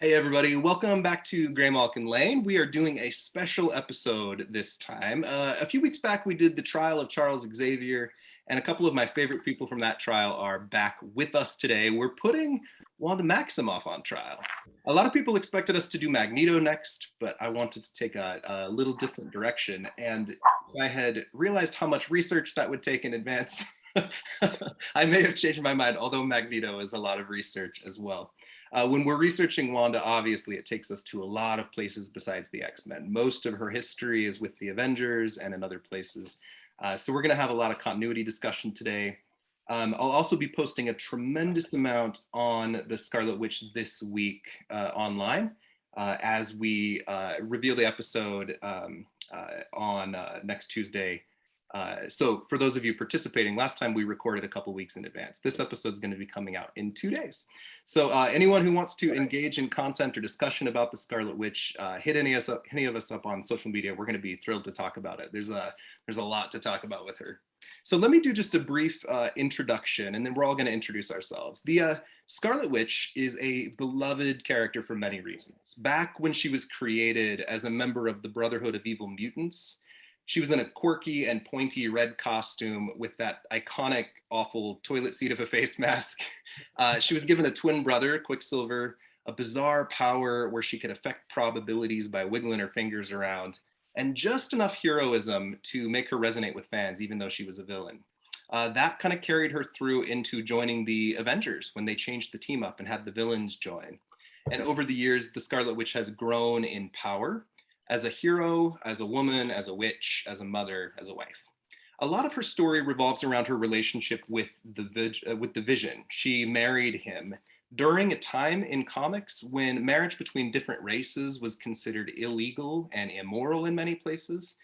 Hey everybody, welcome back to Graymalkin Lane. We are doing a special episode this time. A few weeks back we did the trial of Charles Xavier, and a couple of my favorite people from that trial are back with us today. We're putting Wanda Maximoff on trial. A lot of people expected us to do Magneto next, but I wanted to take a little different direction, and I had realized how much research that would take in advance. I may have changed my mind, although Magneto is a lot of research as well. When we're researching Wanda, obviously it takes us to a lot of places besides the X-Men. Most of her history is with the Avengers and in other places. So we're going to have a lot of continuity discussion today. I'll also be posting a tremendous amount on the Scarlet Witch this week online as we reveal the episode on next Tuesday. So for those of you participating, last time we recorded a couple weeks in advance. This episode is going to be coming out in 2 days. So anyone who wants to engage in content or discussion about the Scarlet Witch, hit any of us up on social media. We're going to be thrilled to talk about it. There's a lot to talk about with her. So let me do just a brief introduction, and then we're all going to introduce ourselves. The Scarlet Witch is a beloved character for many reasons. Back when she was created as a member of the Brotherhood of Evil Mutants, she was in a quirky and pointy red costume with that iconic, awful toilet seat of a face mask. She was given a twin brother, Quicksilver, a bizarre power where she could affect probabilities by wiggling her fingers around, and just enough heroism to make her resonate with fans, even though she was a villain. That kind of carried her through into joining the Avengers when they changed the team up and had the villains join. And over the years, the Scarlet Witch has grown in power as a hero, as a woman, as a witch, as a mother, as a wife. A lot of her story revolves around her relationship with the Vision. She married him during a time in comics when marriage between different races was considered illegal and immoral in many places.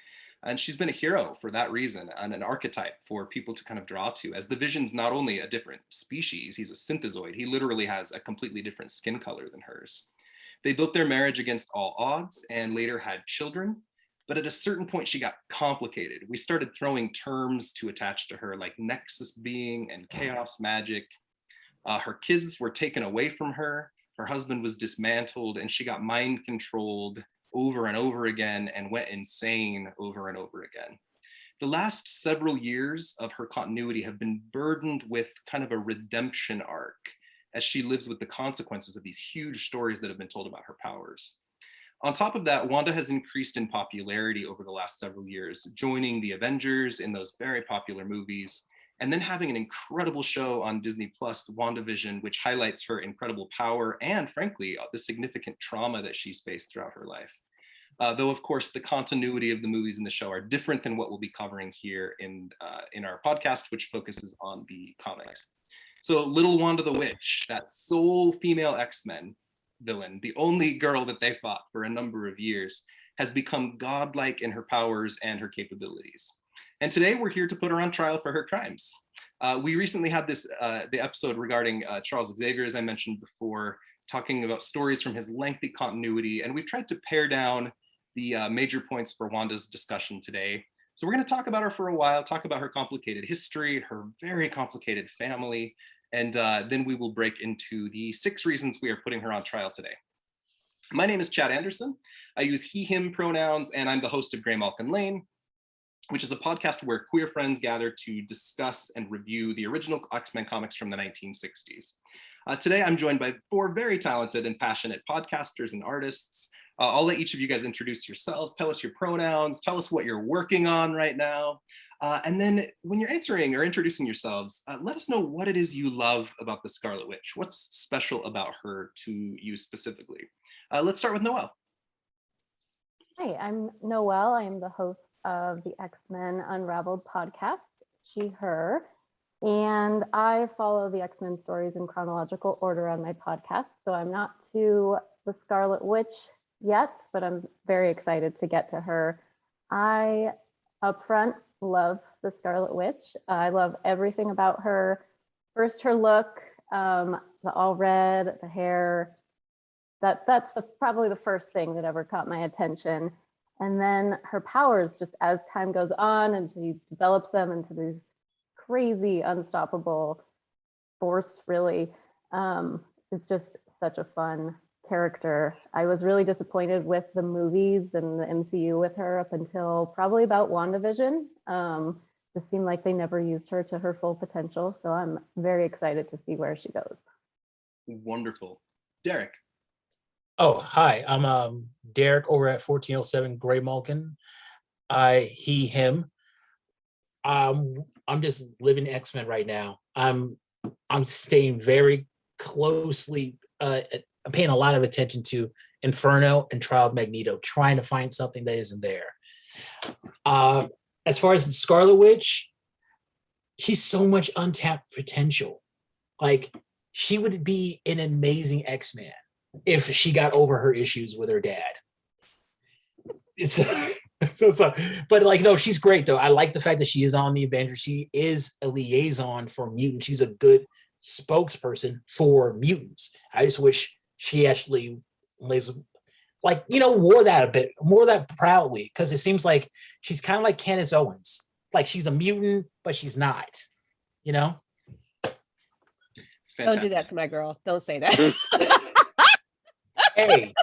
And she's been a hero for that reason, and an archetype for people to kind of draw to, as the Vision's not only a different species, he's a synthezoid. He literally has a completely different skin color than hers. They built their marriage against all odds and later had children. But at a certain point, she got complicated. We started throwing terms to attach to her, like Nexus being and chaos magic. Her kids were taken away from her. Her husband was dismantled, and she got mind controlled over and over again and went insane over and over again. The last several years of her continuity have been burdened with kind of a redemption arc as she lives with the consequences of these huge stories that have been told about her powers. On top of that, Wanda has increased in popularity over the last several years, joining the Avengers in those very popular movies, and then having an incredible show on Disney Plus, WandaVision, which highlights her incredible power and, frankly, the significant trauma that she's faced throughout her life. Though, of course, the continuity of the movies in the show are different than what we'll be covering here in our podcast, which focuses on the comics. So little Wanda the Witch, that sole female X-Men villain, the only girl that they fought for a number of years, has become godlike in her powers and her capabilities. And today we're here to put her on trial for her crimes. We recently had the episode regarding Charles Xavier, as I mentioned before, talking about stories from his lengthy continuity, and we've tried to pare down the major points for Wanda's discussion today. So we're going to talk about her for a while, talk about her complicated history, her very complicated family, and then we will break into the 6 reasons we are putting her on trial today. My name is Chad Anderson. I use he, him pronouns, and I'm the host of Graymalkin Lane, which is a podcast where queer friends gather to discuss and review the original X-Men comics from the 1960s. Today, I'm joined by 4 very talented and passionate podcasters and artists. I'll let each of you guys introduce yourselves, tell us your pronouns, tell us what you're working on right now. And then when you're answering or introducing yourselves, let us know what it is you love about the Scarlet Witch. What's special about her to you specifically? Let's start with Noelle. Hi, I'm Noelle. I am the host of the X-Men Unraveled podcast, She, Her. And I follow the X-Men stories in chronological order on my podcast. So I'm not to the Scarlet Witch yet, but I'm very excited to get to her. I, upfront, love the Scarlet Witch. I love everything about her. First, her look, the all red, the hair. That's probably the first thing that ever caught my attention. And then her powers, just as time goes on and she develops them into these crazy, unstoppable force, really. It's just such a fun character. I was really disappointed with the movies and the MCU with her up until probably about WandaVision. Just seemed like they never used her to her full potential. So I'm very excited to see where she goes. Wonderful. Derek. Oh, hi. I'm Derek over at 1407 Gray Malkin. He, him. I'm just living X-Men right now. I'm staying very closely. I'm paying a lot of attention to Inferno and Trial of Magneto, trying to find something that isn't there. As far as the Scarlet Witch, she's so much untapped potential. Like, she would be an amazing X-Man if she got over her issues with her dad. But like, no, she's great though. I like the fact that she is on the Avengers. She is a liaison for mutants. She's a good spokesperson for mutants. I just wish she actually wore that a bit more, that proudly, because it seems like she's kind of like Candace Owens. Like, she's a mutant, but she's not, you know? Fantastic. Don't do that to my girl. Don't say that. Hey,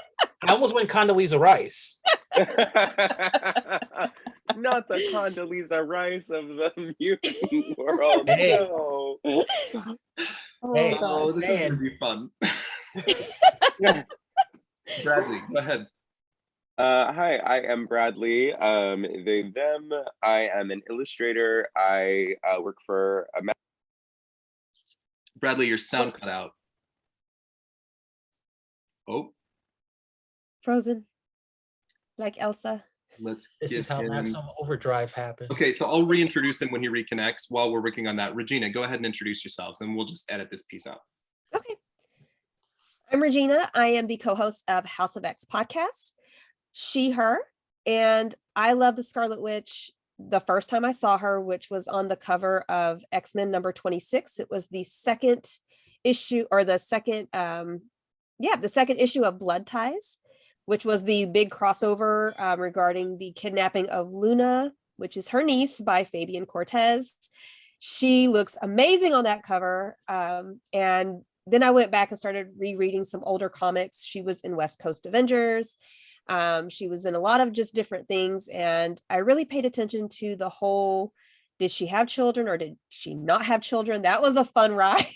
I almost went Condoleezza Rice. Not the Condoleezza Rice of the mutant world. Hey. No. Hey, Oh, this is man. gonna be fun. Bradley, go ahead. Hi, I am Bradley. They, them. I am an illustrator. I work for a. Bradley, your sound cut out. Oh, Frozen, like Elsa. let's This get is how him. Maximum Overdrive happened. Okay, so I'll reintroduce him when he reconnects while we're working on that. Regina, go ahead and introduce yourselves and we'll just edit this piece out. Okay. I'm Regina. I am the co-host of House of X podcast, She, Her, and I love the Scarlet Witch. The first time I saw her, which was on the cover of X-Men number 26, it was the second issue, or the second issue of Blood Ties, which was the big crossover regarding the kidnapping of Luna, which is her niece, by Fabian Cortez. She looks amazing on that cover. And then I went back and started rereading some older comics. She was in West Coast Avengers. She was in a lot of just different things. And I really paid attention to the whole, did she have children or did she not have children? That was a fun ride.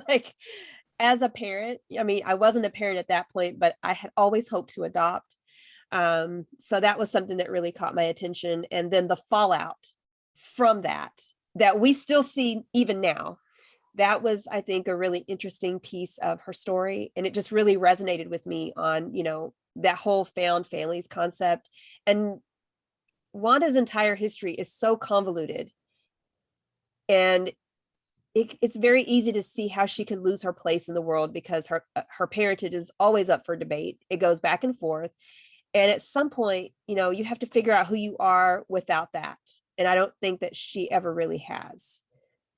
Like, as a parent, I mean, I wasn't a parent at that point, but I had always hoped to adopt. So that was something that really caught my attention. And then the fallout from that we still see even now, that was, I think, a really interesting piece of her story. And it just really resonated with me on, that whole found families concept. And Wanda's entire history is so convoluted. And it's very easy to see how she could lose her place in the world because her parentage is always up for debate. It goes back and forth. And at some point, you have to figure out who you are without that. And I don't think that she ever really has.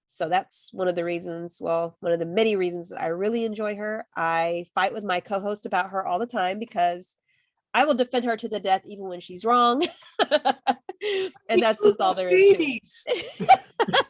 So that's one of the reasons, one of the many reasons that I really enjoy her. I fight with my co-host about her all the time because I will defend her to the death even when she's wrong. And that's just all there is to it.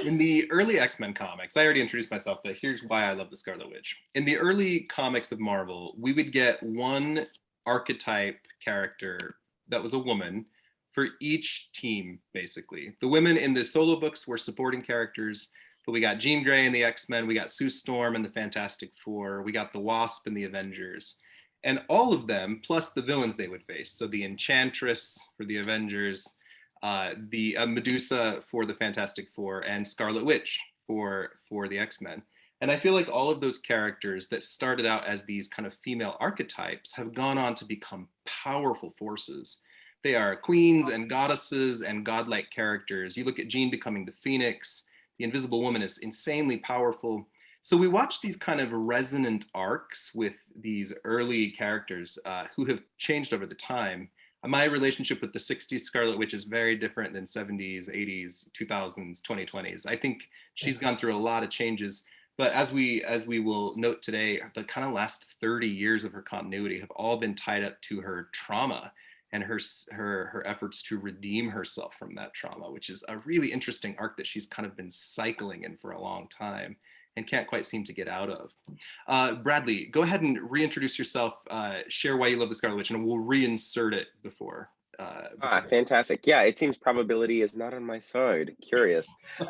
In the early X-Men comics, I already introduced myself, but here's why I love the Scarlet Witch. In the early comics of Marvel, we would get one archetype character that was a woman for each team, basically. The women in the solo books were supporting characters, but we got Jean Grey in the X-Men, we got Sue Storm in the Fantastic Four, we got the Wasp in the Avengers, and all of them, plus the villains they would face. So the Enchantress for the Avengers, the Medusa for the Fantastic Four, and Scarlet Witch for the X-Men. And I feel like all of those characters that started out as these kind of female archetypes have gone on to become powerful forces. They are queens and goddesses and godlike characters. You look at Jean becoming the Phoenix. The Invisible Woman is insanely powerful. So we watch these kind of resonant arcs with these early characters who have changed over the time. My relationship with the 60s Scarlet Witch is very different than 70s, 80s, 2000s, 2020s. I think she's gone through a lot of changes. But as we will note today, the kind of last 30 years of her continuity have all been tied up to her trauma and her efforts to redeem herself from that trauma, which is a really interesting arc that she's kind of been cycling in for a long time. and can't quite seem to get out of. Bradley, go ahead and reintroduce yourself, share why you love the Scarlet Witch, and we'll reinsert it before. Fantastic. Yeah, it seems probability is not on my side. Curious. So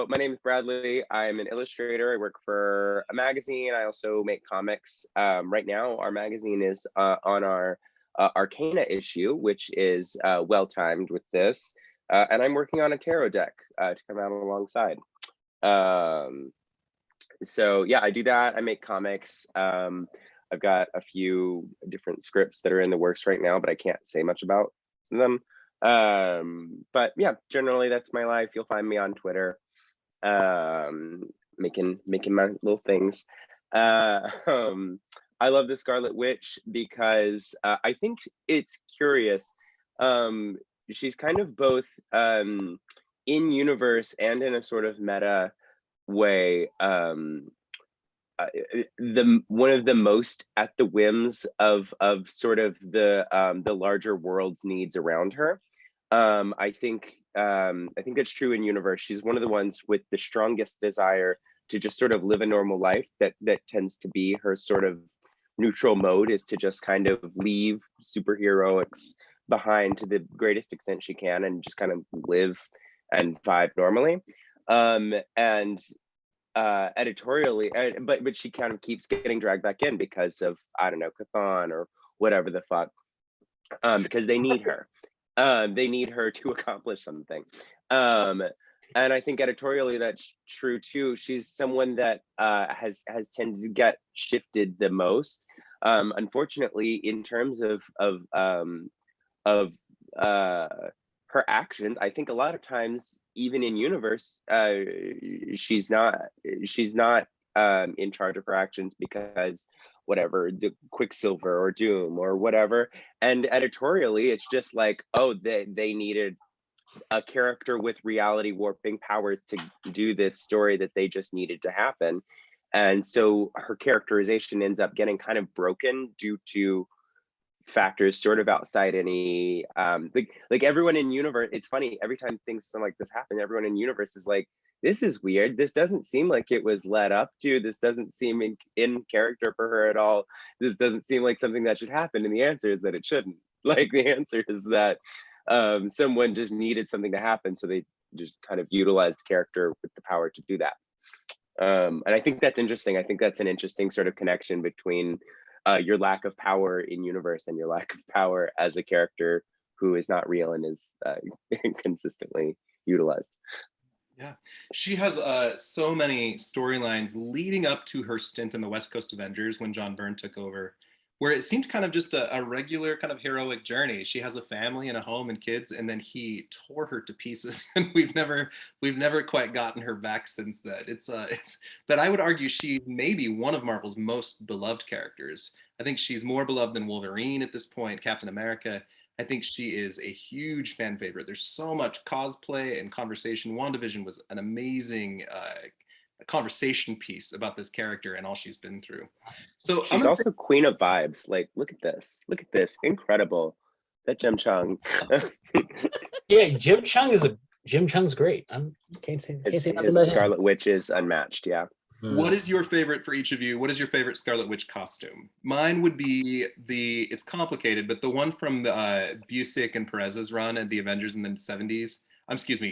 my name is Bradley. I'm an illustrator. I work for a magazine. I also make comics. Right now, our magazine is on our Arcana issue, which is well timed with this. And I'm working on a tarot deck to come out alongside. So yeah, I do that. I make comics. I've got a few different scripts that are in the works right now, but I can't say much about them. But yeah, generally that's my life. You'll find me on Twitter, making my little things. I love the Scarlet Witch because I think it's curious. She's kind of both in universe and in a sort of meta way. One of the most at the whims of sort of the larger world's needs around her. I think that's true in universe. She's one of the ones with the strongest desire to just sort of live a normal life. That tends to be her sort of neutral mode, is to just kind of leave superheroics behind to the greatest extent she can and just kind of live and vibe normally. And editorially, but she kind of keeps getting dragged back in because of, I don't know, Chthon or whatever the fuck, because they need her. They need her to accomplish something. And I think editorially that's true too. She's someone that has tended to get shifted the most. Unfortunately, in terms of her actions, I think a lot of times, even in universe, she's not in charge of her actions because whatever, the Quicksilver or Doom or whatever. And editorially, it's just like, oh, they needed a character with reality warping powers to do this story that they just needed to happen. And so her characterization ends up getting kind of broken due to factors sort of outside any like everyone in universe. It's funny, every time things like this happen, everyone in universe is like, this is weird, this doesn't seem like it was led up to, this doesn't seem in character for her at all, this doesn't seem like something that should happen. And the answer is that it shouldn't. Like, the answer is that someone just needed something to happen, so they just kind of utilized character with the power to do that. And I think that's interesting. I think that's an interesting sort of connection between your lack of power in universe and your lack of power as a character who is not real and is consistently utilized. Yeah, she has so many storylines leading up to her stint in the West Coast Avengers when John Byrne took over, where it seemed kind of just a regular kind of heroic journey. She has a family and a home and kids, and then he tore her to pieces, and we've never quite gotten her back since then. But I would argue she may be one of Marvel's most beloved characters. I think she's more beloved than Wolverine at this point, Captain America. I think she is a huge fan favorite. There's so much cosplay and conversation. WandaVision was an amazing conversation piece about this character and all she's been through. So she's also queen of vibes. Like, look at this, incredible. That Jim Chung. Yeah, Jim Chung's great. Can't say his nothing. Scarlet Witch is unmatched. Yeah. What is your favorite for each of you? What is your favorite Scarlet Witch costume? Mine would be it's complicated, but the one from the Busiek and Perez's run at the Avengers in the 70s,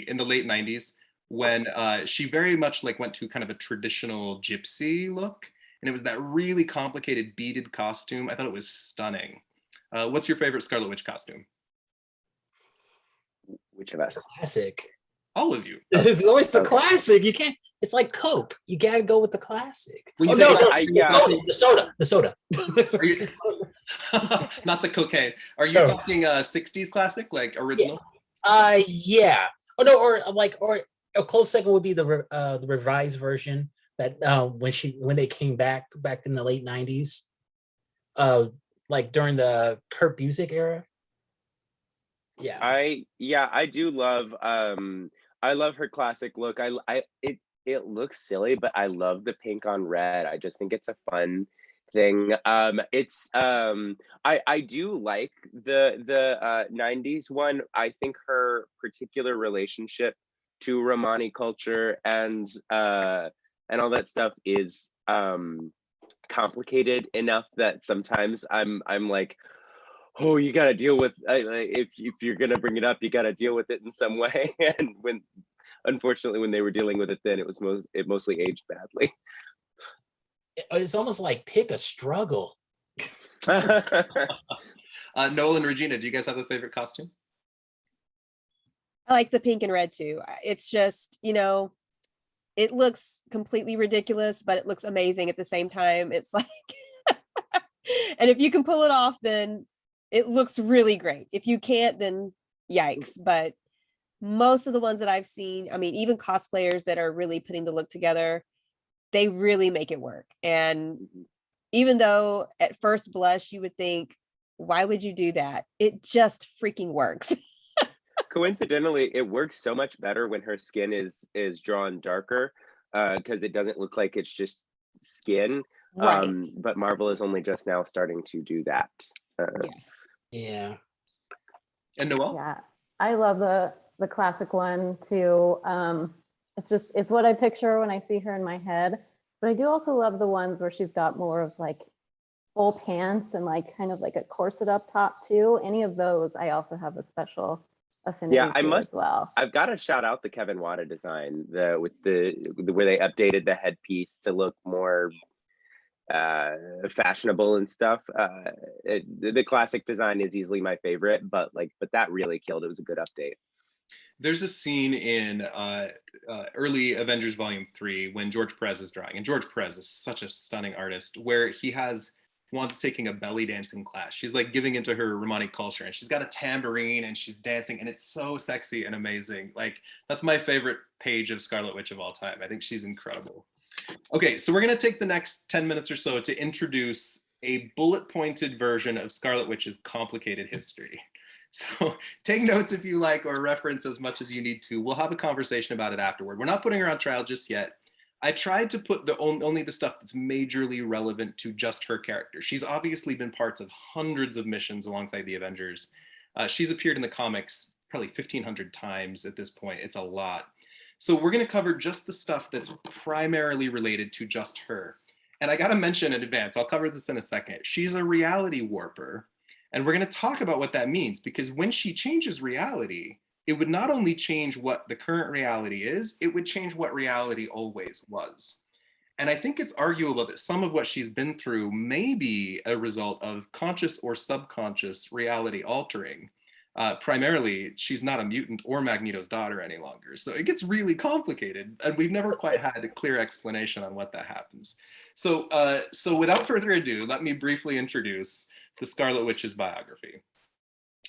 in the late 90s, when she very much like went to kind of a traditional gypsy look, and it was that really complicated beaded costume. I thought it was stunning. What's your favorite Scarlet Witch costume? Which of us? Classic. All of you. It's always the classic. You can't. It's like Coke. You gotta go with the classic. The soda. Are you, not the cocaine. Are you talking 60s classic, like original? Yeah. Oh no, or a close second would be the revised version that when they came back in the late 90s, like during the Kurt Busiek era. Yeah. I do love I love her classic look. It looks silly, but I love the pink on red. I just think it's a fun thing. I do like the 90s one. I think her particular relationship to Romani culture and all that stuff is complicated enough that sometimes I'm like, oh, you got to deal with if you're gonna bring it up, you got to deal with it in some way. And unfortunately, when they were dealing with it, then it mostly aged badly. It's almost like pick a struggle. Noel and Regina, do you guys have a favorite costume? I like the pink and red too. It's just, it looks completely ridiculous, but it looks amazing at the same time. It's like, and if you can pull it off, then it looks really great. If you can't, then yikes. But most of the ones that I've seen, I mean, even cosplayers that are really putting the look together, they really make it work. And even though at first blush, you would think, why would you do that? It just freaking works. Coincidentally, it works so much better when her skin is drawn darker, because it doesn't look like it's just skin. Right. But Marvel is only just now starting to do that. Yes. Yeah. And Noel? Yeah, I love the classic one too. It's what I picture when I see her in my head. But I do also love the ones where she's got more of like full pants and like kind of like a corset up top too. Any of those, I also have a special affinity to as well. I've got to shout out the Kevin Wanda design, with the where they updated the headpiece to look more fashionable and stuff. The classic design is easily my favorite, but that really killed. It was a good update. There's a scene in early Avengers Volume 3 when George Perez is drawing, and George Perez is such a stunning artist, where he has Wanda taking a belly dancing class. She's like giving into her Romani culture, and she's got a tambourine and she's dancing, and it's so sexy and amazing. Like, that's my favorite page of Scarlet Witch of all time. I think she's incredible. Okay, so we're gonna take the next 10 minutes or so to introduce a bullet pointed version of Scarlet Witch's complicated history. So take notes if you like, or reference as much as you need to. We'll have a conversation about it afterward. We're not putting her on trial just yet. I tried to put only the stuff that's majorly relevant to just her character. She's obviously been parts of hundreds of missions alongside the Avengers. She's appeared in the comics probably 1,500 times at this point. It's a lot. So we're going to cover just the stuff that's primarily related to just her. And I got to mention in advance, I'll cover this in a second. She's a reality warper. And we're going to talk about what that means, because when she changes reality, it would not only change what the current reality is, it would change what reality always was. And I think it's arguable that some of what she's been through may be a result of conscious or subconscious reality altering. Primarily, she's not a mutant or Magneto's daughter any longer. So it gets really complicated, and we've never quite had a clear explanation on what that happens. So without further ado, let me briefly introduce the Scarlet Witch's biography.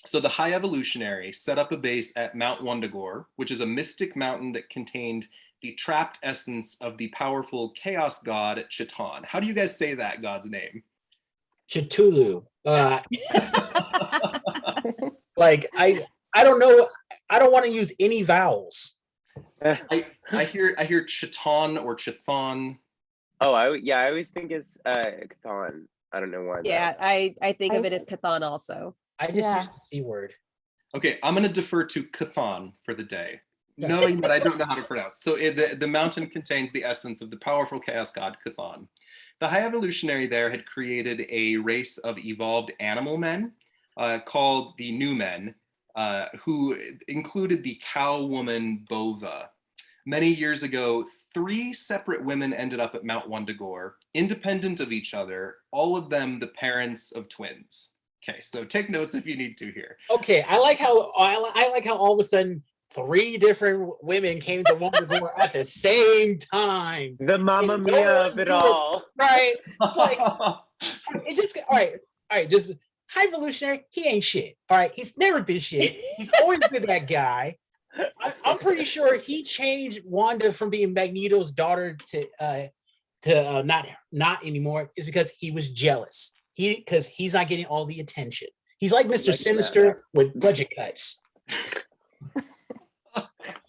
So the High Evolutionary set up a base at Mount Wundagore, which is a mystic mountain that contained the trapped essence of the powerful chaos god Chiton. How do you guys say that god's name? Cthulhu. Like I don't know. I don't want to use any vowels. I hear Chiton or Chithon. Oh, I always think it's Chthon. I don't know why. Yeah, I think of it as Chthon also. I just use the C word. Okay, I'm going to defer to Chthon for the day, knowing that I don't know how to pronounce. So the mountain contains the essence of the powerful chaos god Chthon. The High Evolutionary there had created a race of evolved animal men called the New Men, who included the cow woman Bova. Many years ago, 3 separate women ended up at Mount Wundagore, independent of each other, all of them the parents of twins. Okay, so take notes if you need to here. Okay, I like how all of a sudden 3 different women came to Wundagore at the same time. The Mamma Mia of it all. Right? It's like it just all right. Just High Evolutionary, he ain't shit. All right, he's never been shit. He's always been that guy. I'm pretty sure he changed Wanda from being Magneto's daughter to not anymore is because he was jealous. Because he's not getting all the attention. He's like Mr. Sinister with budget cuts. All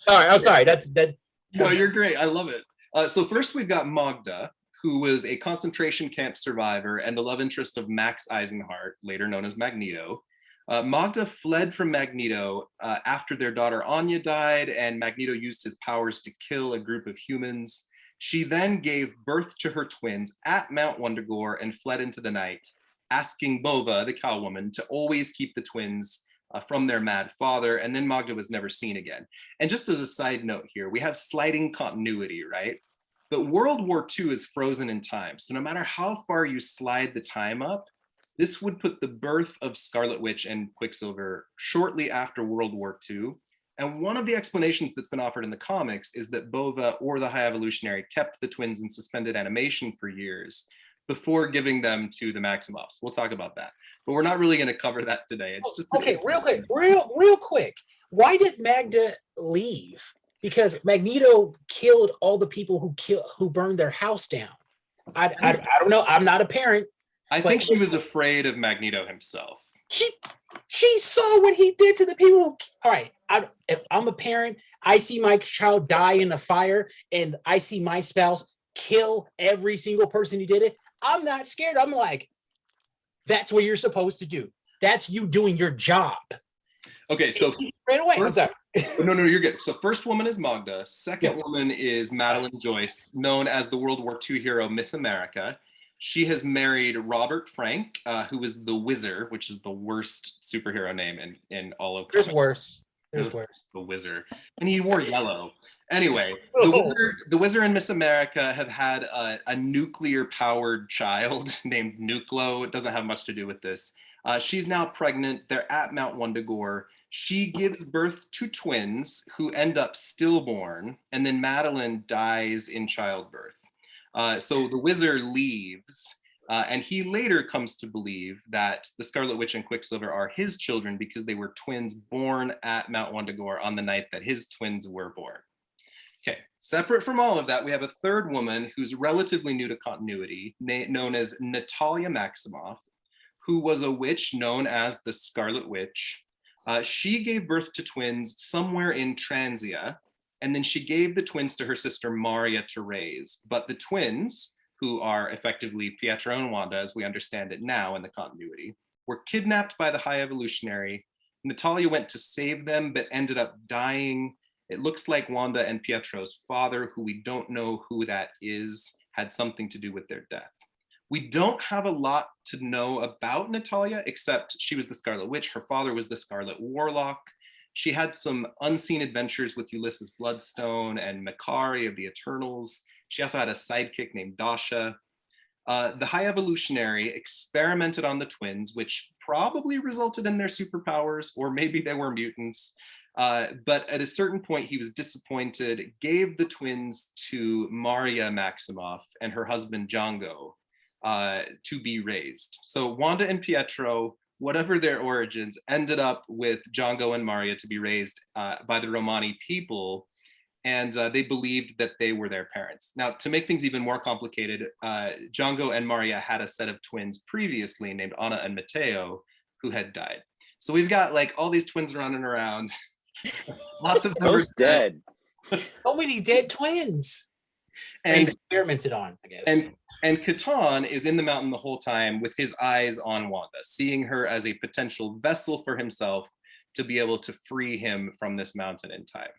right, I'm sorry. That. No, you're great. I love it. So first we've got Magda, who was a concentration camp survivor and the love interest of Max Eisenhart, later known as Magneto. Magda fled from Magneto after their daughter Anya died, and Magneto used his powers to kill a group of humans. She then gave birth to her twins at Mount Wundagore and fled into the night, asking Bova, the cow woman, to always keep the twins from their mad father. And then Magda was never seen again. And just as a side note here, we have sliding continuity, right? But World War II is frozen in time. So no matter how far you slide the time up, this would put the birth of Scarlet Witch and Quicksilver shortly after World War II. And one of the explanations that's been offered in the comics is that Bova or the High Evolutionary kept the twins in suspended animation for years before giving them to the Maximoffs. We'll talk about that, but we're not really going to cover that today. It's just okay, real quick. Why did Magda leave? Because Magneto killed all the people who burned their house down. I don't know. I'm not a parent. I think he was afraid of Magneto himself. She saw what he did to the people who, all right, if I'm a parent, I see my child die in a fire, and I see my spouse kill every single person who did it. I'm not scared. I'm like, that's what you're supposed to do. That's you doing your job. Okay, so right away. I'm sorry. No, you're good. So first woman is Magda. Second woman is Madeline Joyce, known as the World War II hero Miss America. She has married Robert Frank, who is the Wizard, which is the worst superhero name in all of comics. There's worse. The Wizard. And he wore yellow. Anyway, the Wizard and Miss America have had a nuclear-powered child named Nuclo. It doesn't have much to do with this. She's now pregnant. They're at Mount Wundagore. She gives birth to twins who end up stillborn, and then Madeline dies in childbirth. So the Wizard leaves, and he later comes to believe that the Scarlet Witch and Quicksilver are his children because they were twins born at Mount Wundagore on the night that his twins were born. Okay, separate from all of that, we have a third woman who's relatively new to continuity, known as Natalia Maximoff, who was a witch known as the Scarlet Witch. She gave birth to twins somewhere in Transia, and then she gave the twins to her sister Maria to raise. But the twins, who are effectively Pietro and Wanda, as we understand it now in the continuity, were kidnapped by the High Evolutionary. Natalia went to save them, but ended up dying. It looks like Wanda and Pietro's father, who we don't know who that is, had something to do with their death. We don't have a lot to know about Natalia, except she was the Scarlet Witch. Her father was the Scarlet Warlock. She had some unseen adventures with Ulysses Bloodstone and Makari of the Eternals. She also had a sidekick named Dasha. The High Evolutionary experimented on the twins, which probably resulted in their superpowers, or maybe they were mutants. But at a certain point, he was disappointed, gave the twins to Maria Maximoff and her husband Django to be raised. So Wanda and Pietro, whatever their origins, ended up with Django and Maria to be raised by the Romani people, and they believed that they were their parents. Now, to make things even more complicated, Django and Maria had a set of twins previously named Anna and Matteo, who had died. So we've got like all these twins running around. Lots of Most dead. So many dead twins. And experimented on, I guess. And Catan is in the mountain the whole time with his eyes on Wanda, seeing her as a potential vessel for himself to be able to free him from this mountain in time.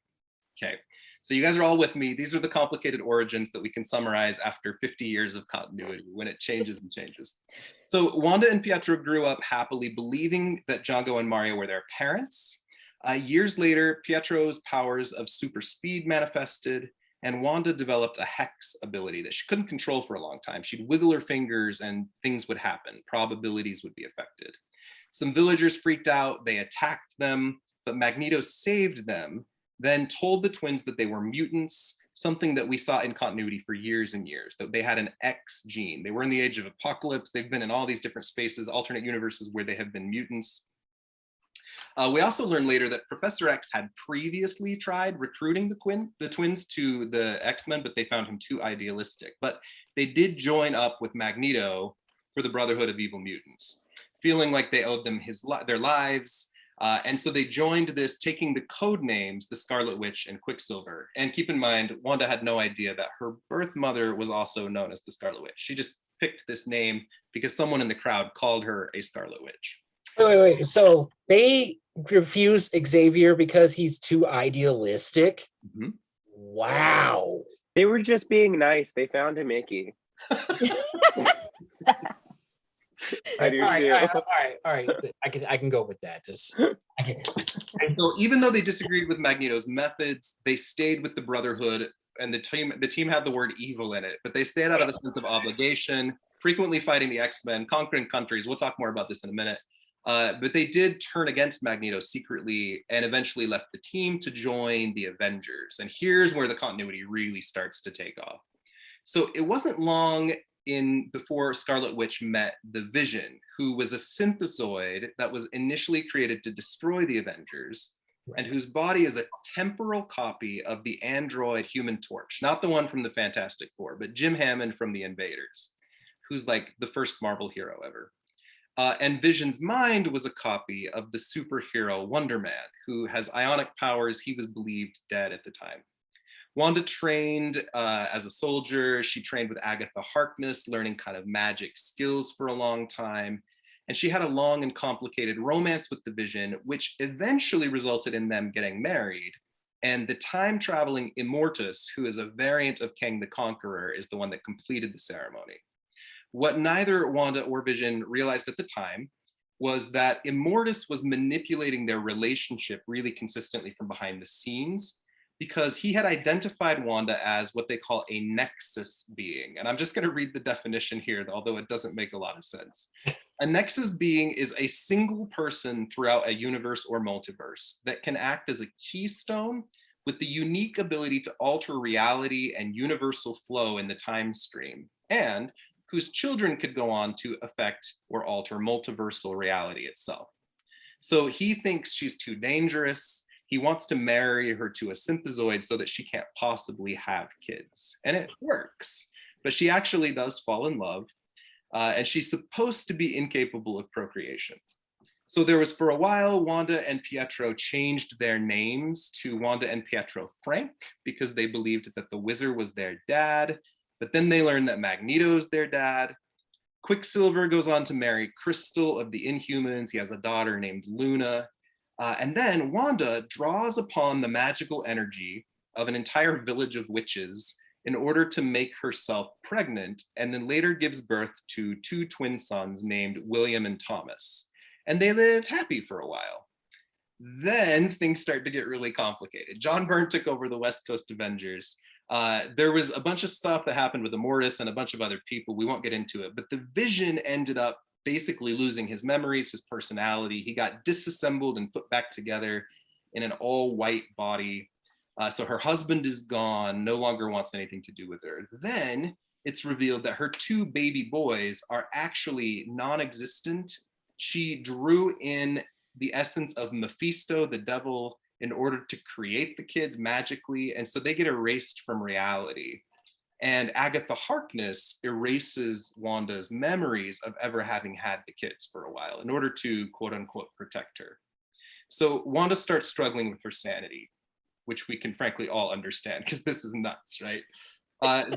Okay, so you guys are all with me. These are the complicated origins that we can summarize after 50 years of continuity when it changes and changes. So Wanda and Pietro grew up happily believing that Django and Maria were their parents. Years later, Pietro's powers of super speed manifested, and Wanda developed a hex ability that she couldn't control for a long time. She'd wiggle her fingers and things would happen. Probabilities would be affected. Some villagers freaked out. They attacked them, but Magneto saved them, then told the twins that they were mutants, something that we saw in continuity for years and years, that they had an X gene. They were in the Age of Apocalypse. They've been in all these different spaces, alternate universes where they have been mutants. We also learned later that Professor X had previously tried recruiting the twins to the X-Men, but they found him too idealistic. But they did join up with Magneto for the Brotherhood of Evil Mutants, feeling like they owed them their lives. And so they joined this, taking the code names, the Scarlet Witch and Quicksilver. And keep in mind, Wanda had no idea that her birth mother was also known as the Scarlet Witch. She just picked this name because someone in the crowd called her a Scarlet Witch. Wait. So they refuse Xavier because he's too idealistic? Mhm. Wow. They were just being nice. They found him icky. I do too. All right. I can go with that. So even though they disagreed with Magneto's methods, they stayed with the Brotherhood, and the team had the word evil in it, but they stayed out of a sense of obligation, frequently fighting the X-Men, conquering countries. We'll talk more about this in a minute. But they did turn against Magneto secretly and eventually left the team to join the Avengers. And here's where the continuity really starts to take off. So it wasn't long before Scarlet Witch met the Vision, who was a synthezoid that was initially created to destroy the Avengers, and whose body is a temporal copy of the android Human Torch, not the one from the Fantastic Four, but Jim Hammond from the Invaders, who's like the first Marvel hero ever. And Vision's mind was a copy of the superhero Wonder Man, who has ionic powers. He was believed dead at the time. Wanda trained as a soldier. She trained with Agatha Harkness, learning kind of magic skills for a long time. And she had a long and complicated romance with the Vision, which eventually resulted in them getting married. And the time-traveling Immortus, who is a variant of Kang the Conqueror, is the one that completed the ceremony. What neither Wanda or Vision realized at the time was that Immortus was manipulating their relationship really consistently from behind the scenes, because he had identified Wanda as what they call a nexus being. And I'm just going to read the definition here, although it doesn't make a lot of sense. A nexus being is a single person throughout a universe or multiverse that can act as a keystone with the unique ability to alter reality and universal flow in the time stream, and whose children could go on to affect or alter multiversal reality itself. So he thinks she's too dangerous. He wants to marry her to a synthezoid so that she can't possibly have kids. And it works, but she actually does fall in love, and she's supposed to be incapable of procreation. So there was, for a while, Wanda and Pietro changed their names to Wanda and Pietro Frank because they believed that the Wizard was their dad, but then they learned that Magneto's their dad. Quicksilver goes on to marry Crystal of the Inhumans. He has a daughter named Luna. And then Wanda draws upon the magical energy of an entire village of witches in order to make herself pregnant, and then later gives birth to two twin sons named William and Thomas. And they lived happy for a while. Then things start to get really complicated. John Byrne took over the West Coast Avengers. There was a bunch of stuff that happened with Immortus and a bunch of other people. We won't get into it, but the Vision ended up basically losing his memories, his personality. He got disassembled and put back together in an all-white body. So her husband is gone, no longer wants anything to do with her. Then it's revealed that her two baby boys are actually non-existent. She drew in the essence of Mephisto, the devil, in order to create the kids magically, and so they get erased from reality. And Agatha Harkness erases Wanda's memories of ever having had the kids for a while in order to, quote unquote, protect her. So Wanda starts struggling with her sanity, which we can frankly all understand because this is nuts, right?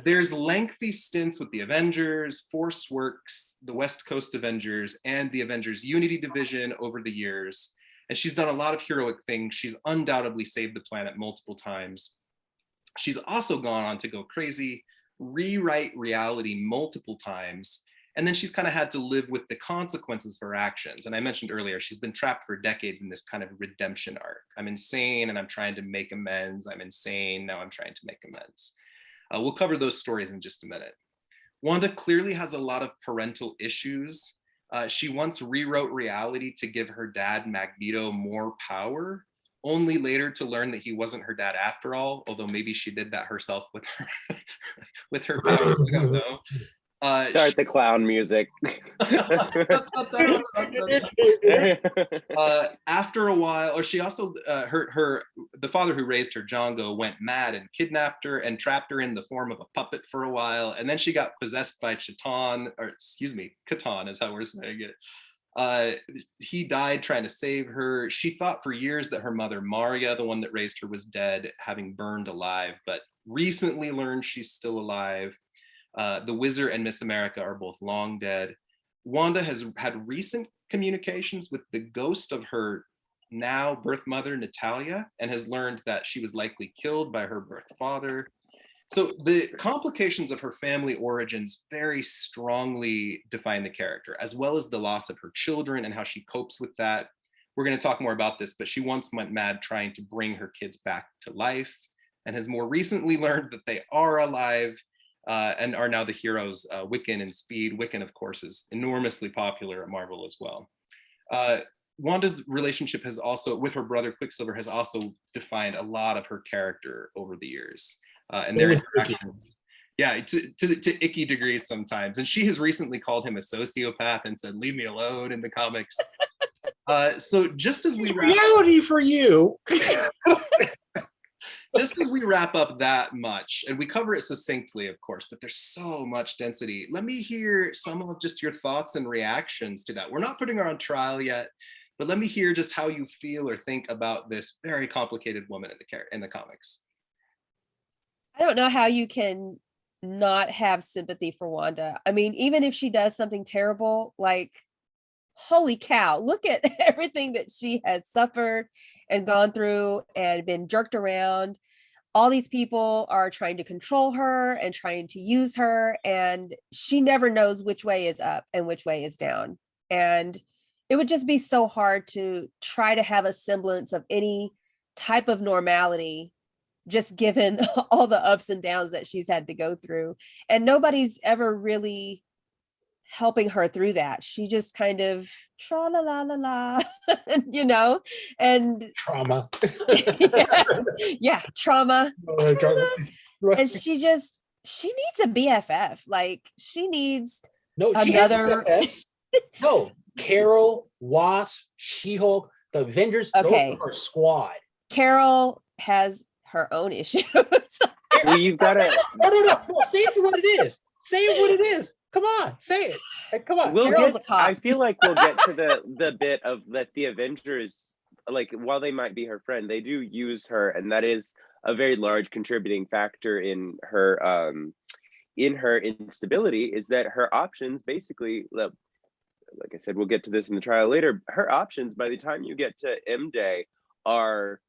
There's lengthy stints with the Avengers, Force Works, the West Coast Avengers, and the Avengers Unity Division over the years. And she's done a lot of heroic things. She's undoubtedly saved the planet multiple times. She's also gone on to go crazy, rewrite reality multiple times, and then she's kind of had to live with the consequences of her actions. And I mentioned earlier, she's been trapped for decades in this kind of redemption arc. I'm insane and I'm trying to make amends. I'm insane, now I'm trying to make amends. We'll cover those stories in just a minute. Wanda clearly has a lot of parental issues. She once rewrote reality to give her dad, Magneto, more power, only later to learn that he wasn't her dad after all, although maybe she did that herself with her, with her powers, I don't know. Start the clown music. After a while, or she also, the father who raised her, Django, went mad and kidnapped her and trapped her in the form of a puppet for a while. And then she got possessed by Chatan, or excuse me, Catan is how we're saying it. He died trying to save her. She thought for years that her mother, Maria, the one that raised her, was dead, having burned alive, but recently learned she's still alive. The Wizard and Miss America are both long dead. Wanda has had recent communications with the ghost of her now birth mother, Natalia, and has learned that she was likely killed by her birth father. So the complications of her family origins very strongly define the character, as well as the loss of her children and how she copes with that. We're going to talk more about this, but she once went mad trying to bring her kids back to life and has more recently learned that they are alive and are now the heroes, Wiccan and Speed. Wiccan, of course, is enormously popular at Marvel as well. Wanda's relationship has also, with her brother Quicksilver, has also defined a lot of her character over the years. And their interactions, yeah, to icky degrees sometimes. And she has recently called him a sociopath and said, "Leave me alone" in the comics. So just as we reality for you, just as we wrap up that much, and we cover it succinctly, of course, but there's so much density. Let me hear some of just your thoughts and reactions to that. We're not putting her on trial yet, but let me hear just how you feel or think about this very complicated woman in the comics. I don't know how you can not have sympathy for Wanda. I mean, even if she does something terrible, like, holy cow, look at everything that she has suffered and gone through and been jerked around. All these people are trying to control her and trying to use her, and she never knows which way is up and which way is down. And it would just be so hard to try to have a semblance of any type of normality, just given all the ups and downs that she's had to go through. And nobody's ever really helping her through that. She just kind of tra la la la la, you know, and trauma. yeah, trauma. Trauma. And she needs a BFF. Like, she needs she has BFFs. No, Carol, Wasp, She-Hulk, the Avengers, okay, her squad. Carol has her own issues. Well, you've got to no. Say it for what it is. Say it what it is. Come on, say it. Like, come on. I feel like we'll get to the bit of that the Avengers, like, while they might be her friend, they do use her, and that is a very large contributing factor in her instability, is that her options basically, like I said, we'll get to this in the trial later, her options by the time you get to M Day are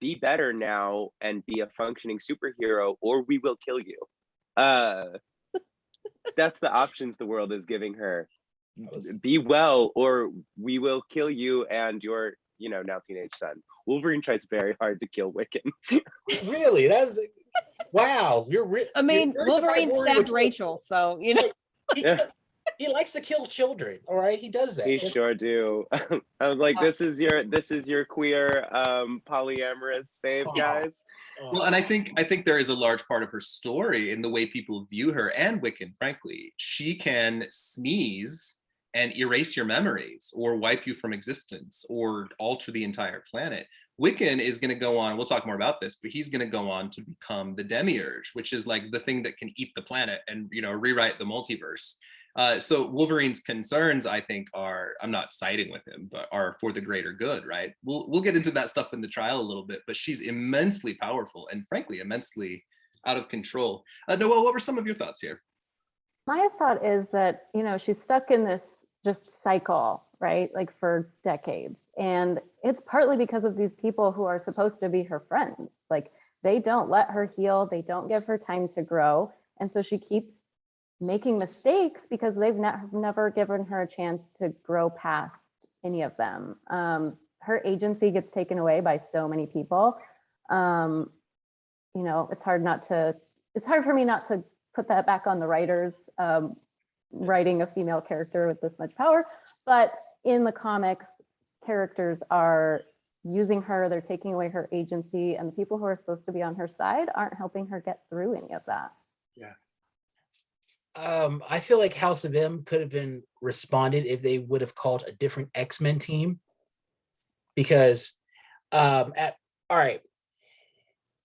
be better now and be a functioning superhero, or we will kill you. That's the options the world is giving her. Be well, or we will kill you and your, now teenage son. Wolverine tries very hard to kill Wiccan. Really? That's wow. I mean, Wolverine stabbed Rachel, so Yeah. He likes to kill children. All right, he does that. He sure do. I was like, this is your queer polyamorous fave, guys. Well, and I think there is a large part of her story in the way people view her, and Wiccan, frankly. She can sneeze and erase your memories, or wipe you from existence, or alter the entire planet. Wiccan is going to go on, we'll talk more about this, but he's going to go on to become the Demiurge, which is like the thing that can eat the planet and rewrite the multiverse. So Wolverine's concerns, I think, are, I'm not siding with him, but are for the greater good, right? We'll get into that stuff in the trial a little bit, but she's immensely powerful and frankly, immensely out of control. Noelle, what were some of your thoughts here? My thought is that, she's stuck in this just cycle, right? Like, for decades. And it's partly because of these people who are supposed to be her friends. Like, they don't let her heal. They don't give her time to grow. And so she keeps making mistakes because they've never given her a chance to grow past any of them. Her agency gets taken away by so many people. It's hard for me not to put that back on the writers, writing a female character with this much power. But in the comics, characters are using her, they're taking away her agency, and the people who are supposed to be on her side aren't helping her get through any of that. Yeah. I feel like House of M could have been responded if they would have called a different X-Men team, because all right,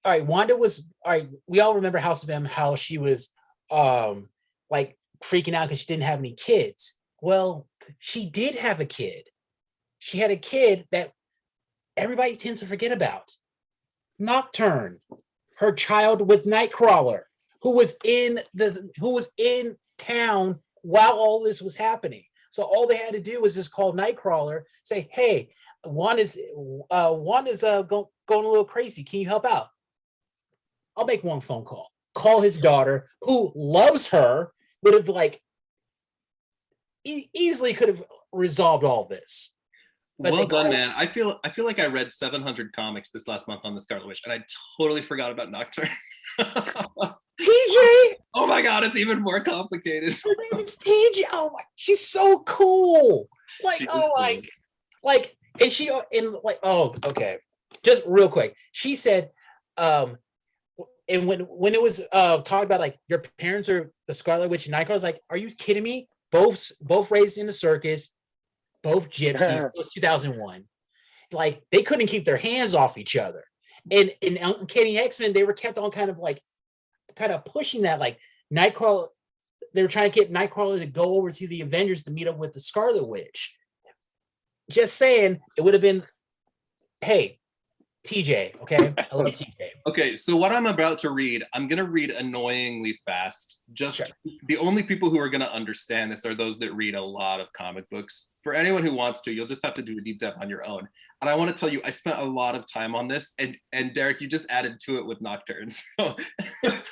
Wanda was, all right, we all remember House of M, how she was like freaking out because she didn't have any kids. Well, she did have a kid. She had a kid that everybody tends to forget about. Nocturne, her child with Nightcrawler, who was in town while all this was happening. So all they had to do was just call Nightcrawler, say, hey, Wanda's going a little crazy. Can you help out? I'll make one phone call. Call his daughter, who loves her, would have like easily could have resolved all this. But well done, man. I feel like I read 700 comics this last month on the Scarlet Witch, and I totally forgot about Nocturne. TJ! Oh my god, it's even more complicated. Her name is TJ. Oh my, she's so cool. Like, and she oh, okay. Just real quick. She said, and when it was talked about like your parents are the Scarlet Witch and Nightcrawler, I was like, are you kidding me? Both raised in the circus, both gypsies. It was 2001. Like they couldn't keep their hands off each other. And in Uncanny X-Men, they were kept on kind of pushing that, like Nightcrawler. They were trying to get Nightcrawler to go over to the Avengers to meet up with the Scarlet Witch. Just saying, it would have been, hey, TJ, okay? I love TJ. Okay, so what I'm about to read, I'm going to read annoyingly fast. Just Sure. The only people who are going to understand this are those that read a lot of comic books. For anyone who wants to, you'll just have to do a deep dive on your own. And I want to tell you, I spent a lot of time on this, and Derek, you just added to it with Nocturne, so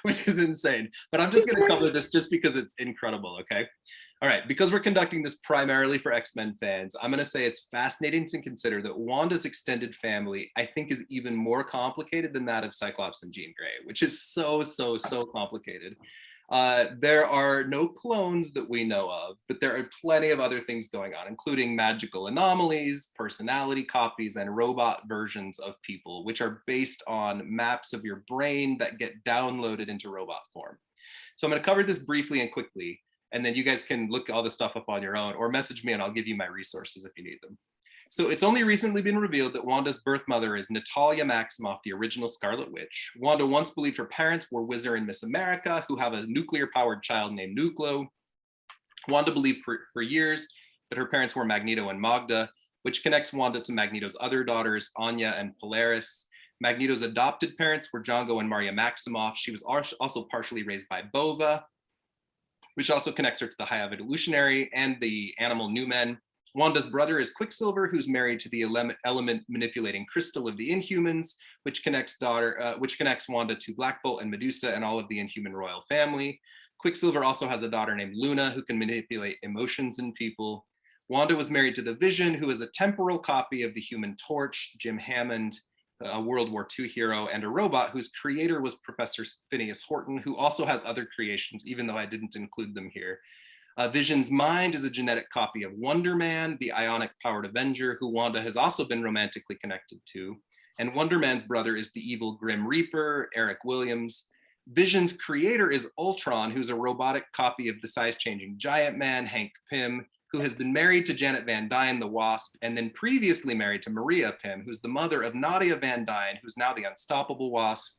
which is insane. But I'm just going to cover this just because it's incredible, okay? All right, because we're conducting this primarily for X-Men fans, I'm going to say it's fascinating to consider that Wanda's extended family, I think, is even more complicated than that of Cyclops and Jean Grey, which is so complicated. There are no clones that we know of, but there are plenty of other things going on, including magical anomalies, personality copies, and robot versions of people, which are based on maps of your brain that get downloaded into robot form. So I'm going to cover this briefly and quickly, and then you guys can look all this stuff up on your own or message me and I'll give you my resources if you need them. So it's only recently been revealed that Wanda's birth mother is Natalia Maximoff, the original Scarlet Witch. Wanda once believed her parents were Wizard and Miss America, who have a nuclear-powered child named Nuclo. Wanda believed for years that her parents were Magneto and Magda, which connects Wanda to Magneto's other daughters, Anya and Polaris. Magneto's adopted parents were Django and Maria Maximoff. She was also partially raised by Bova, which also connects her to the High Evolutionary and the animal New Men. Wanda's brother is Quicksilver, who's married to the element manipulating crystal of the Inhumans, which connects Wanda to Black Bolt and Medusa and all of the Inhuman royal family. Quicksilver also has a daughter named Luna, who can manipulate emotions in people. Wanda was married to the Vision, who is a temporal copy of the Human Torch, Jim Hammond, a World War II hero, and a robot whose creator was Professor Phineas Horton, who also has other creations, even though I didn't include them here. Vision's mind is a genetic copy of Wonder Man, the ionic-powered Avenger, who Wanda has also been romantically connected to. And Wonder Man's brother is the evil Grim Reaper, Eric Williams. Vision's creator is Ultron, who's a robotic copy of the size-changing Giant Man, Hank Pym, who has been married to Janet Van Dyne, the Wasp, and then previously married to Maria Pym, who's the mother of Nadia Van Dyne, who's now the Unstoppable Wasp.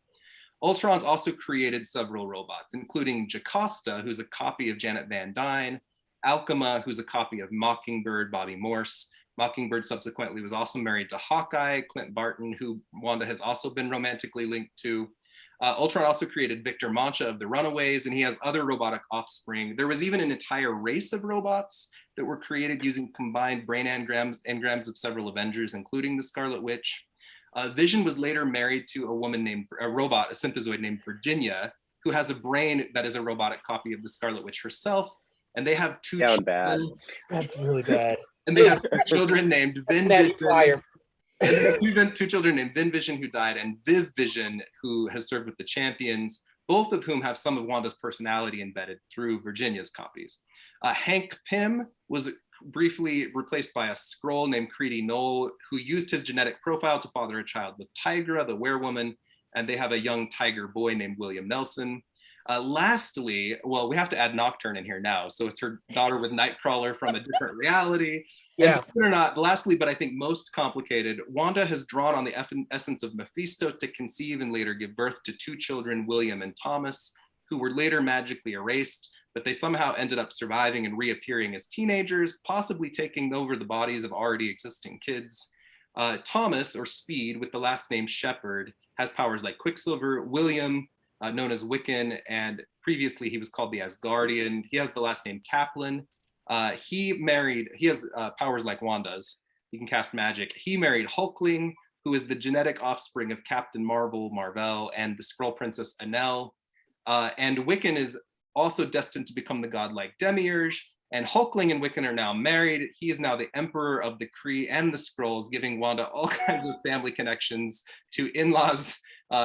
Ultron's also created several robots, including Jocasta, who's a copy of Janet Van Dyne, Alchema, who's a copy of Mockingbird, Bobby Morse. Mockingbird subsequently was also married to Hawkeye, Clint Barton, who Wanda has also been romantically linked to. Ultron also created Victor Mancha of the Runaways, and he has other robotic offspring. There was even an entire race of robots that were created using combined brain engrams of several Avengers, including the Scarlet Witch. Vision was later married to a robot, a synthezoid named Virginia, who has a brain that is a robotic copy of the Scarlet Witch herself. And they have two children. Bad. That's really bad. And they have two children named Vin Vision. And they have two children named Vin Vision, who died, and Viv Vision, who has served with the Champions, both of whom have some of Wanda's personality embedded through Virginia's copies. Hank Pym was briefly replaced by a Skrull named Creedy Knoll, who used his genetic profile to father a child with Tigra, the werewoman, and they have a young tiger boy named William Nelson. Lastly, well, we have to add Nocturne in here now. So it's her daughter with Nightcrawler from a different reality. Yeah. And believe it or not, lastly, but I think most complicated, Wanda has drawn on the essence of Mephisto to conceive and later give birth to two children, William and Thomas, who were later magically erased, but they somehow ended up surviving and reappearing as teenagers, possibly taking over the bodies of already existing kids. Thomas, or Speed, with the last name Shepard, has powers like Quicksilver. William known as Wiccan, and previously he was called the Asgardian. He has the last name Kaplan. He has powers like Wanda's. He can cast magic. He married Hulkling, who is the genetic offspring of Captain Marvel, and the Skrull Princess Anel. And Wiccan is also destined to become the godlike Demiurge. And Hulkling and Wiccan are now married. He is now the emperor of the Kree and the Skrulls, giving Wanda all kinds of family connections to in-laws,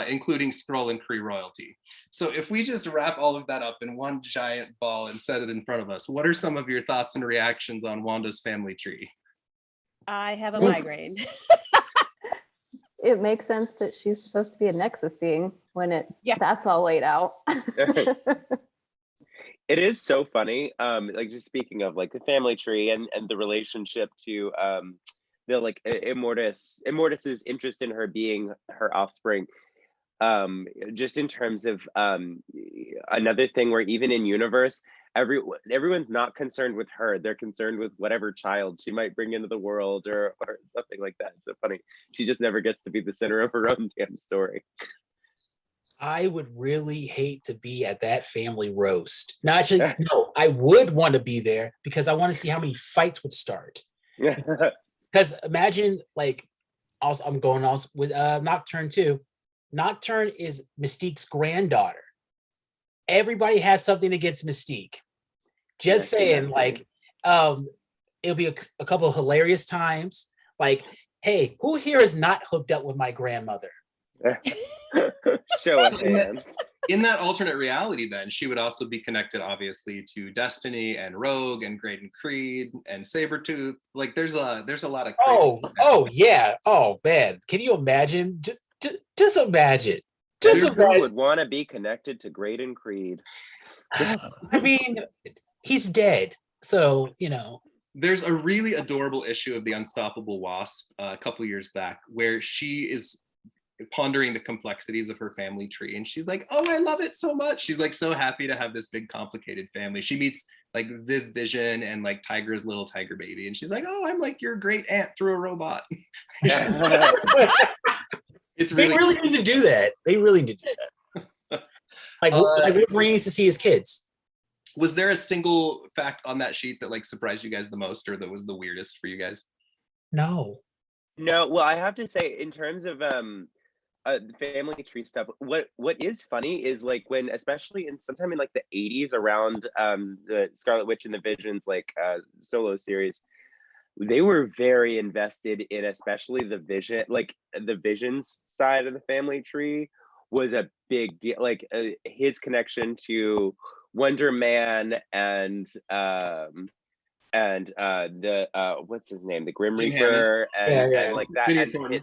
including Skrull and Kree royalty. So if we just wrap all of that up in one giant ball and set it in front of us, what are some of your thoughts and reactions on Wanda's family tree? I have a migraine. It makes sense that she's supposed to be a Nexus being when that's all laid out. It is so funny. Like just speaking of like the family tree and the relationship to the like Immortus's interest in her being her offspring. Just in terms of another thing where even in universe, everyone's not concerned with her. They're concerned with whatever child she might bring into the world or something like that. It's so funny. She just never gets to be the center of her own damn story. I would really hate to be at that family roast. No, actually, no, I would want to be there because I want to see how many fights would start. Because imagine, like, also I'm going also with Nocturne too. Nocturne is Mystique's granddaughter. Everybody has something against Mystique. Just saying, like, it'll be a couple of hilarious times. Like, hey, who here is not hooked up with my grandmother? Show of hands. In that alternate reality, then she would also be connected, obviously, to Destiny and Rogue and Graydon Creed and Sabretooth. Like, there's a lot of. Oh yeah. Oh man, can you imagine? Just imagine. Who would want to be connected to Graydon Creed? I mean, he's dead, so you know. There's a really adorable issue of The Unstoppable Wasp a couple years back where she is pondering the complexities of her family tree, and she's like, oh, I love it so much. She's like so happy to have this big complicated family. She meets like Viv Vision and like Tiger's little tiger baby, and she's like, oh, I'm like your great aunt through a robot. It's really, they really need to do that. They really need to do that. Like Wolverine needs to see his kids. Was there a single fact on that sheet that like surprised you guys the most, or that was the weirdest for you guys? No. Well, I have to say, in terms of the family tree stuff, what is funny is like when, especially in sometime in like the 80s, around the Scarlet Witch and the Visions like solo series, they were very invested in, especially the Visions side of the family tree was a big deal. Like his connection to Wonder Man and the what's his name, the Grim Reaper, and like that, and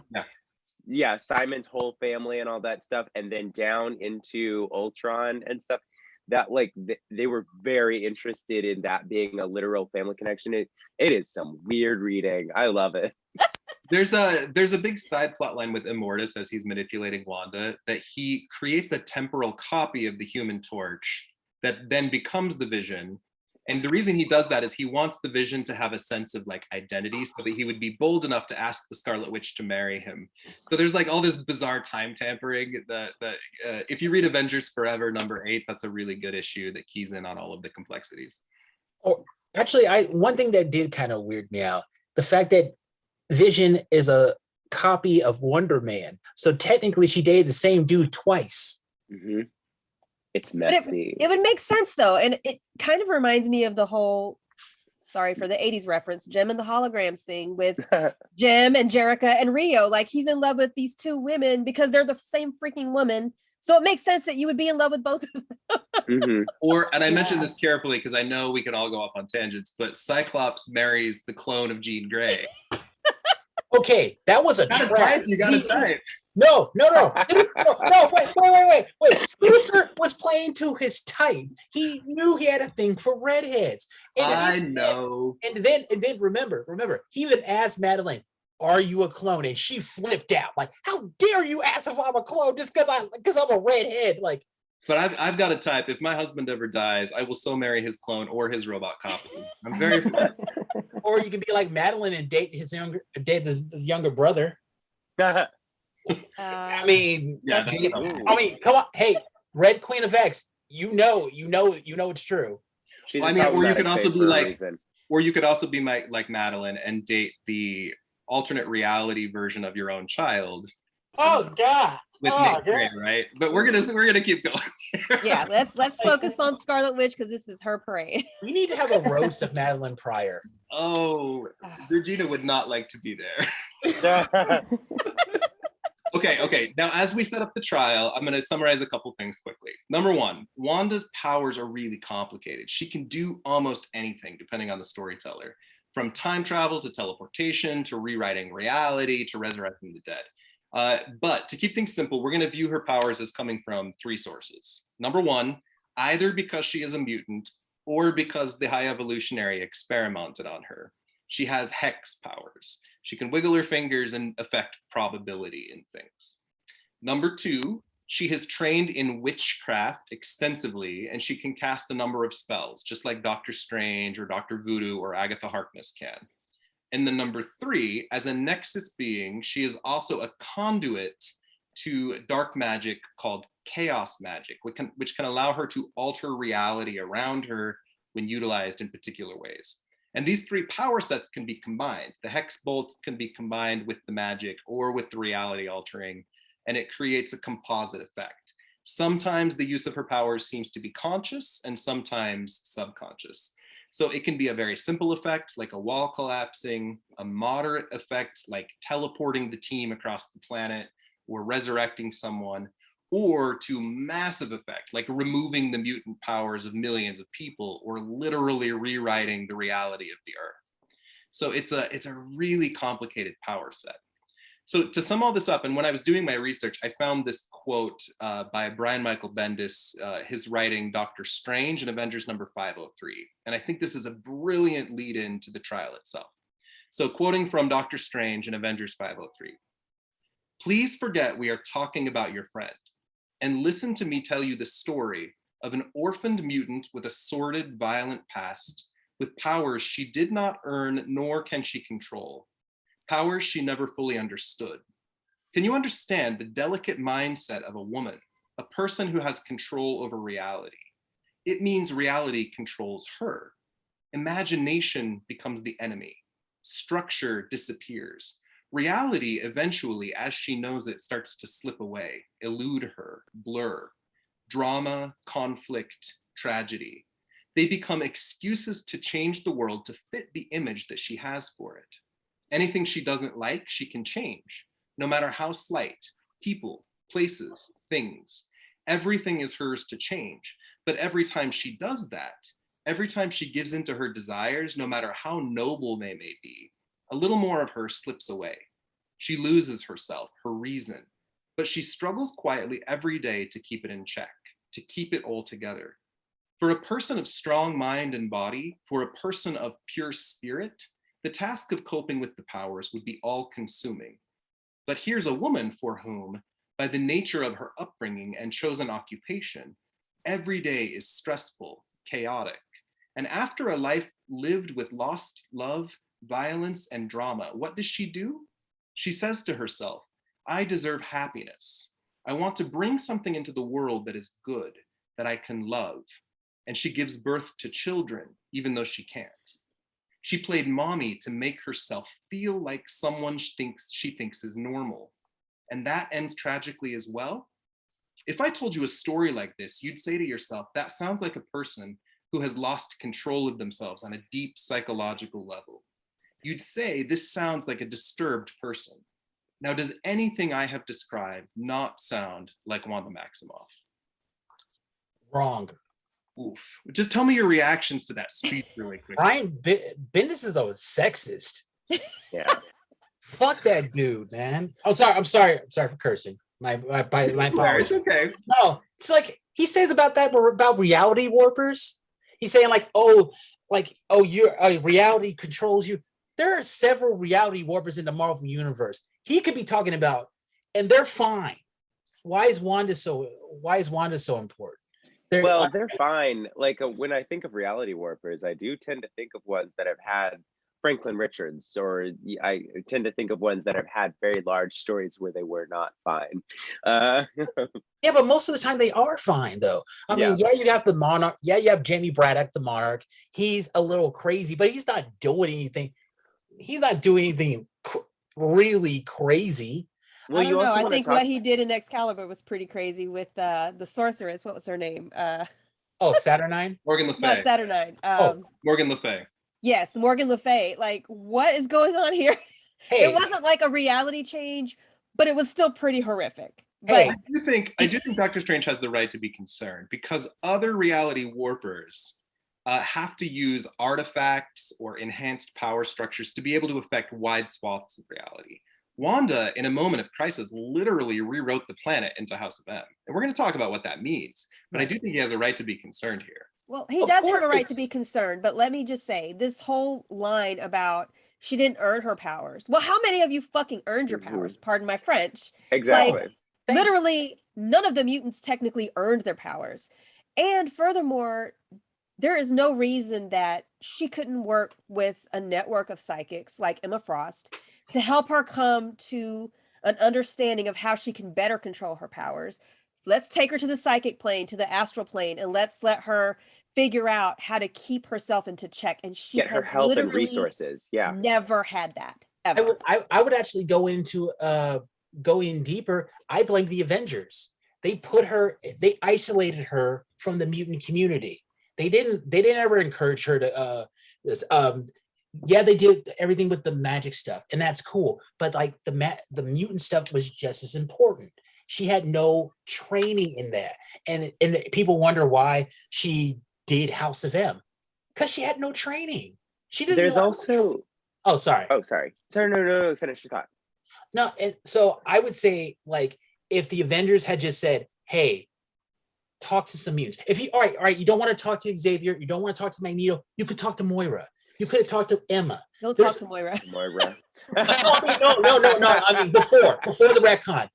Simon's whole family and all that stuff, and then down into Ultron and stuff. That like they were very interested in that being a literal family connection. It is some weird reading. I love it. There's a big side plot line with Immortus as he's manipulating Wanda, that he creates a temporal copy of the Human Torch that then becomes the Vision. And the reason he does that is he wants the Vision to have a sense of like identity, so that he would be bold enough to ask the Scarlet Witch to marry him. So there's like all this bizarre time tampering that if you read Avengers Forever #8, that's a really good issue that keys in on all of the complexities. Oh, actually, one thing that did kind of weird me out, the fact that Vision is a copy of Wonder Man. So technically she dated the same dude twice. Mm-hmm. It's messy. It would make sense though. And it kind of reminds me of the whole, sorry for the 80s reference, Jem and the Holograms thing with Jem and Jerica and Rio. Like he's in love with these two women because they're the same freaking woman. So it makes sense that you would be in love with both of them. Mm-hmm. And I mentioned this carefully because I know we could all go off on tangents, but Cyclops marries the clone of Jean Grey. Okay, that was a trap. You got to type. No. Wait. Sinister was playing to his type. He knew he had a thing for redheads. I know. And then remember, he even asked Madeline, "Are you a clone?" And she flipped out, like, "How dare you ask if I'm a clone just because I'm a redhead?" Like, but I've got to type. If my husband ever dies, I will so marry his clone or his robot copy. I'm very. Or you can be like Madeline and date his younger brother. I mean, yeah. come on. Hey, Red Queen of X. You know it's true. She's Well, a I mean, or you problematic could also fave be for a like, reason. or you could also be like Madeline and date the alternate reality version of your own child Oh God. with Oh, Nick Gray, right? But we're gonna keep going. Yeah, let's focus on Scarlet Witch because this is her parade. We need to have a roast of Madeline Pryor. Oh, Regina would not like to be there. Okay. Now, as we set up the trial, I'm going to summarize a couple things quickly. Number one, Wanda's powers are really complicated. She can do almost anything, depending on the storyteller, from time travel to teleportation to rewriting reality to resurrecting the dead. But to keep things simple, we're going to view her powers as coming from three sources. Number one, either because she is a mutant or because the High Evolutionary experimented on her. She has hex powers. She can wiggle her fingers and affect probability in things. Number two, she has trained in witchcraft extensively, and she can cast a number of spells, just like Doctor Strange or Dr. Voodoo or Agatha Harkness can. And then number three, as a Nexus being, she is also a conduit to dark magic called chaos magic, which can allow her to alter reality around her when utilized in particular ways. And these three power sets can be combined. The hex bolts can be combined with the magic or with the reality altering, and it creates a composite effect. Sometimes the use of her powers seems to be conscious and sometimes subconscious. So it can be a very simple effect, like a wall collapsing, a moderate effect, like teleporting the team across the planet or resurrecting someone, or to massive effect, like removing the mutant powers of millions of people, or literally rewriting the reality of the Earth. So it's a really complicated power set. So to sum all this up, and when I was doing my research, I found this quote by Brian Michael Bendis, his writing Doctor Strange in Avengers number 503. And I think this is a brilliant lead in to the trial itself. So quoting from Doctor Strange in Avengers 503, "Please forget we are talking about your friend, and listen to me tell you the story of an orphaned mutant with a sordid, violent past, with powers she did not earn nor can she control, powers she never fully understood. Can you understand the delicate mindset of a woman, a person who has control over reality? It means reality controls her. Imagination becomes the enemy. Structure disappears. Reality eventually, as she knows it, starts to slip away, elude her, blur. Drama, conflict, tragedy. They become excuses to change the world to fit the image that she has for it. Anything she doesn't like, she can change, no matter how slight. People, places, things. Everything is hers to change. But every time she does that, every time she gives into her desires, no matter how noble they may be, a little more of her slips away. She loses herself, her reason, but she struggles quietly every day to keep it in check, to keep it all together. For a person of strong mind and body, for a person of pure spirit, the task of coping with the powers would be all-consuming. But here's a woman for whom, by the nature of her upbringing and chosen occupation, every day is stressful, chaotic. And after a life lived with lost love, violence, and drama, what does she do? She says to herself, I deserve happiness. I want to bring something into the world that is good, that I can love. And she gives birth to children, even though she can't. She played mommy to make herself feel like someone she thinks is normal. And that ends tragically as well. If I told you a story like this, you'd say to yourself, that sounds like a person who has lost control of themselves on a deep psychological level. You'd say this sounds like a disturbed person. Now, does anything I have described not sound like Wanda Maximoff? Wrong. Oof. Just tell me your reactions to that speech really quick. Brian Bendis is a sexist. Yeah. Fuck that dude, man. I'm sorry for cursing. My It's okay. No, it's like he says about reality warpers. He's saying your reality controls you. There are several reality warpers in the Marvel universe. He could be talking about, and they're fine. Why is Wanda so important? They're fine. Like when I think of reality warpers, I do tend to think of ones that have had Franklin Richards, or I tend to think of ones that have had very large stories where they were not fine. Yeah, but most of the time they are fine, though. I Yeah. mean, yeah, you have the Monarch. Yeah, you have Jamie Braddock, the Monarch. He's a little crazy, but he's not doing anything. He's not doing anything really crazy. Well, I don't you know. also I want to think talk. what he did in Excalibur was pretty crazy with the sorceress. What was her name? Oh, Saturnine? Morgan Le Not Fay. Saturnine. Oh. Morgan Le Fay. Yes, Morgan Le Fay. Like, what is going on here? Hey, It wasn't like a reality change, but it was still pretty horrific. Hey. But I do think Doctor Strange has the right to be concerned, because other reality warpers have to use artifacts or enhanced power structures to be able to affect wide swaths of reality. Wanda, in a moment of crisis, literally rewrote the planet into House of M. And we're going to talk about what that means. But I do think he has a right to be concerned here. well, he Of does have a right course. to be concerned. But let me just say, this whole line about she didn't earn her powers. Well, how many of you fucking earned your powers? Pardon my French. Exactly. Like, literally, none of the mutants technically earned their powers. And furthermore, there is no reason that she couldn't work with a network of psychics like Emma Frost to help her come to an understanding of how she can better control her powers. Let's take her to the psychic plane, to the astral plane, and let's let her figure out how to keep herself into check. And she Get her has help and literally resources. Yeah. never had that I ever. would actually go in deeper. I blame the Avengers. They isolated her from the mutant community. They didn't ever encourage her to yeah, they did everything with the magic stuff, and that's cool. But like the mutant stuff was just as important. She had no training in that, and people wonder why she did House of M, because she had no training. She doesn't. There's also. Oh, sorry. Oh, sorry. Sorry. No. Finish your thought. No, and so I would say, like, if the Avengers had just said, "Hey, talk to some mutants." If you all right, you don't want to talk to Xavier, you don't want to talk to Magneto, you could talk to Moira. You could have talked to Emma. Don't talk to Moira. Moira. No. I mean, before the retcon.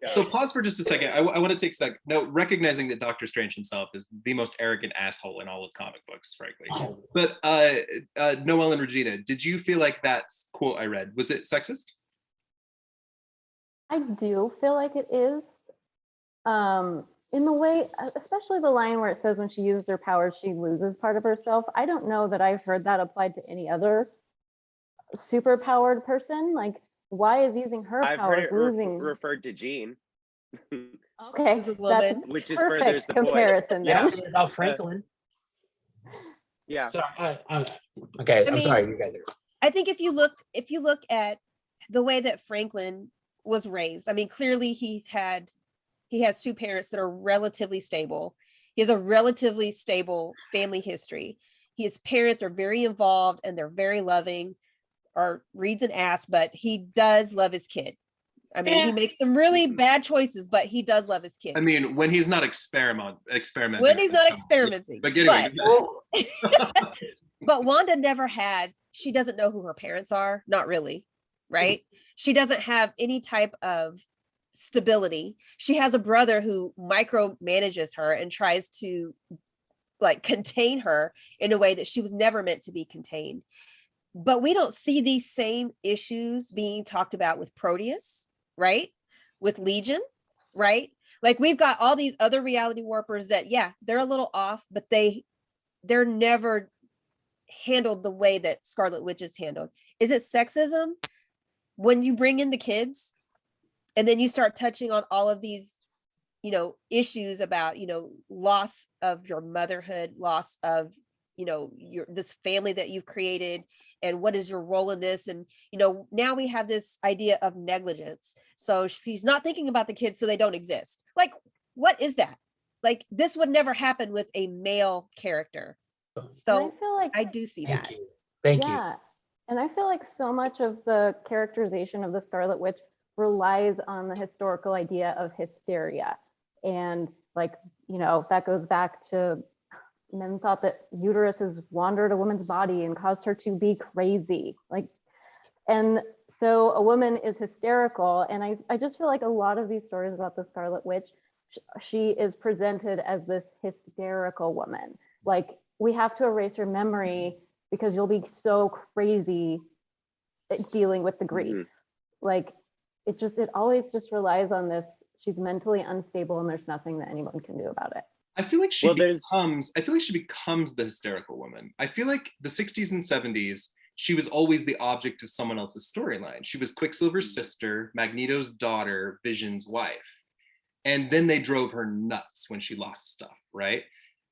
So pause for just a second. I want to take a second. No, recognizing that Doctor Strange himself is the most arrogant asshole in all of comic books, frankly. Oh. But Noelle and Regina, did you feel like that quote I read, was it sexist? I do feel like it is. In the way, especially the line where it says when she uses her powers, she loses part of herself. I don't know that I've heard that applied to any other super powered person. Like, why is using her I've powers heard it losing? referred to Jean. Okay, Who's a that's woman. Which is perfect furthers the point. comparison. Yeah, Though. say it about Franklin. Yeah. So, okay, I I'm mean, sorry, you guys are. I think if you look at the way that Franklin was raised, I mean, clearly he has two parents that are relatively stable. He has a relatively stable family history. His parents are very involved and they're very loving, or reads an ass, but he does love his kid. I mean, he makes some really bad choices, but he does love his kid. I mean, when he's not experimenting. When he's not experimenting. But anyway, But Wanda never had, she doesn't know who her parents are, not really, right? She doesn't have any type of stability. She has a brother who micromanages her and tries to like contain her in a way that she was never meant to be contained. But we don't see these same issues being talked about with Proteus, right? With Legion, right? Like we've got all these other reality warpers that, yeah, they're a little off, but they're never handled the way that Scarlet Witch is handled. Is it sexism when you bring in the kids and then you start touching on all of these, issues about, loss of your motherhood, loss of, this family that you've created, and what is your role in this? And, now we have this idea of negligence. So she's not thinking about the kids, so they don't exist. Like, what is that? Like, this would never happen with a male character. So And I feel like I do see that. Thank you. yeah, and I feel like so much of the characterization of the Scarlet Witch relies on the historical idea of hysteria, and like that goes back to men thought that uteruses wandered a woman's body and caused her to be crazy, and so a woman is hysterical. And I just feel like a lot of these stories about the Scarlet Witch, she is presented as this hysterical woman. Like, we have to erase her memory because you'll be so crazy at dealing with the grief. Like it always just relies on this. She's mentally unstable and there's nothing that anyone can do about it. I feel like she Well, there's- becomes the hysterical woman. I feel like the 60s and 70s, she was always the object of someone else's storyline. She was Quicksilver's sister, Magneto's daughter, Vision's wife. And then they drove her nuts when she lost stuff, right?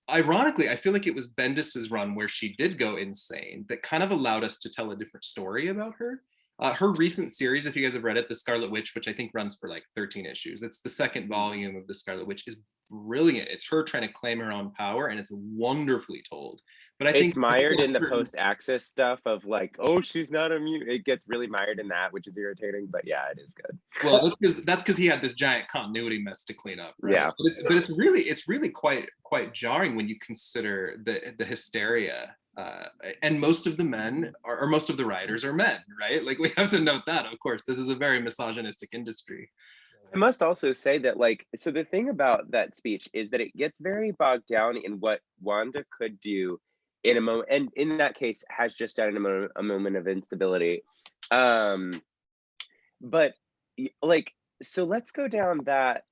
Ironically, I feel like it was Bendis's run where she did go insane that kind of allowed us to tell a different story about her. Her recent series, if you guys have read it, The Scarlet Witch, which I think runs for like 13 issues. It's the second volume of The Scarlet Witch, is brilliant. It's her trying to claim her own power, and it's wonderfully told. But I think it's mired in the post-access stuff of like, oh, she's not a mutant. It gets really mired in that, which is irritating. But yeah, it is good. Well, that's because he had this giant continuity mess to clean up. Right? Yeah, but it's really quite jarring when you consider the hysteria. And most of the men or most of the writers are men, right? Like we have to note that. Of course, this is a very misogynistic industry. I must also say that, like, so the thing about that speech is that it gets very bogged down in what Wanda could do in a moment, and in that case has just done in a moment of instability. But like, so let's go down that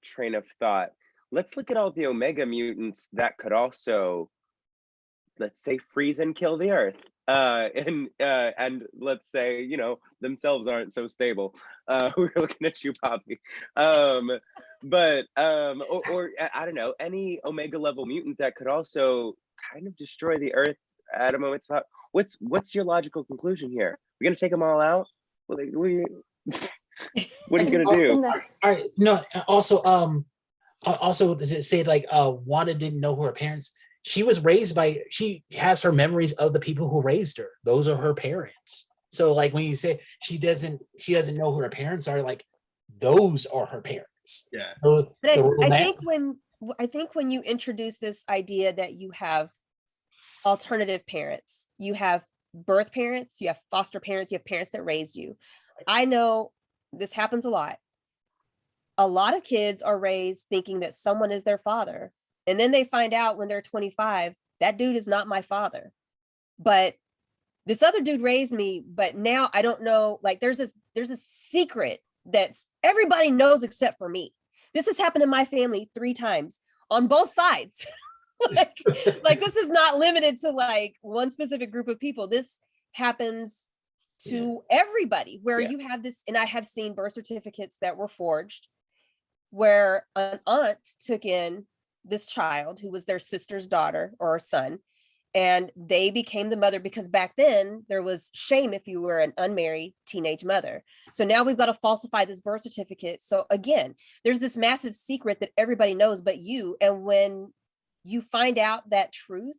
train of thought. Let's look at all the Omega mutants that could also, let's say, freeze and kill the Earth. And let's say, you know, themselves aren't so stable. We're looking at you, Poppy. But or I don't know, any Omega level mutant that could also kind of destroy the Earth at a moment's thought. What's your logical conclusion here? We're gonna take them all out? What are you gonna do? All right, no. Also, does it say like Wanda didn't know who her parents? She was raised by. She has her memories of the people who raised her. Those are her parents. So like when you say she doesn't know who her parents are, like those are her parents. Yeah. So, I think when you introduce this idea that you have alternative parents, you have birth parents, you have foster parents, you have parents that raised you. I know this happens a lot. A lot of kids are raised thinking that someone is their father. And then they find out when they're 25, that dude is not my father. But this other dude raised me, but now I don't know, like there's this secret that's everybody knows except for me. This has happened in my family 3 times on both sides. like this is not limited to like one specific group of people. This happens to everybody where you have this, and I have seen birth certificates that were forged where an aunt took in this child who was their sister's daughter or son, and they became the mother because back then there was shame if you were an unmarried teenage mother. So now we've got to falsify this birth certificate. So again, there's this massive secret that everybody knows but you. And when you find out that truth,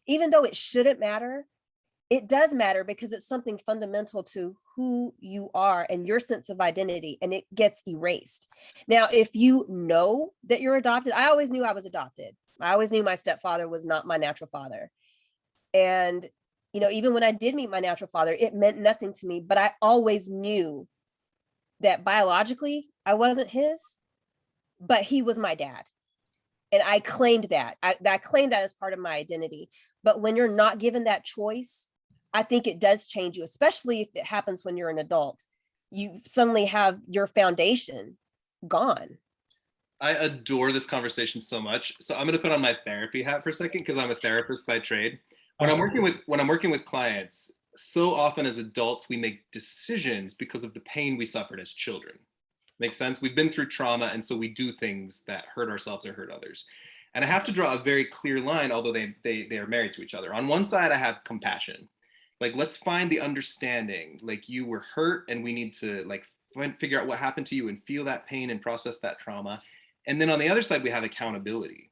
even though it shouldn't matter, it does matter because it's something fundamental to who you are and your sense of identity, and it gets erased. Now, if you know that you're adopted, I always knew I was adopted. I always knew my stepfather was not my natural father. And, you know, even when I did meet my natural father, it meant nothing to me, but I always knew that biologically I wasn't his, but he was my dad. And I claimed that. I claimed that as part of my identity. But when you're not given that choice, I think it does change you, especially if it happens when you're an adult. You suddenly have your foundation gone. I adore this conversation so much. So I'm going to put on my therapy hat for a second because I'm a therapist by trade. When I'm working with clients, so often as adults, we make decisions because of the pain we suffered as children. Makes sense? We've been through trauma, and so we do things that hurt ourselves or hurt others. And I have to draw a very clear line, although they are married to each other. On one side, I have compassion. Like, let's find the understanding. Like, you were hurt, and we need to like figure out what happened to you and feel that pain and process that trauma. And then on the other side, we have accountability.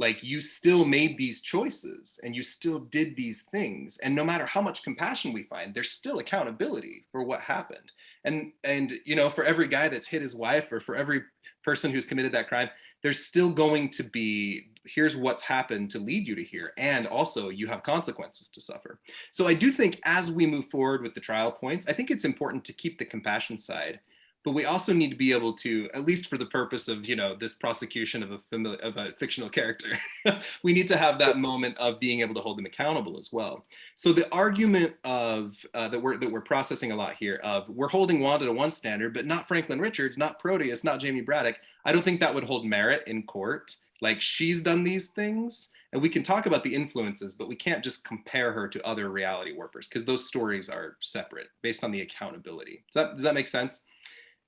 Like, you still made these choices and you still did these things. And no matter how much compassion we find, there's still accountability for what happened. And you know, for every guy that's hit his wife or for every person who's committed that crime, there's still going to be, here's what's happened to lead you to here. And also you have consequences to suffer. So I do think as we move forward with the trial points, I think it's important to keep the compassion side. but we also need to be able to, at least for the purpose of, this prosecution of a fictional character, we need to have that moment of being able to hold them accountable as well. So the argument of that we're processing a lot here of we're holding Wanda to one standard, but not Franklin Richards, not Proteus, not Jamie Braddock. I don't think that would hold merit in court. Like, she's done these things, and we can talk about the influences, but we can't just compare her to other reality warpers because those stories are separate based on the accountability. Does that make sense?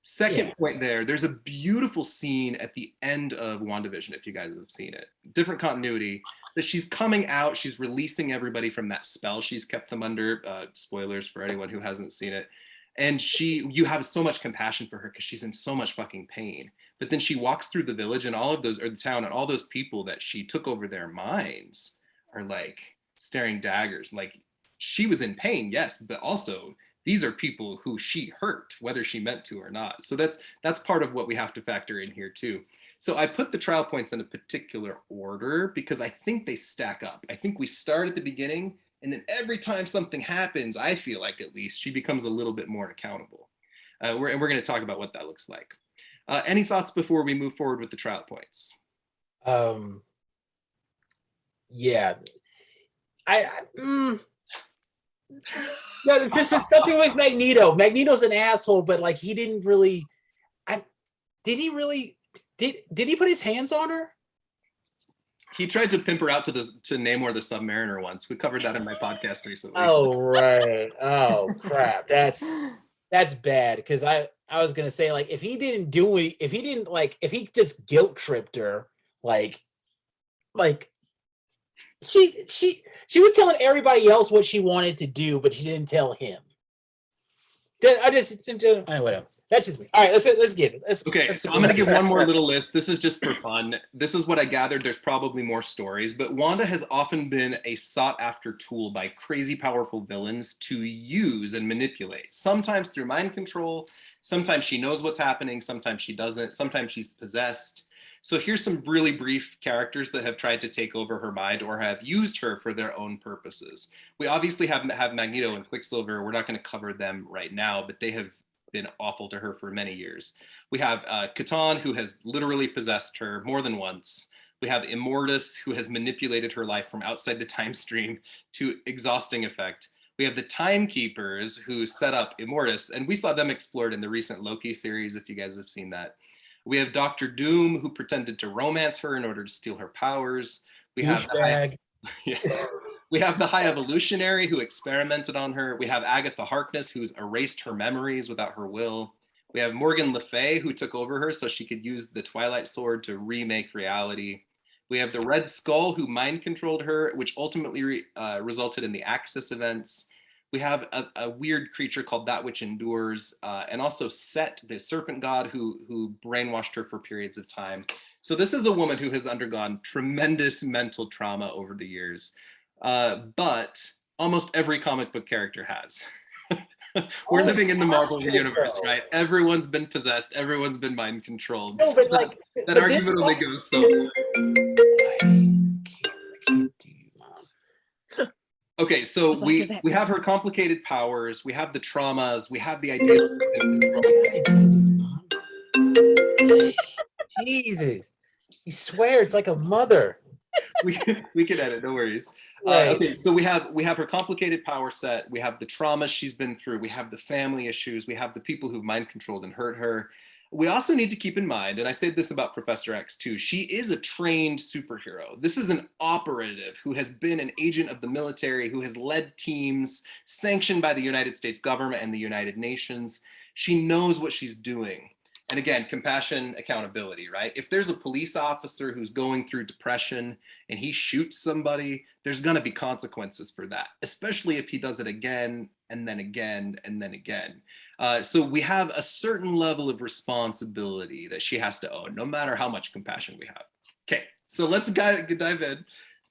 Second point there's a beautiful scene at the end of WandaVision, if you guys have seen it. Different continuity, that she's coming out, she's releasing everybody from that spell she's kept them under. Spoilers for anyone who hasn't seen it. And you have so much compassion for her because she's in so much fucking pain. But then she walks through the village and all of those, or the town, and all those people that she took over their minds are like staring daggers. Like, she was in pain, yes, but also these are people who she hurt, whether she meant to or not. So that's part of what we have to factor in here too. So I put the trial points in a particular order because I think they stack up. I think we start at the beginning, and then every time something happens, I feel like at least she becomes a little bit more accountable. And we're going to talk about what that looks like. Any thoughts before we move forward with the trial points? Yeah. No, this is something with Magneto. Magneto's an asshole, but like he didn't really. Did he put his hands on her? He tried to pimp her out to Namor the Submariner once. We covered that in my podcast recently. Oh right. Oh crap. That's bad because I was gonna say, like, if he just guilt tripped her, like she was telling everybody else what she wanted to do, but she didn't tell him. Whatever. That's just me. All right, let's get it. So I'm going to give one more little list. This is just for fun. This is what I gathered. There's probably more stories, but Wanda has often been a sought after tool by crazy powerful villains to use and manipulate, sometimes through mind control. Sometimes she knows what's happening. Sometimes she doesn't. Sometimes she's possessed. So here's some really brief characters that have tried to take over her mind or have used her for their own purposes. We obviously have Magneto and Quicksilver. We're not going to cover them right now, but they have been awful to her for many years. We have Catan, who has literally possessed her more than once. We have Immortus, who has manipulated her life from outside the time stream to exhausting effect. We have the Timekeepers, who set up Immortus, and we saw them explored in the recent Loki series, if you guys have seen that. We have Dr. Doom, who pretended to romance her in order to steal her powers. We have the High Evolutionary, who experimented on her. We have Agatha Harkness, who's erased her memories without her will. We have Morgan Le Fay, who took over her so she could use the Twilight Sword to remake reality. We have the Red Skull, who mind controlled her, which ultimately resulted in the Axis events. We have a weird creature called That Which Endures, and also Set, the serpent god, who brainwashed her for periods of time. So this is a woman who has undergone tremendous mental trauma over the years, but almost every comic book character has. We're living in the Marvel universe, right? Everyone's been possessed. Everyone's been mind controlled. No, but like that argument only goes so far. Okay, so we have her complicated powers, we have the traumas, we have the idea. Jesus, you swear it's like a mother. We can edit, no worries. Right. Okay, so we have her complicated power set, we have the traumas she's been through, we have the family issues, we have the people who've mind controlled and hurt her. We also need to keep in mind, and I say this about Professor X too, she is a trained superhero. This is an operative who has been an agent of the military, who has led teams sanctioned by the United States government and the United Nations. She knows what she's doing. And again, compassion, accountability, right? If there's a police officer who's going through depression and he shoots somebody, there's gonna be consequences for that, especially if he does it again and then again and then again. So we have a certain level of responsibility that she has to own, no matter how much compassion we have. Okay, so let's dive in.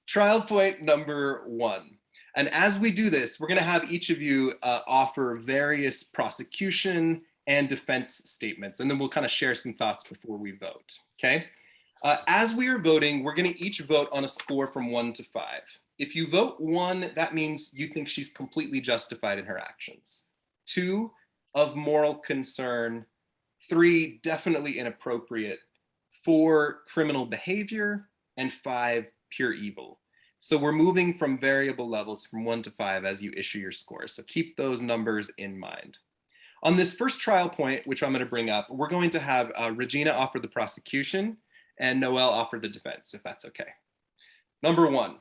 Trial point number 1. And as we do this, we're gonna have each of you offer various prosecution and defense statements, and then we'll kind of share some thoughts before we vote, okay? As we are voting, we're gonna each vote on a score from 1 to 5. If you vote 1, that means you think she's completely justified in her actions. 2, of moral concern. 3, definitely inappropriate, 4, criminal behavior, and 5, pure evil. So we're moving from variable levels from 1 to 5 as you issue your score. So keep those numbers in mind. On this first trial point, which I'm going to bring up, we're going to have Regina offer the prosecution and Noelle offer the defense, if that's okay. Number 1,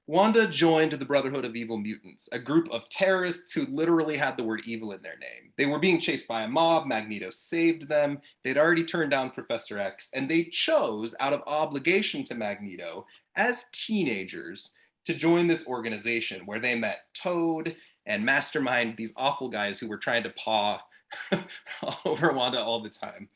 Wanda joined the Brotherhood of Evil Mutants, a group of terrorists who literally had the word evil in their name. They were being chased by a mob. Magneto saved them. They'd already turned down Professor X, and they chose, out of obligation to Magneto, as teenagers, to join this organization where they met Toad and Mastermind, these awful guys who were trying to paw over Wanda all the time.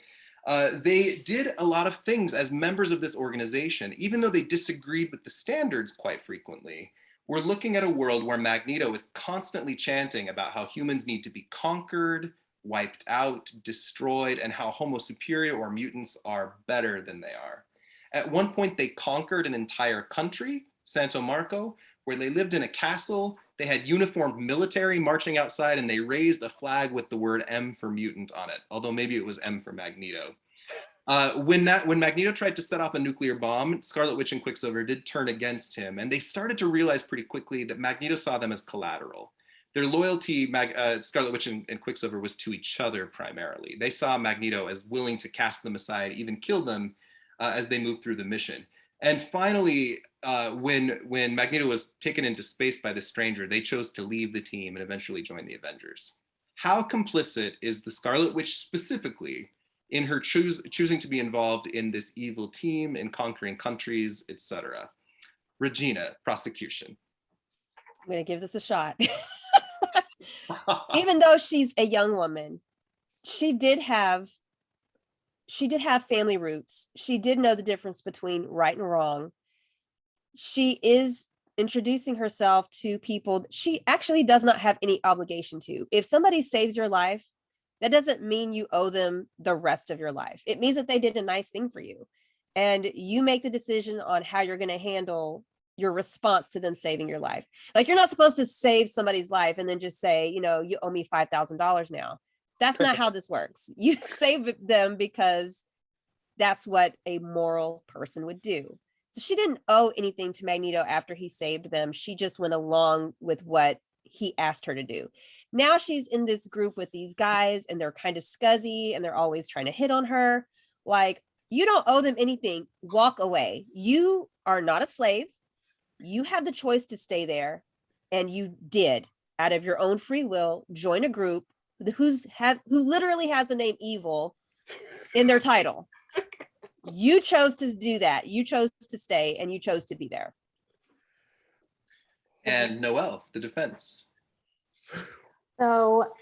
They did a lot of things as members of this organization, even though they disagreed with the standards quite frequently. We're looking at a world where Magneto is constantly chanting about how humans need to be conquered, wiped out, destroyed, and how Homo superior or mutants are better than they are. At one point, they conquered an entire country, Santo Marco, where they lived in a castle. They had uniformed military marching outside, and they raised a flag with the word M for mutant on it, although maybe it was M for Magneto. When Magneto tried to set off a nuclear bomb, Scarlet Witch and Quicksilver did turn against him, and they started to realize pretty quickly that Magneto saw them as collateral. Their loyalty, Scarlet Witch and Quicksilver, was to each other primarily. They saw Magneto as willing to cast them aside, even kill them as they moved through the mission. And finally, when Magneto was taken into space by the stranger, they chose to leave the team and eventually join the Avengers. How complicit is the Scarlet Witch specifically in her choosing to be involved in this evil team, in conquering countries, etc.? Regina, prosecution. I'm going to give this a shot. Even though she's a young woman, she did have family roots. She did know the difference between right and wrong. She is introducing herself to people she actually does not have any obligation to. If somebody saves your life, that doesn't mean you owe them the rest of your life. It means that they did a nice thing for you. And you make the decision on how you're going to handle your response to them saving your life. Like, you're not supposed to save somebody's life and then just say, you owe me $5,000 now. That's not how this works. You save them because that's what a moral person would do. So she didn't owe anything to Magneto after he saved them. She just went along with what he asked her to do. Now she's in this group with these guys, and they're kind of scuzzy, and they're always trying to hit on her. Like, you don't owe them anything. Walk away. You are not a slave. You had the choice to stay there, and you did, out of your own free will, join a group who literally has the name evil in their title. You chose to do that. You chose to stay, and you chose to be there. And Noelle, the defense. So,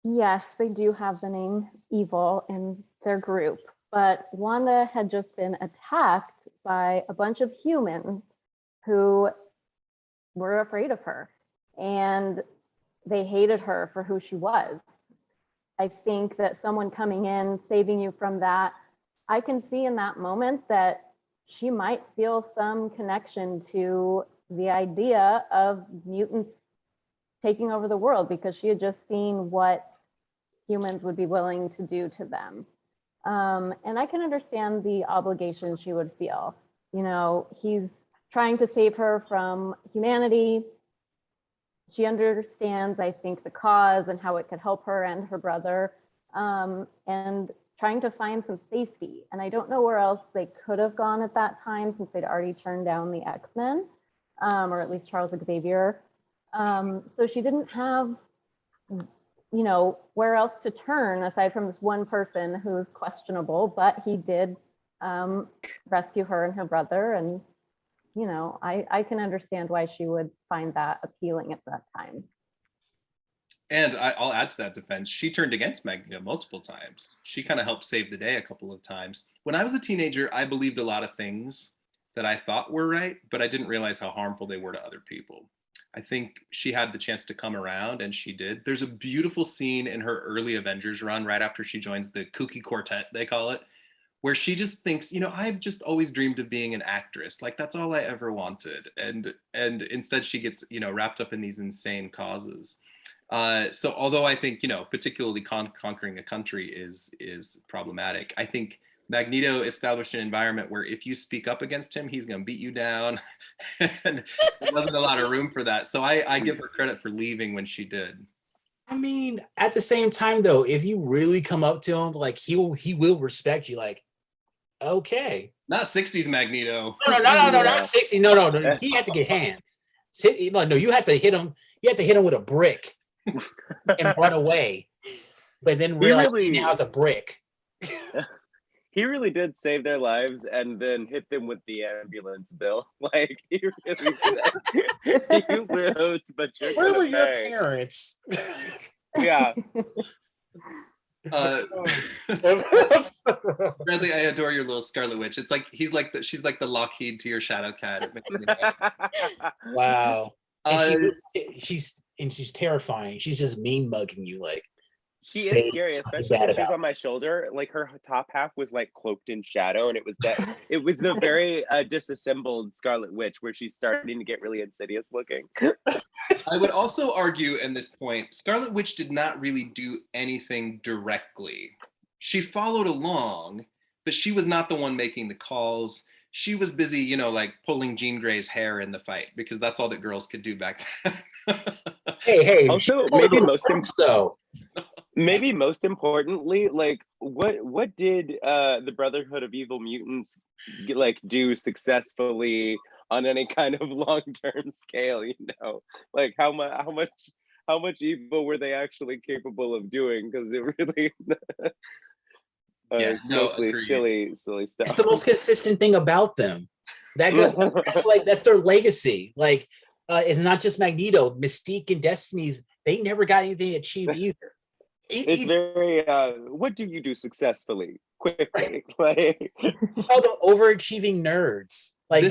yes, they do have the name evil in their group, but Wanda had just been attacked by a bunch of humans who were afraid of her, and they hated her for who she was. I think that someone coming in, saving you from that, I can see in that moment that she might feel some connection to the idea of mutants taking over the world, because she had just seen what humans would be willing to do to them. And I can understand the obligation she would feel. He's trying to save her from humanity. She understands, I think, the cause and how it could help her and her brother, and trying to find some safety. And I don't know where else they could have gone at that time, since they'd already turned down the X-Men, or at least Charles Xavier. So she didn't have, where else to turn aside from this one person who's questionable, but he did rescue her and her brother. And, I can understand why she would find that appealing at that time. And I'll add to that defense. She turned against Magneto multiple times. She kind of helped save the day a couple of times. When I was a teenager, I believed a lot of things that I thought were right, but I didn't realize how harmful they were to other people. I think she had the chance to come around, and she did. There's a beautiful scene in her early Avengers run right after she joins the kooky quartet, they call it, where she just thinks, I've just always dreamed of being an actress. Like, that's all I ever wanted. And instead she gets, wrapped up in these insane causes. So although I think, particularly conquering a country is problematic, I think Magneto established an environment where if you speak up against him, he's going to beat you down. And there wasn't a lot of room for that. So I give her credit for leaving when she did. I mean, at the same time, though, if you really come up to him, like he will respect you. Like, okay, Not 60s Magneto. no, not 60. No. He had to get hands. No, you have to hit him. You have to hit him with a brick and run away, but then realize now it's a brick. He really did save their lives and then hit them with the ambulance bill. Like, he really did. He lived, but you're Where were your pay. parents? Yeah. Bradley, I adore your little Scarlet Witch. It's like she's like the Lockheed to your Shadow Cat. It makes me happy. Wow. And she's terrifying. She's just mean mugging you, like. She is scary, especially when she's on my shoulder. Like, her top half was like cloaked in shadow, and it was the very disassembled Scarlet Witch where she's starting to get really insidious looking. I would also argue in this point, Scarlet Witch did not really do anything directly. She followed along, but she was not the one making the calls. She was busy, like pulling Jean Grey's hair in the fight, because that's all that girls could do back then. Hey. Also, maybe most importantly, like, what did the Brotherhood of Evil Mutants like do successfully on any kind of long-term scale? Like how much evil were they actually capable of doing? Because it really it's mostly silly stuff. It's the most consistent thing about them. That's their legacy. Like, it's not just Magneto, Mystique, and Destiny's. They never got anything achieved either. It's very what do you do successfully quickly? Like, all the overachieving nerds, like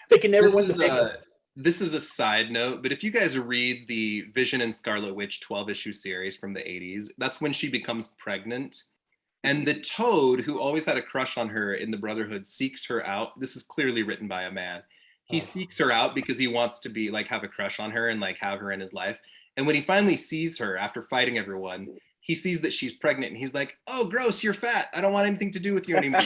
they can never win the this is a side note, but if you guys read the Vision and Scarlet Witch 12-issue series from the 80s, that's when she becomes pregnant, and the Toad, who always had a crush on her in the Brotherhood, seeks her out. This is clearly written by a man. He seeks her out because he wants to be like have a crush on her and like have her in his life. And when he finally sees her after fighting everyone, he sees that she's pregnant, and he's like, "Oh, gross, you're fat. I don't want anything to do with you anymore."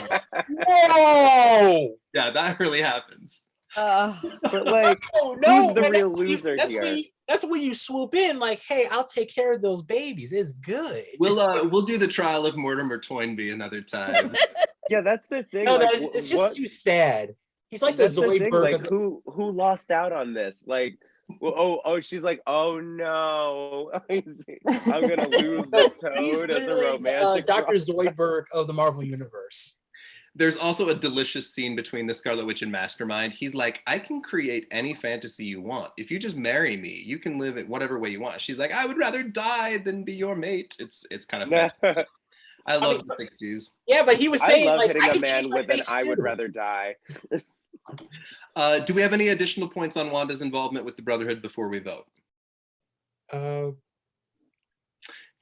Whoa! Yeah, that really happens. But like, who's the real loser here? That's when you swoop in, like, "Hey, I'll take care of those babies. It's good." We'll do the trial of Mortimer Toynbee another time. Yeah, that's the thing. No, like, it's just too sad. He's like the Zoidberg. Like, who lost out on this? Like, well, she's like, "Oh no, I'm gonna lose the Toad as a romantic." Dr. Zoidberg of the Marvel Universe. There's also a delicious scene between the Scarlet Witch and Mastermind. He's like, "I can create any fantasy you want. If you just marry me, you can live it whatever way you want." She's like, "I would rather die than be your mate." It's kind of fun. I love the 60s. Yeah, but he was saying, I love like, hitting a man with an "I would rather die." Do we have any additional points on Wanda's involvement with the Brotherhood before we vote?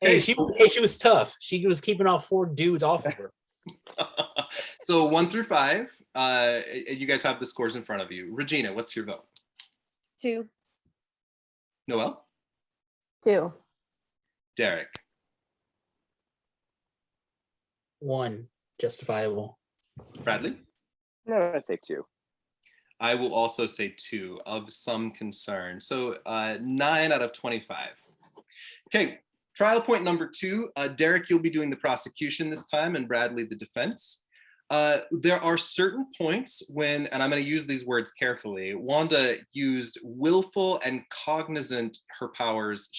Hey, she was tough. She was keeping all 4 dudes off of her. So 1 through 5, you guys have the scores in front of you. Regina, what's your vote? 2. Noelle? 2. Derek? 1. Justifiable. Bradley? No, I'd say 2. I will also say 2, of some concern. So 9 out of 25. Okay, trial point number 2. Derek, you'll be doing the prosecution this time, and Bradley the defense. There are certain points when, and I'm going to use these words carefully, Wanda used willful and cognizant her powers.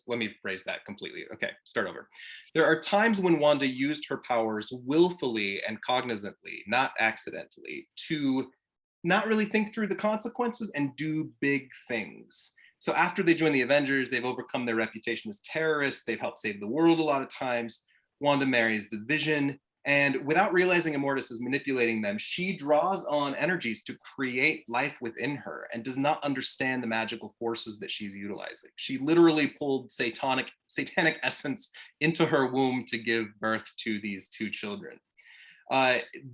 Let me phrase that completely. Okay, start over. There are times when Wanda used her powers willfully and cognizantly, not accidentally, to not really think through the consequences and do big things. So after they join the Avengers, they've overcome their reputation as terrorists. They've helped save the world a lot of times. Wanda marries the Vision. And without realizing Immortus is manipulating them, she draws on energies to create life within her and does not understand the magical forces that she's utilizing. She literally pulled satanic essence into her womb to give birth to these 2 children.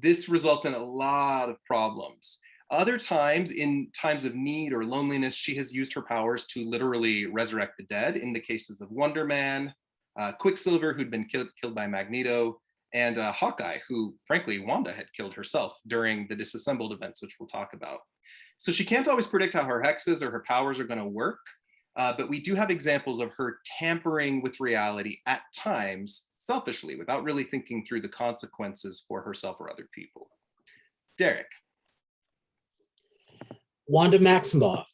This results in a lot of problems. Other times, in times of need or loneliness, she has used her powers to literally resurrect the dead in the cases of Wonder Man, Quicksilver, who'd been killed by Magneto, and Hawkeye, who, frankly, Wanda had killed herself during the disassembled events, which we'll talk about. So she can't always predict how her hexes or her powers are going to work, but we do have examples of her tampering with reality at times, selfishly, without really thinking through the consequences for herself or other people. Derek. Wanda Maximoff,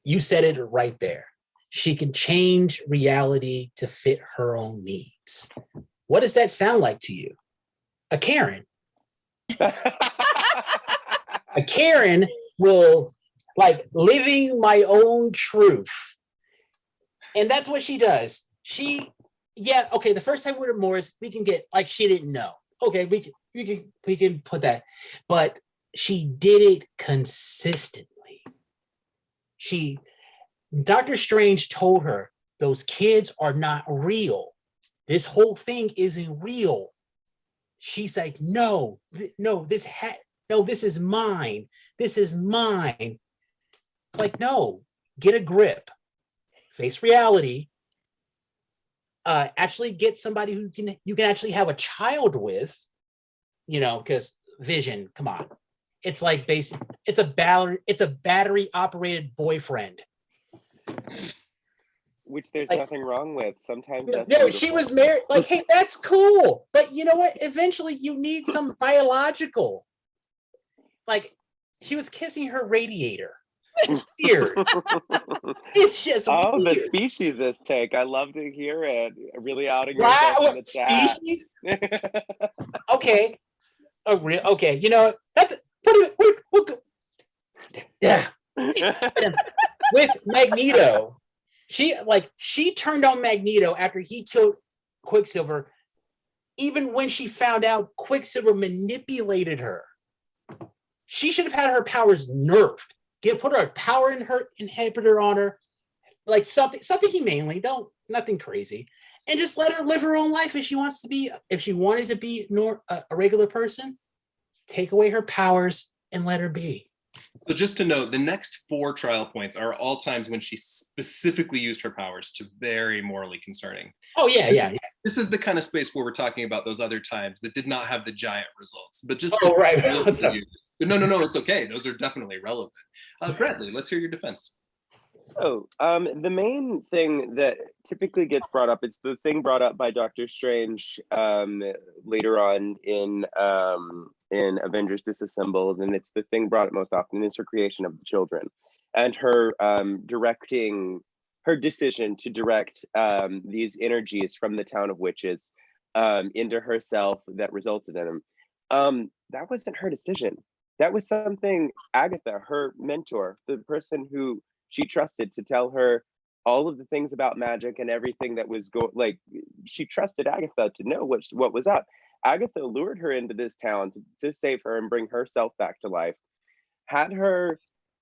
you said it right there. She can change reality to fit her own needs. What does that sound like to you? A Karen. A Karen will, like, living my own truth. And that's what she does. The first time with Morris, we can get, like, she didn't know. Okay, we can put that. But she did it consistently. Dr. Strange told her, those kids are not real. This whole thing isn't real. She's like, no, this is mine. This is mine. It's like, no, get a grip, face reality, actually get somebody who you can actually have a child with, because Vision, come on. It's like it's a battery operated boyfriend. Which there's Like, nothing wrong with. Sometimes that's no, beautiful. she was married. Like, hey, that's cool. But you know what? Eventually you need some biological. Like, she was kissing her radiator. It's weird. It's just Oh, weird. the speciesist take. I love to hear it. Really outing yourself in the chat. Species? Okay. Okay. That's we'll go. Yeah. With Magneto, she turned on Magneto after he killed Quicksilver, even when she found out Quicksilver manipulated her. She should have had her powers nerfed. Put her power in her inhibitor on her, like something humanely, nothing crazy, and just let her live her own life if she wants to be. If she wanted to be a regular person, take away her powers and let her be. So just to note, the next 4 trial points are all times when she specifically used her powers to very morally concerning. Oh, yeah. This is the kind of space where we're talking about those other times that did not have the giant results. But just right. No, it's okay. Those are definitely relevant. Bradley, let's hear your defense. Oh, the main thing that typically gets brought up, it's the thing brought up by Doctor Strange later on in Avengers Disassembled, and it's the thing brought up most often, is her creation of the children and her her decision to direct these energies from the town of witches into herself that resulted in them. That wasn't her decision. That was something Agatha, her mentor, the person who she trusted to tell her all of the things about magic and everything that was she trusted Agatha to know what was up. Agatha lured her into this town to save her and bring herself back to life. Had her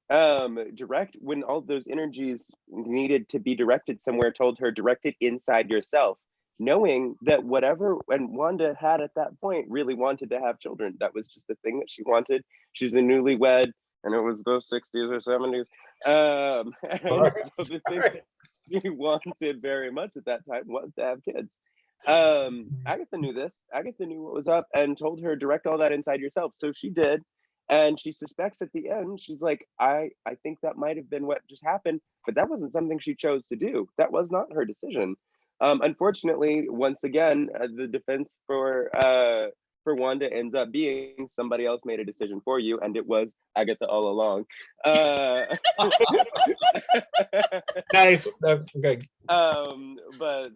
direct, when all those energies needed to be directed somewhere, told her, direct it inside yourself, knowing that and Wanda had at that point really wanted to have children. That was just the thing that she wanted. She's a newlywed, and it was those 60s or 70s. So the thing that she wanted very much at that time was to have kids. Agatha knew this. Agatha knew what was up and told her, direct all that inside yourself. So she did. And she suspects at the end, she's like, I think that might have been what just happened, but that wasn't something she chose to do. That was not her decision. Unfortunately, once again, the defense for Wanda ends up being somebody else made a decision for you, and it was Agatha all along. Nice. Okay. But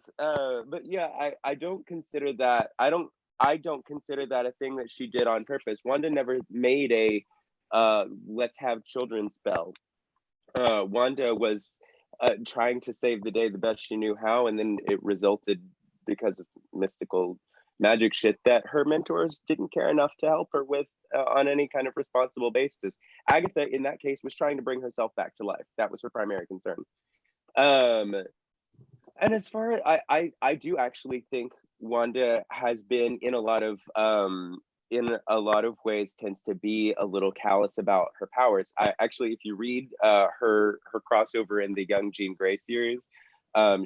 yeah, I don't consider that. I don't consider that a thing that she did on purpose. Wanda never made a let's have children spell. Wanda was trying to save the day the best she knew how, and then it resulted, because of mystical magic shit, that her mentors didn't care enough to help her with on any kind of responsible basis. Agatha, in that case, was trying to bring herself back to life. That was her primary concern. And as far as I do actually think Wanda has been in a lot of in a lot of ways tends to be a little callous about her powers. I actually, if you read her crossover in the Young Jean Grey series,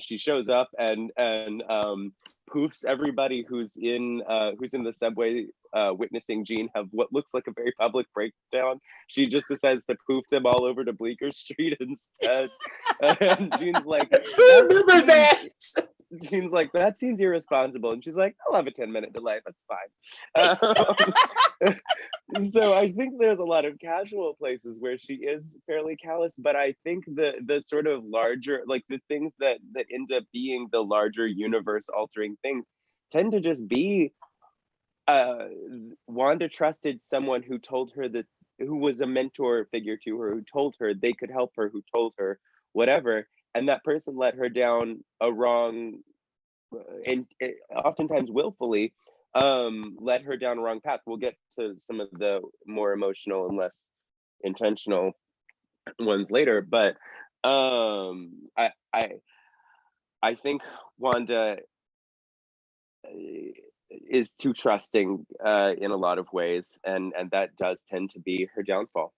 she shows up and poofs everybody who's in the subway witnessing Jean have what looks like a very public breakdown. She just decides to poof them all over to Bleecker Street instead. And Jean's like, Remember that? Jean's like, that seems irresponsible. And she's like, I'll have a 10-minute delay. That's fine. So I think there's a lot of casual places where she is fairly callous, but I think the sort of larger, like the things that end up being the larger universe altering things tend to just be Wanda trusted someone who told her that, who was a mentor figure to her, who told her they could help her, who told her whatever, and that person led her down a wrong, and oftentimes willfully led her down a wrong path. We'll get to some of the more emotional and less intentional ones later, but I think Wanda is too trusting in a lot of ways, and that does tend to be her downfall.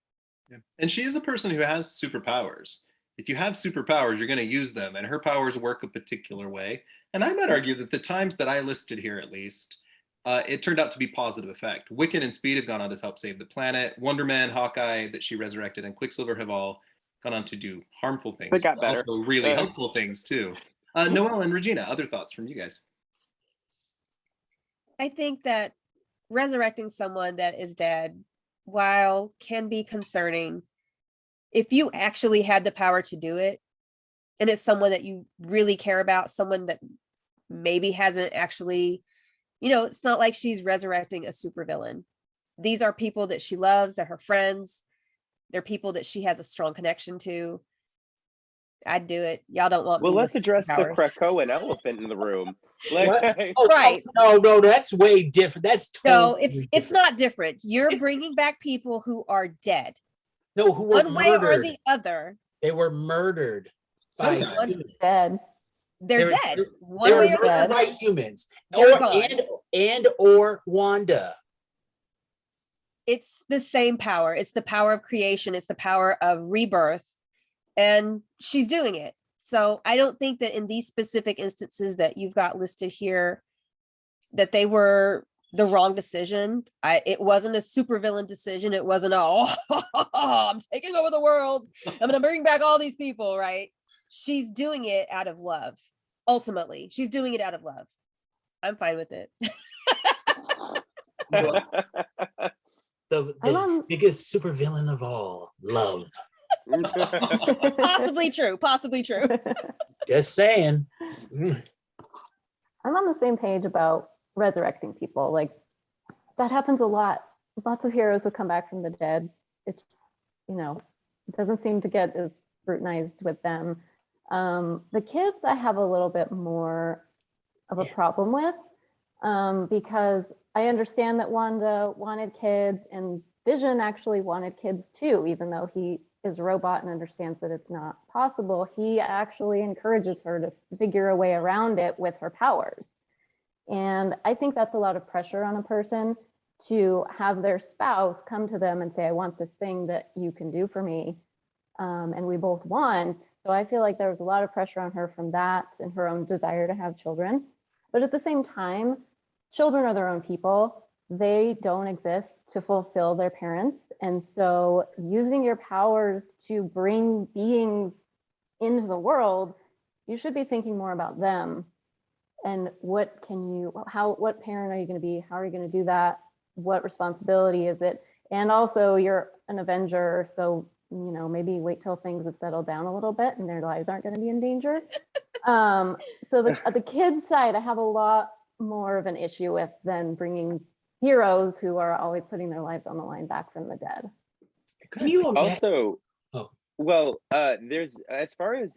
Yeah. And she is a person who has superpowers. If you have superpowers, you're going to use them, and her powers work a particular way. And I might argue that the times that I listed here, at least, it turned out to be positive effect. Wiccan and Speed have gone on to help save the planet. Wonder Man, Hawkeye, that she resurrected, and Quicksilver have all gone on to do harmful things, But got better. also really helpful things too. Noelle and Regina, other thoughts from you guys? I think that resurrecting someone that is dead, while can be concerning, if you actually had the power to do it, and it's someone that you really care about, someone that maybe hasn't actually, it's not like she's resurrecting a supervillain. These are people that she loves, they're her friends, they're people that she has a strong connection to. I'd do it. Y'all don't want Well, me let's with address the superpowers. Krakoan elephant in the room. What? Like, Oh, Right. No, that's way different. That's No, totally it's different. not different. You're It's- bringing back people who are dead. No, who were One way or murdered. the other, They were murdered by Sometimes. humans. Dead. they're They were- dead. They One were way or the murdered other. by humans, They're gone. or Wanda. It's the same power. It's the power of creation. It's the power of rebirth. And she's doing it. So I don't think that in these specific instances that you've got listed here, that they were the wrong decision. It wasn't a supervillain decision. It wasn't I'm taking over the world. I'm going to bring back all these people, right? She's doing it out of love. Ultimately, she's doing it out of love. I'm fine with it. The biggest supervillain of all, love. Possibly true. Possibly true. Just saying. I'm on the same page about resurrecting people. Like, that happens a lot. Lots of heroes who come back from the dead. It's, it doesn't seem to get as scrutinized with them. The kids I have a little bit more of a problem with, because I understand that Wanda wanted kids, and Vision actually wanted kids too, even though he is a robot and understands that it's not possible. He actually encourages her to figure a way around it with her powers. And I think that's a lot of pressure on a person to have their spouse come to them and say, I want this thing that you can do for me. And we both want. So I feel like there was a lot of pressure on her from that and her own desire to have children. But at the same time, children are their own people. They don't exist to fulfill their parents. And so using your powers to bring beings into the world, you should be thinking more about them. And what parent are you going to be? How are you going to do that? What responsibility is it? And also, you're an Avenger, so maybe wait till things have settled down a little bit and their lives aren't going to be in danger. So the kids side, I have a lot more of an issue with than bringing heroes who are always putting their lives on the line back from the dead. Can you imagine? Also, Oh. well, there's, as far as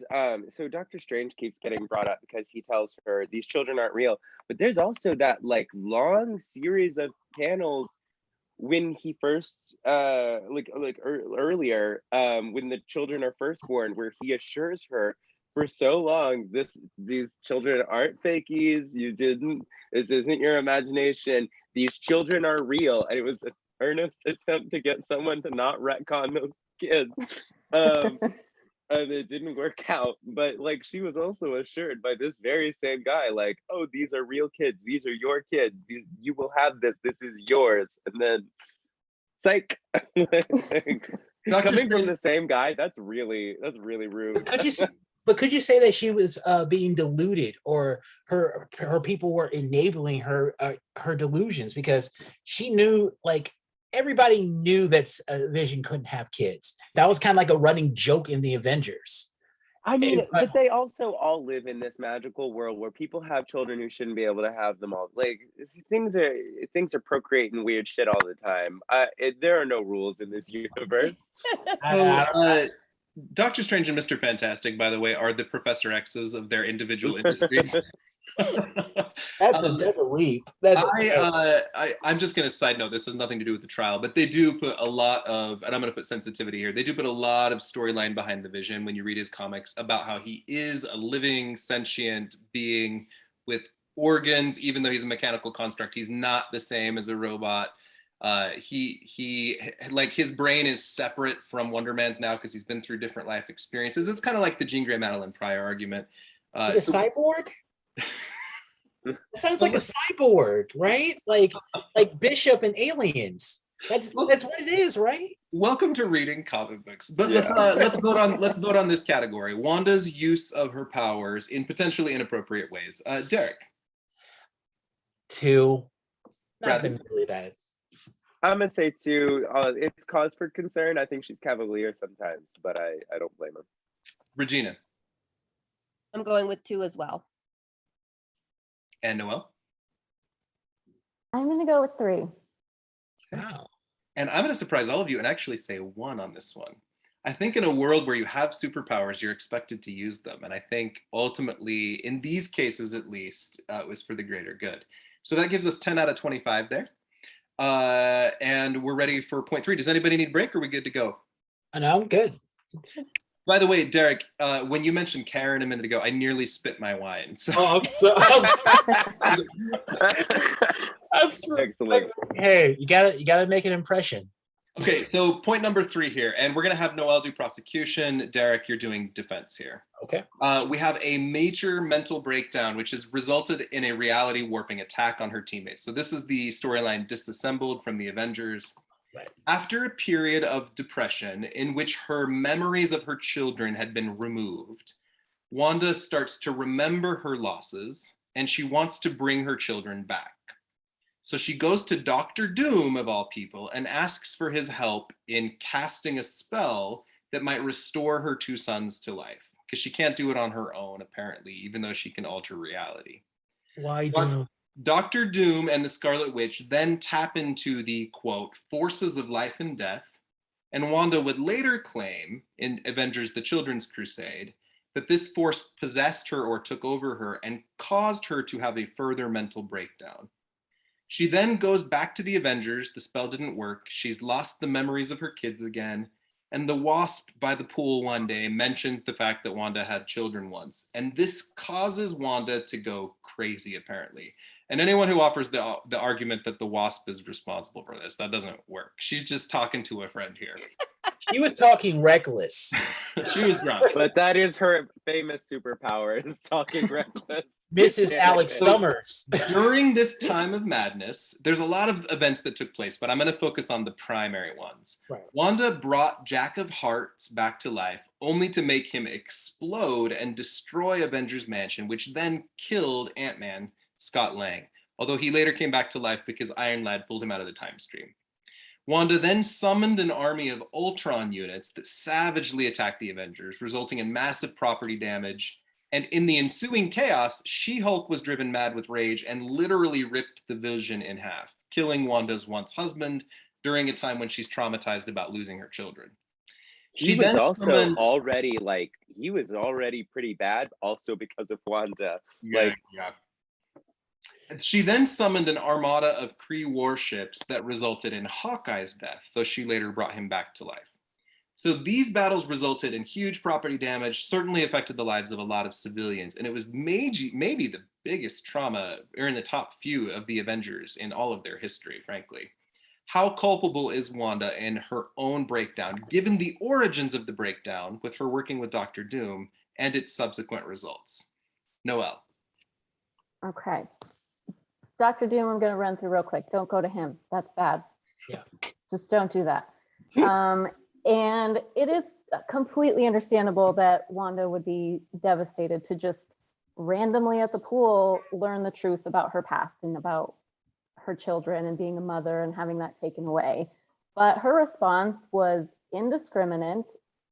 so Doctor Strange keeps getting brought up because he tells her these children aren't real, but there's also that like long series of panels when he first earlier when the children are first born, where he assures her for so long, these children aren't fakies. This isn't your imagination. These children are real. And it was an earnest attempt to get someone to not retcon those kids. And it didn't work out. But like, she was also assured by this very same guy, like, oh, these are real kids. These are your kids. You will have this. This is yours. And then, psych. Coming from the same guy, that's really rude. But could you say that she was being deluded, or her people were enabling her delusions, because she knew, like, everybody knew that Vision couldn't have kids. That was kind of like a running joke in the Avengers. I mean, but they also all live in this magical world where people have children who shouldn't be able to have them all. Like, things are procreating weird shit all the time. There are no rules in this universe. Doctor Strange and Mr. Fantastic, by the way, are the Professor X's of their individual industries. That's a leap. I'm just going to side note, this has nothing to do with the trial, but they do put a lot of, and I'm going to put sensitivity here, they do put a lot of storyline behind the Vision when you read his comics about how he is a living, sentient being with organs. Even though he's a mechanical construct, he's not the same as a robot. He like, his brain is separate from Wonder Man's now because he's been through different life experiences. It's kind of like the Jean Grey Madeline Pryor argument. He's a cyborg? It sounds like a cyborg, right? Like Bishop and Aliens. That's what it is, right? Welcome to reading comic books. But let's vote on this category. Wanda's use of her powers in potentially inappropriate ways. Derek. 2. Not been really bad. I'm gonna say 2. It's cause for concern. I think she's cavalier sometimes, but I don't blame her. Regina. I'm going with 2 as well. And Noelle? I'm going to go with 3. Wow. And I'm going to surprise all of you and actually say 1 on this one. I think in a world where you have superpowers, you're expected to use them. And I think ultimately, in these cases at least, it was for the greater good. So that gives us 10 out of 25 there. And we're ready for point 3. Does anybody need a break, or are we good to go? No, I'm good. By the way, Derek, when you mentioned Karen a minute ago, I nearly spit my wine. So. Excellent. Hey, you gotta make an impression. Okay, so point number 3 here, and we're gonna have Noelle do prosecution. Derek, you're doing defense here. Okay. We have a major mental breakdown, which has resulted in a reality warping attack on her teammates. So this is the storyline disassembled from the Avengers. Right. After a period of depression in which her memories of her children had been removed, Wanda starts to remember her losses, and she wants to bring her children back. So she goes to Dr. Doom, of all people, and asks for his help in casting a spell that might restore her 2 sons to life, because she can't do it on her own, apparently, even though she can alter reality. Why Doom? Dr. Doom and the Scarlet Witch then tap into the, quote, forces of life and death, and Wanda would later claim in Avengers: The Children's Crusade that this force possessed her or took over her and caused her to have a further mental breakdown. She then goes back to the Avengers. The spell didn't work. She's lost the memories of her kids again. And the Wasp by the pool one day mentions the fact that Wanda had children once. And this causes Wanda to go crazy, apparently. And anyone who offers the argument that the Wasp is responsible for this, that doesn't work. She's just talking to a friend here. She was talking reckless. She was drunk. But that is her famous superpower, is talking reckless. Mrs. Alex Summers. During this time of madness, there's a lot of events that took place, but I'm going to focus on the primary ones. Right. Wanda brought Jack of Hearts back to life, only to make him explode and destroy Avengers Mansion, which then killed Ant-Man, Scott Lang, although he later came back to life because Iron Lad pulled him out of the time stream. Wanda then summoned an army of Ultron units that savagely attacked the Avengers, resulting in massive property damage. And in the ensuing chaos, She-Hulk was driven mad with rage and literally ripped the Vision in half, killing Wanda's once husband during a time when she's traumatized about losing her children. He was also already pretty bad, also because of Wanda. Yeah. She then summoned an armada of Kree warships that resulted in Hawkeye's death, though she later brought him back to life. So these battles resulted in huge property damage, certainly affected the lives of a lot of civilians, and it was maybe the biggest trauma, or in the top few of the Avengers in all of their history, frankly. How culpable is Wanda in her own breakdown, given the origins of the breakdown with her working with Doctor Doom and its subsequent results? Noelle. Okay. Dr. Doom, I'm going to run through real quick. Don't go to him. That's bad. Yeah. Just don't do that. And it is completely understandable that Wanda would be devastated to just randomly at the pool learn the truth about her past and about her children and being a mother and having that taken away. But her response was indiscriminate,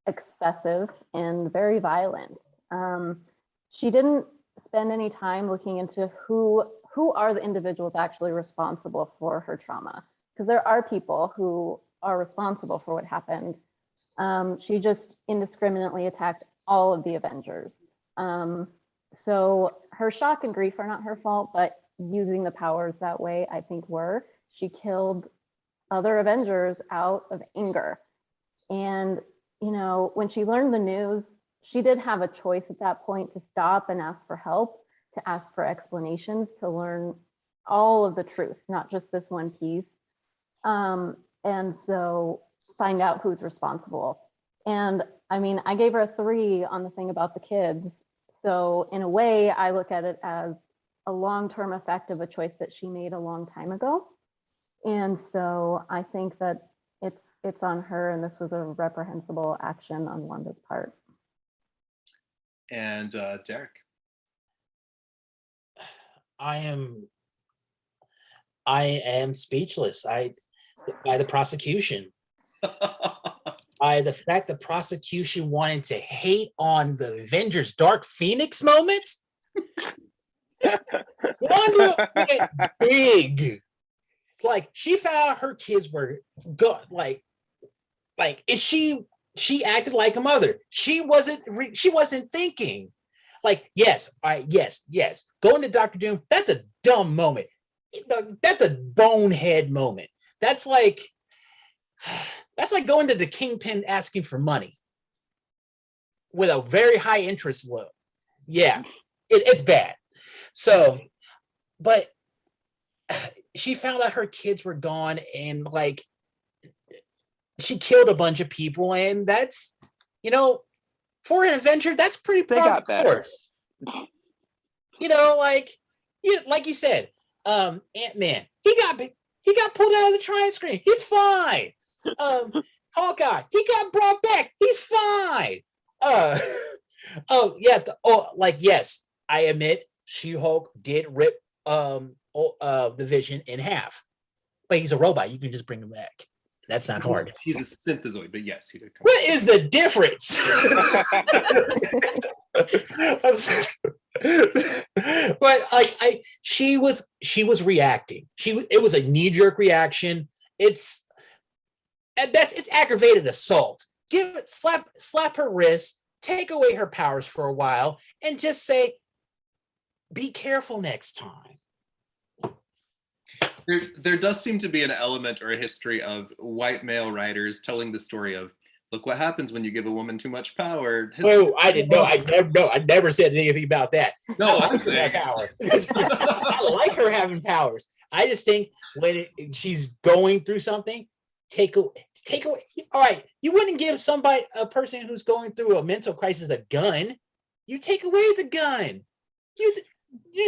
excessive, and very violent. She didn't spend any time looking into who are the individuals actually responsible for her trauma, because there are people who are responsible for what happened. She just indiscriminately attacked all of the Avengers. So her shock and grief are not her fault, but using the powers that way, I think were. She killed other Avengers out of anger. And, you know, when she learned the news, she did have a choice at that point to stop and ask for help, to ask for explanations, to learn all of the truth, not just this one piece. And so find out who's responsible. And I mean, I gave her a 3 on the thing about the kids. So in a way, I look at it as a long-term effect of a choice that she made a long time ago. And so I think that it's on her, and this was a reprehensible action on Wanda's part. And Derek. I am speechless. By the prosecution. By the fact the prosecution wanted to hate on the Avengers Dark Phoenix moment. Wanda went big. Like, she found out her kids were gone. Like, and she acted like a mother. She wasn't thinking. Like, yes, yes. Going to Doctor Doom, that's a dumb moment. That's a bonehead moment. That's like going to the Kingpin asking for money with a very high interest loan. Yeah, it's bad. So, but she found out her kids were gone, and like, she killed a bunch of people, and that's, you know, for an Avenger, that's pretty par for the course. You know, like you said, Ant-Man, he got pulled out of the trying screen. He's fine. Hawkeye, he got brought back. He's fine. Yes, I admit She-Hulk did rip the Vision in half, but he's a robot. You can just bring him back. That's not hard. He's a synthezoid, but yes, he did come. What is the difference? But like, she was reacting. It was a knee-jerk reaction. It's aggravated assault. Slap her wrist, take away her powers for a while, and just say, be careful next time. There does seem to be an element or a history of white male writers telling the story of, look what happens when you give a woman too much power. Oh, I didn't know. I never said anything about that. No, I I'm like saying power. I like her having powers. I just think when she's going through something, take away. All right, you wouldn't give a person who's going through a mental crisis, a gun. You take away the gun.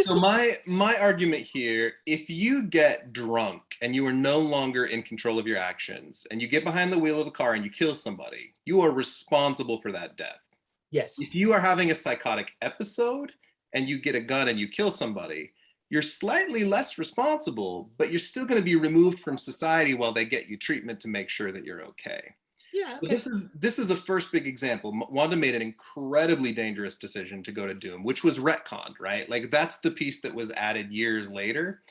So my argument here, if you get drunk and you are no longer in control of your actions, and you get behind the wheel of a car and you kill somebody, you are responsible for that death. Yes. If you are having a psychotic episode and you get a gun and you kill somebody, you're slightly less responsible, but you're still going to be removed from society while they get you treatment to make sure that you're okay. Yeah. Okay. So this is a first big example. Wanda made an incredibly dangerous decision to go to Doom, which was retconned, right? Like, that's the piece that was added years later.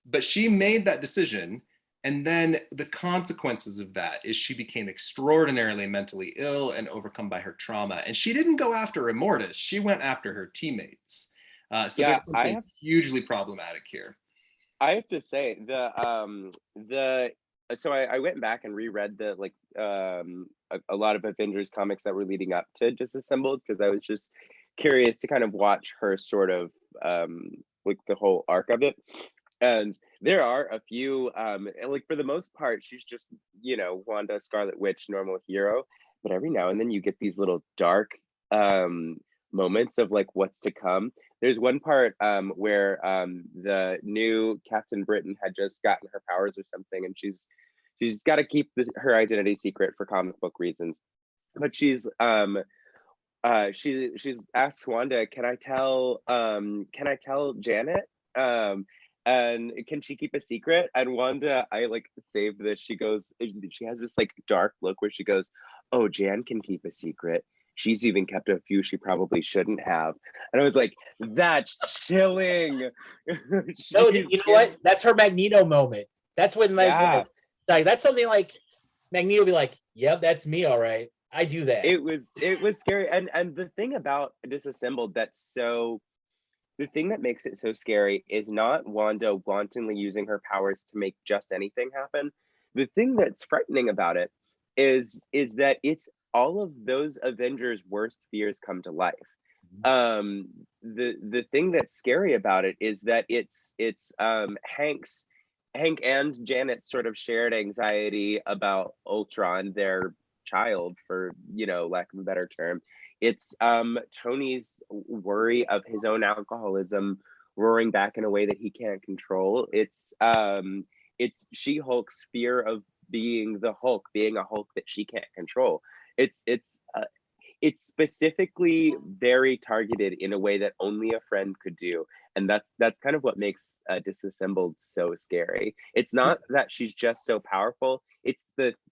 But she made that decision, and then the consequences of that is she became extraordinarily mentally ill and overcome by her trauma. And she didn't go after Immortus; she went after her teammates. So there's something hugely problematic here. I have to say, the so I went back and reread the a lot of Avengers comics that were leading up to Disassembled, because I was just curious to kind of watch her sort of like the whole arc of it. And there are a few like for the most part she's just, you know, Wanda, Scarlet Witch, normal hero, but every now and then you get these little dark moments of like what's to come. There's one part where the new Captain Britain had just gotten her powers or something, and she's got to keep her identity secret for comic book reasons. But she's asked Wanda, can I tell Janet? And can she keep a secret? And Wanda, I like saved this. She goes, she has this like dark look where she goes, "Oh, Jan can keep a secret. She's even kept a few she probably shouldn't have." And I was like, that's chilling. No, you know what? That's her Magneto moment. That's when Yeah. like that's something like Magneto be like, "Yep, that's me, all right. I do that." It was scary. And the thing about Disassembled the thing that makes it so scary is not Wanda wantonly using her powers to make just anything happen. The thing that's frightening about it is that it's all of those Avengers' worst fears come to life. The thing that's scary about it is that it's Hank and Janet's sort of shared anxiety about Ultron, their child, for, you know, lack of a better term. It's Tony's worry of his own alcoholism roaring back in a way that he can't control. It's She-Hulk's fear of being the Hulk, being a Hulk that she can't control. It's specifically very targeted in a way that only a friend could do, and that's kind of what makes Disassembled so scary. It's not that she's just so powerful. It's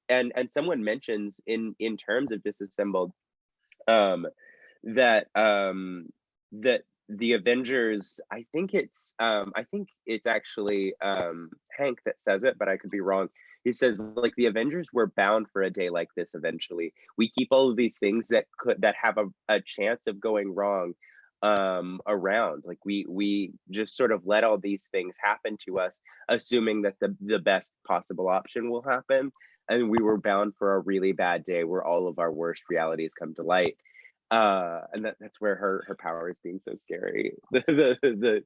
and someone mentions in terms of Disassembled that the Avengers, I think it's actually Hank that says it, but I could be wrong. He says, like, the Avengers were bound for a day like this eventually. We keep all of these things that have a chance of going wrong around. Like, we just sort of let all these things happen to us, assuming that the best possible option will happen. And we were bound for a really bad day where all of our worst realities come to light. And that's where her power is being so scary. The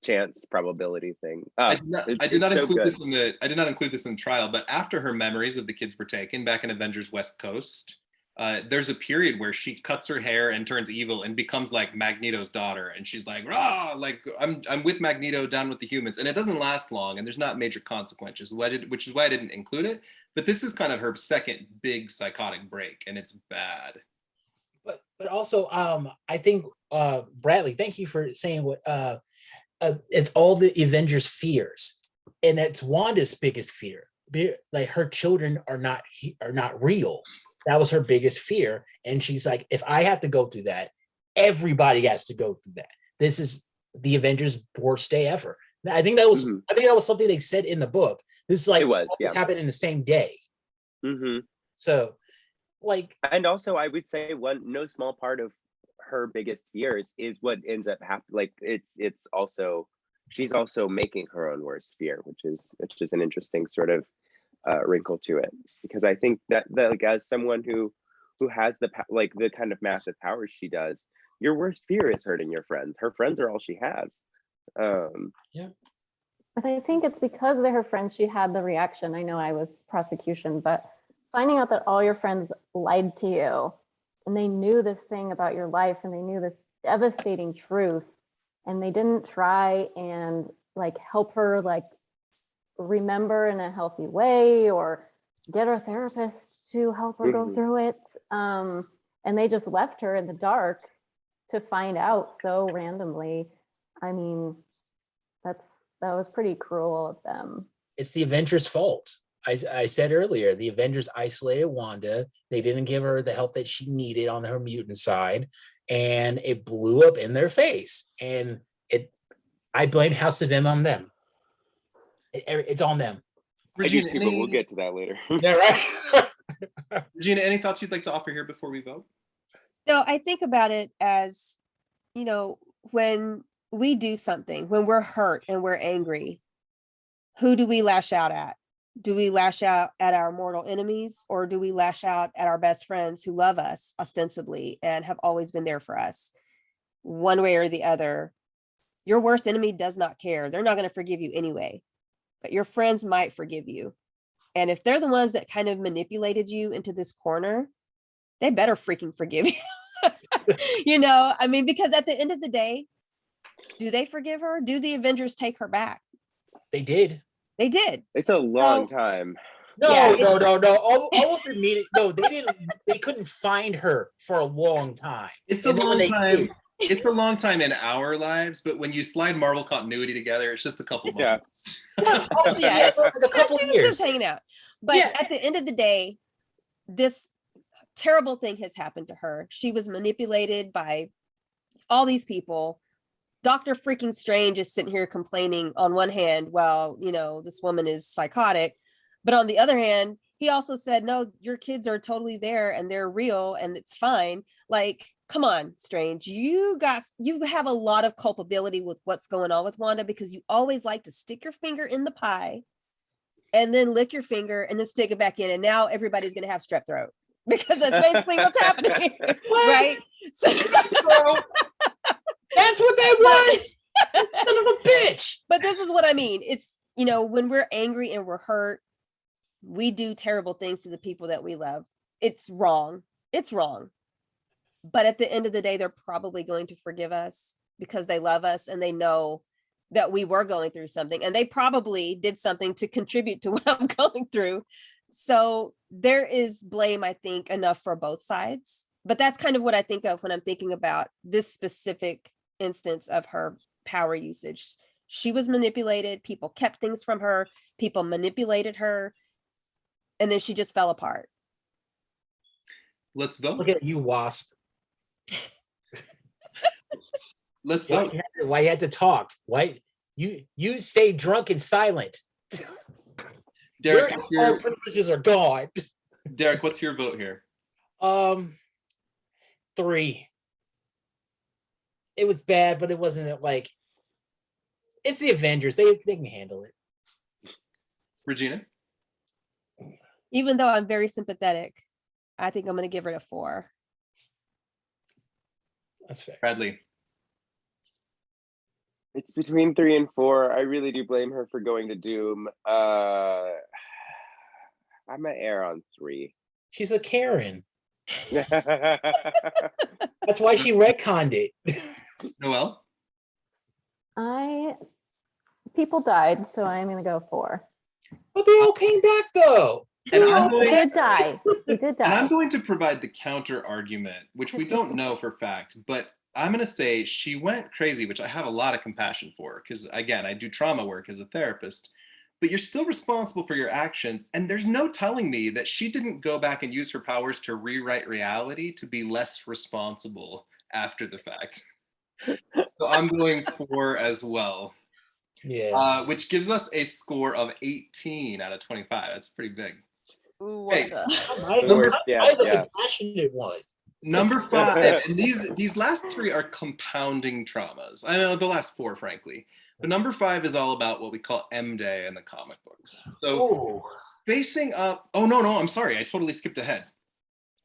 chance probability thing. I did not include good. this in the I did not include this in the trial, but after her memories of the kids were taken back in Avengers West Coast, there's a period where she cuts her hair and turns evil and becomes like Magneto's daughter, and she's like, "Rah, like I'm with Magneto, down with the humans," and it doesn't last long, and there's not major consequences, which is why I didn't include it. But this is kind of her second big psychotic break, and it's bad. But also, I think Bradley, thank you for saying what it's all the Avengers' fears, and it's Wanda's biggest fear. Like, her children are not real. That was her biggest fear, and she's like, if I have to go through that, everybody has to go through that. This is the Avengers' worst day ever. I think that was something they said in the book. This is like, this happened in the same day. So, like, and also I would say no small part of her biggest fears is what ends up happening. Like, it's also, she's also making her own worst fear, which is an interesting sort of wrinkle to it, because I think that like, as someone who has the kind of massive powers she does, your worst fear is hurting your friends. Her friends are all she has. But I think it's because they're her friends she had the reaction. I know I was prosecution, but finding out that all your friends lied to you and they knew this thing about your life and they knew this devastating truth, and they didn't try and like help her like remember in a healthy way or get her therapist to help her go through it, and they just left her in the dark to find out so randomly. I mean, that was pretty cruel of them. It's the Avengers' fault. I said earlier, the Avengers isolated Wanda. They didn't give her the help that she needed on her mutant side, and it blew up in their face. And I blame House of M on them. It's on them. Regina, I do too, but we'll get to that later. Yeah, right. Regina, any thoughts you'd like to offer here before we vote? No, I think about it as, you know, when we do something, when we're hurt and we're angry, who do we lash out at? Do we lash out at our mortal enemies, or do we lash out at our best friends who love us ostensibly and have always been there for us? One way or the other, your worst enemy does not care. They're not going to forgive you anyway, but your friends might forgive you. And if they're the ones that kind of manipulated you into this corner, they better freaking forgive you. I mean, because at the end of the day, do they forgive her? Do the Avengers take her back? They did. They did. It's a long time. No, Yeah, no. Almost immediately. No, they didn't. They couldn't find her for a long time. It's a And then when long they time. did- It's a long time in our lives, but when you slide Marvel continuity together, it's just a couple Yeah. months. Yeah, it's like a couple she of was years. just hanging out. But Yeah. at the end of the day, this terrible thing has happened to her. She was manipulated by all these people. Dr. freaking Strange is sitting here complaining on one hand, well, this woman is psychotic. But on the other hand, he also said, no, your kids are totally there and they're real and it's fine. Like, come on, Strange. You have a lot of culpability with what's going on with Wanda, because you always like to stick your finger in the pie and then lick your finger and then stick it back in. And now everybody's going to have strep throat, because that's basically what's happening. Right? Bro, that's what that was. That son of a bitch. But this is what I mean. It's, when we're angry and we're hurt, we do terrible things to the people that we love. It's wrong. It's wrong. But at the end of the day, they're probably going to forgive us because they love us and they know that we were going through something, and they probably did something to contribute to what I'm going through. So there is blame, I think, enough for both sides. But that's kind of what I think of when I'm thinking about this specific instance of her power usage. She was manipulated. People kept things from her. People manipulated her. And then she just fell apart. Let's vote. Look at you, Wasp. Let's vote. Why you had to talk? Why you stay drunk and silent? Derek, All privileges are gone. Derek, what's your vote here? 3. It was bad, but it wasn't like, it's the Avengers. They can handle it. Regina? Even though I'm very sympathetic, I think I'm going to give it a 4. That's fair. Bradley? It's between 3 and 4. I really do blame her for going to Doom. I'm gonna err on 3. She's a Karen. That's why she retconned it. Noelle? People died, so I'm going to go 4. But they all came back though. And We I'm going, did die. We did and I'm die. going to provide the counter argument, which we don't know for fact, but I'm going to say she went crazy, which I have a lot of compassion for, because again, I do trauma work as a therapist, but you're still responsible for your actions. And there's no telling me that she didn't go back and use her powers to rewrite reality to be less responsible after the fact. So I'm going 4 as well. Yeah. Which gives us a score of 18 out of 25. That's pretty big. Ooh, Hey. Wanda. I the compassionate one. Number 5, and these last 3 are compounding traumas. I know the last 4, frankly. But number 5 is all about what we call M Day in the comic books. So facing up, oh no, I'm sorry, I totally skipped ahead.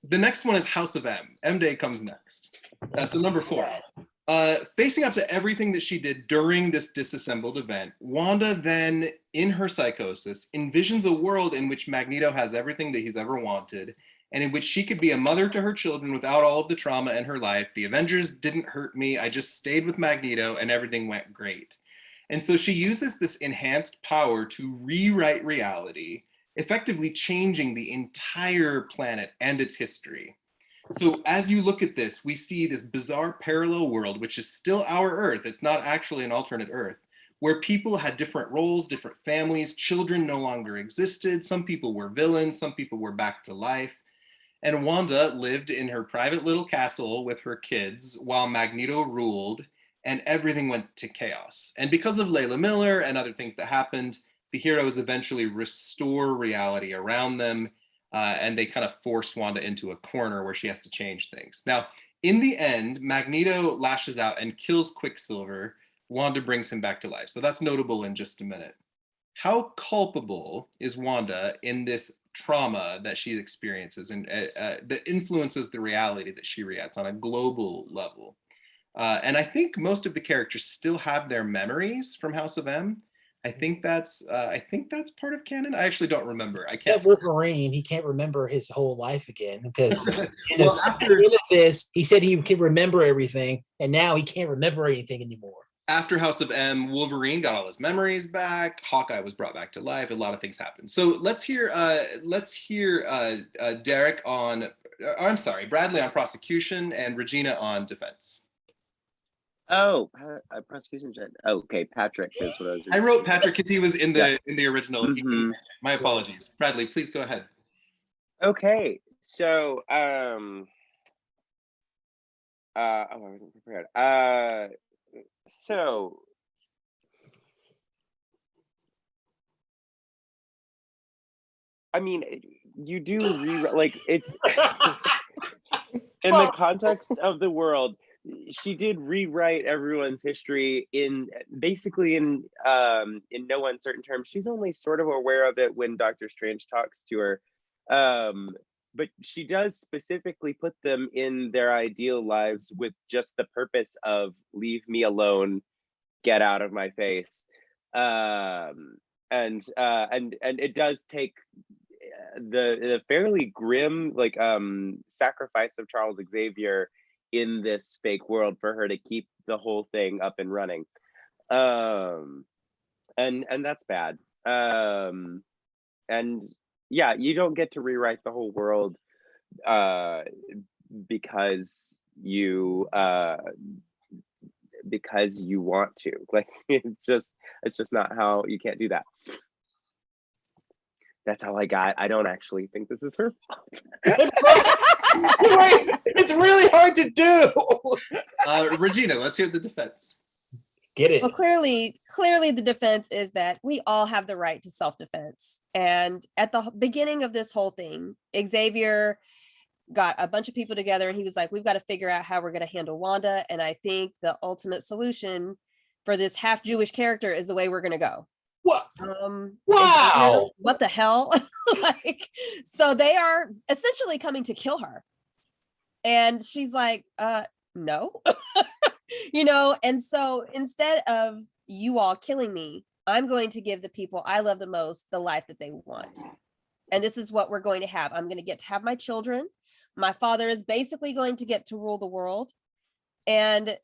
The next one is House of M. M Day comes next. So number 4. Facing up to everything that she did during this disassembled event, Wanda then, in her psychosis, envisions a world in which Magneto has everything that he's ever wanted, and in which she could be a mother to her children without all of the trauma in her life. The Avengers didn't hurt me. I just stayed with Magneto and everything went great. And so she uses this enhanced power to rewrite reality, effectively changing the entire planet and its history. So as you look at this, we see this bizarre parallel world, which is still our Earth. It's not actually an alternate Earth, where people had different roles, different families, children no longer existed. Some people were villains, some people were back to life. And Wanda lived in her private little castle with her kids while Magneto ruled, and everything went to chaos. And because of Layla Miller and other things that happened, the heroes eventually restore reality around them, and they kind of force Wanda into a corner where she has to change things. Now, in the end, Magneto lashes out and kills Quicksilver. Wanda brings him back to life. So that's notable in just a minute. how culpable is Wanda in this trauma that she experiences and that influences the reality that she reacts on a global level? And I think most of the characters still have their memories from House of M. I think that's part of canon. I actually don't remember. I can't. Except Wolverine, he can't remember his whole life again because Well, at the end of this, he said he can remember everything, and now he can't remember anything anymore. After House of M, Wolverine got all his memories back. Hawkeye was brought back to life. A lot of things happened. So let's hear Derek on. I'm sorry, Bradley on prosecution and Regina on defense. Oh, prosecution judge. Oh, okay, Patrick is what I was. I wrote Patrick because he was in the original. Mhm. My apologies. Bradley, please go ahead. Okay, so oh, I wasn't prepared. So I mean, you do like it's in the context of the world. She did rewrite everyone's history in basically in no uncertain terms. She's only sort of aware of it when Doctor Strange talks to her, but she does specifically put them in their ideal lives with just the purpose of leave me alone, get out of my face, and it does take the fairly grim like sacrifice of Charles Xavier in this fake world for her to keep the whole thing up and running, and that's bad. And yeah, you don't get to rewrite the whole world because you want to. Like it's just not how. You can't do that. That's all I got. I don't actually think this is her fault. Right. It's really hard to do. Regina, let's hear the defense. Get it. Well, clearly the defense is that we all have the right to self-defense. And at the beginning of this whole thing, Xavier got a bunch of people together and he was like, we've got to figure out how we're going to handle Wanda. And I think the ultimate solution for this half Jewish character is the way we're going to go. What? Wow. Xavier, what the hell? Like, so they are essentially coming to kill her. And she's like, no. And so instead of you all killing me, I'm going to give the people I love the most the life that they want. And this is what we're going to have. I'm going to get to have my children. My father is basically going to get to rule the world. And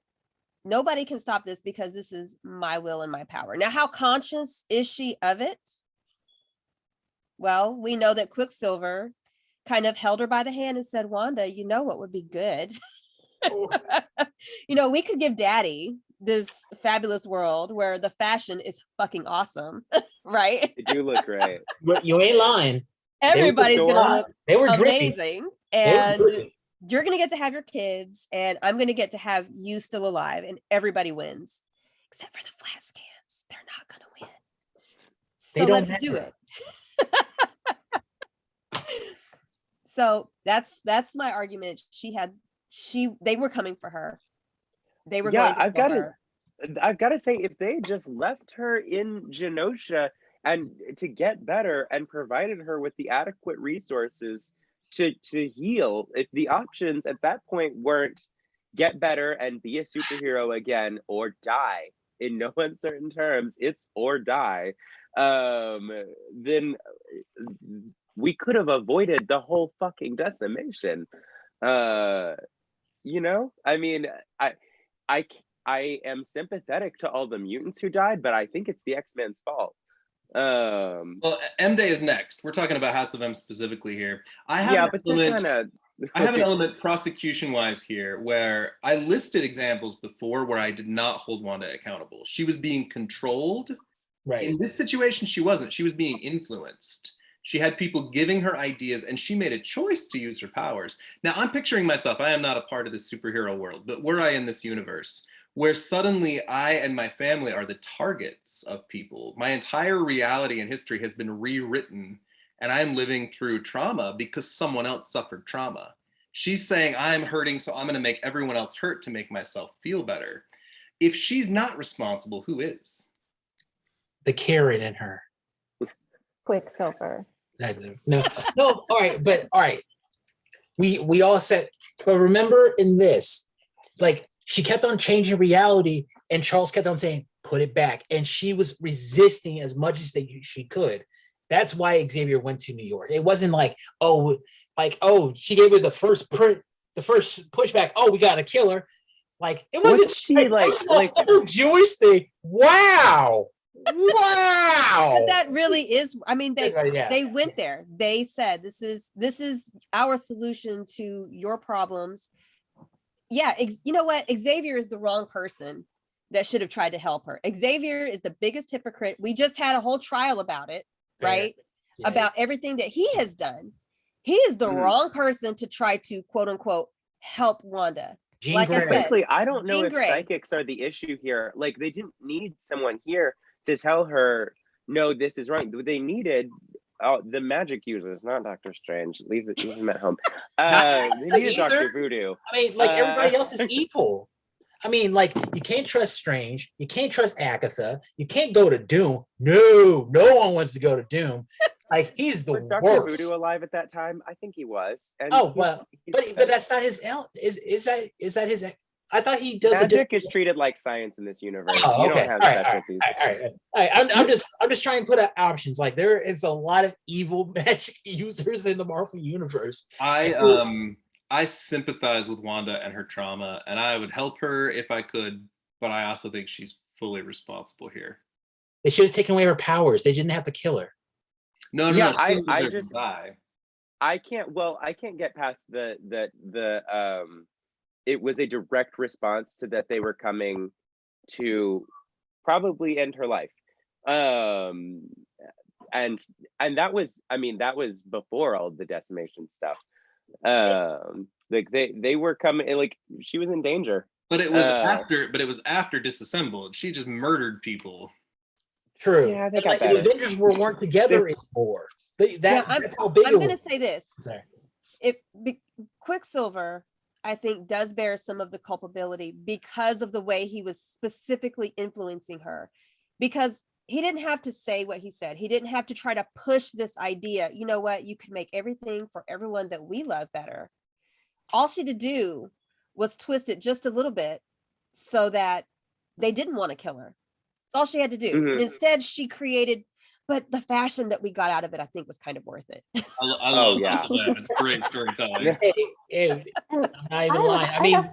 nobody can stop this because this is my will and my power. Now, how conscious is she of it? Well, we know that Quicksilver kind of held her by the hand and said, Wanda, you know what would be good? We could give Daddy this fabulous world where the fashion is fucking awesome, right? They do look great. But you ain't lying. Everybody's gonna look They were amazing. And you're gonna get to have your kids, and I'm gonna get to have you still alive, and everybody wins. Except for the flat scans. They're not gonna win. So let's do it. So that's my argument. They were coming for her. They were going to kill her. I've got to say, if they just left her in Genosha and to get better and provided her with the adequate resources to heal, if the options at that point weren't get better and be a superhero again or die, in no uncertain terms, it's or die, then we could have avoided the whole fucking decimation. I mean, I am sympathetic to all the mutants who died, but I think it's the X-Men's fault. Well, M Day is next. We're talking about House of M specifically here. I have an element prosecution-wise here where I listed examples before where I did not hold Wanda accountable. She was being controlled. Right. In this situation, she wasn't. She was being influenced. She had people giving her ideas, and she made a choice to use her powers. Now, I'm picturing myself, I am not a part of this superhero world, but were I in this universe, where suddenly I and my family are the targets of people. My entire reality and history has been rewritten, and I'm living through trauma because someone else suffered trauma. She's saying, I'm hurting, so I'm going to make everyone else hurt to make myself feel better. If she's not responsible, who is? The Karen in her. Quicksilver. No, all right, but all right. We all said, but remember in this, like she kept on changing reality, and Charles kept on saying, "Put it back," and she was resisting as much as she could. That's why Xavier went to New York. It wasn't like, she gave her the first pushback. Oh, we gotta kill her. Like it wasn't. What's she like the whole Jewish thing. Wow. Wow. But that really is, I mean, Yeah. they went there. They said, this is our solution to your problems. Yeah, you know what? Xavier is the wrong person that should have tried to help her. Xavier is the biggest hypocrite. We just had a whole trial about it, right? Yeah. About everything that he has done. He is the wrong person to try to, quote unquote, help Wanda. Jean Like Grey. I said, Frankly, I don't know Jean if Grey. psychics are the issue here. Like, they didn't need someone here to tell her, no, this is wrong. They needed the magic users, not Doctor Strange. Leave him at home. They needed Dr. Voodoo. I mean, like everybody else is evil. I mean, like you can't trust Strange. You can't trust Agatha. You can't go to Doom. No one wants to go to Doom. Like he's the Was Dr. worst. Voodoo alive at that time? I think he was. And but that's not his. Is that his? I thought he does magic is treated like science in this universe. Oh, you okay. don't have specialties. All right. I'm just trying to put out options. Like there is a lot of evil magic users in the Marvel universe. I sympathize with Wanda and her trauma, and I would help her if I could, but I also think she's fully responsible here. They should have taken away her powers. They didn't have to kill her. No. I just die. I can't get past the it was a direct response to that they were coming to probably end her life. And that was before all the decimation stuff. Like they were coming, like she was in danger. But it was after disassembled. She just murdered people. True. Yeah, they got better. the Avengers weren't together anymore. That's how big I'm it gonna was. say this. Sorry. Quicksilver, I think, does bear some of the culpability because of the way he was specifically influencing her. Because he didn't have to say what he said. He didn't have to try to push this idea. You know what? You can make everything for everyone that we love better. All she had to do was twist it just a little bit so that they didn't want to kill her. That's all she had to do. And instead, she created, but the fashion that we got out of it, I think, was kind of worth it. I love it's great storytelling. I'm not even lying.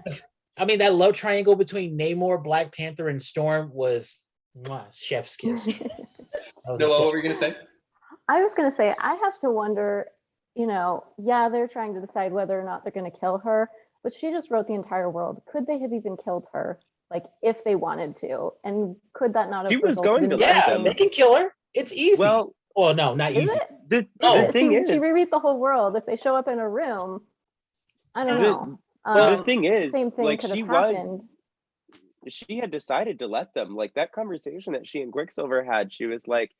I mean, that love triangle between Namor, Black Panther, and Storm was chef's kiss. What were you gonna say? I was gonna say I have to wonder. They're trying to decide whether or not they're going to kill her, but she just wrote the entire world. Could they have even killed her, like if they wanted to? And could that not have? She was going to Yeah, them. they can kill her. It's easy. Well, no, not is easy. It? The thing is, she rewrote the whole world. If they show up in a room, I don't know. The thing is, same thing like could have happened. She had decided to let them. Like that conversation that she and Quicksilver had, she was like,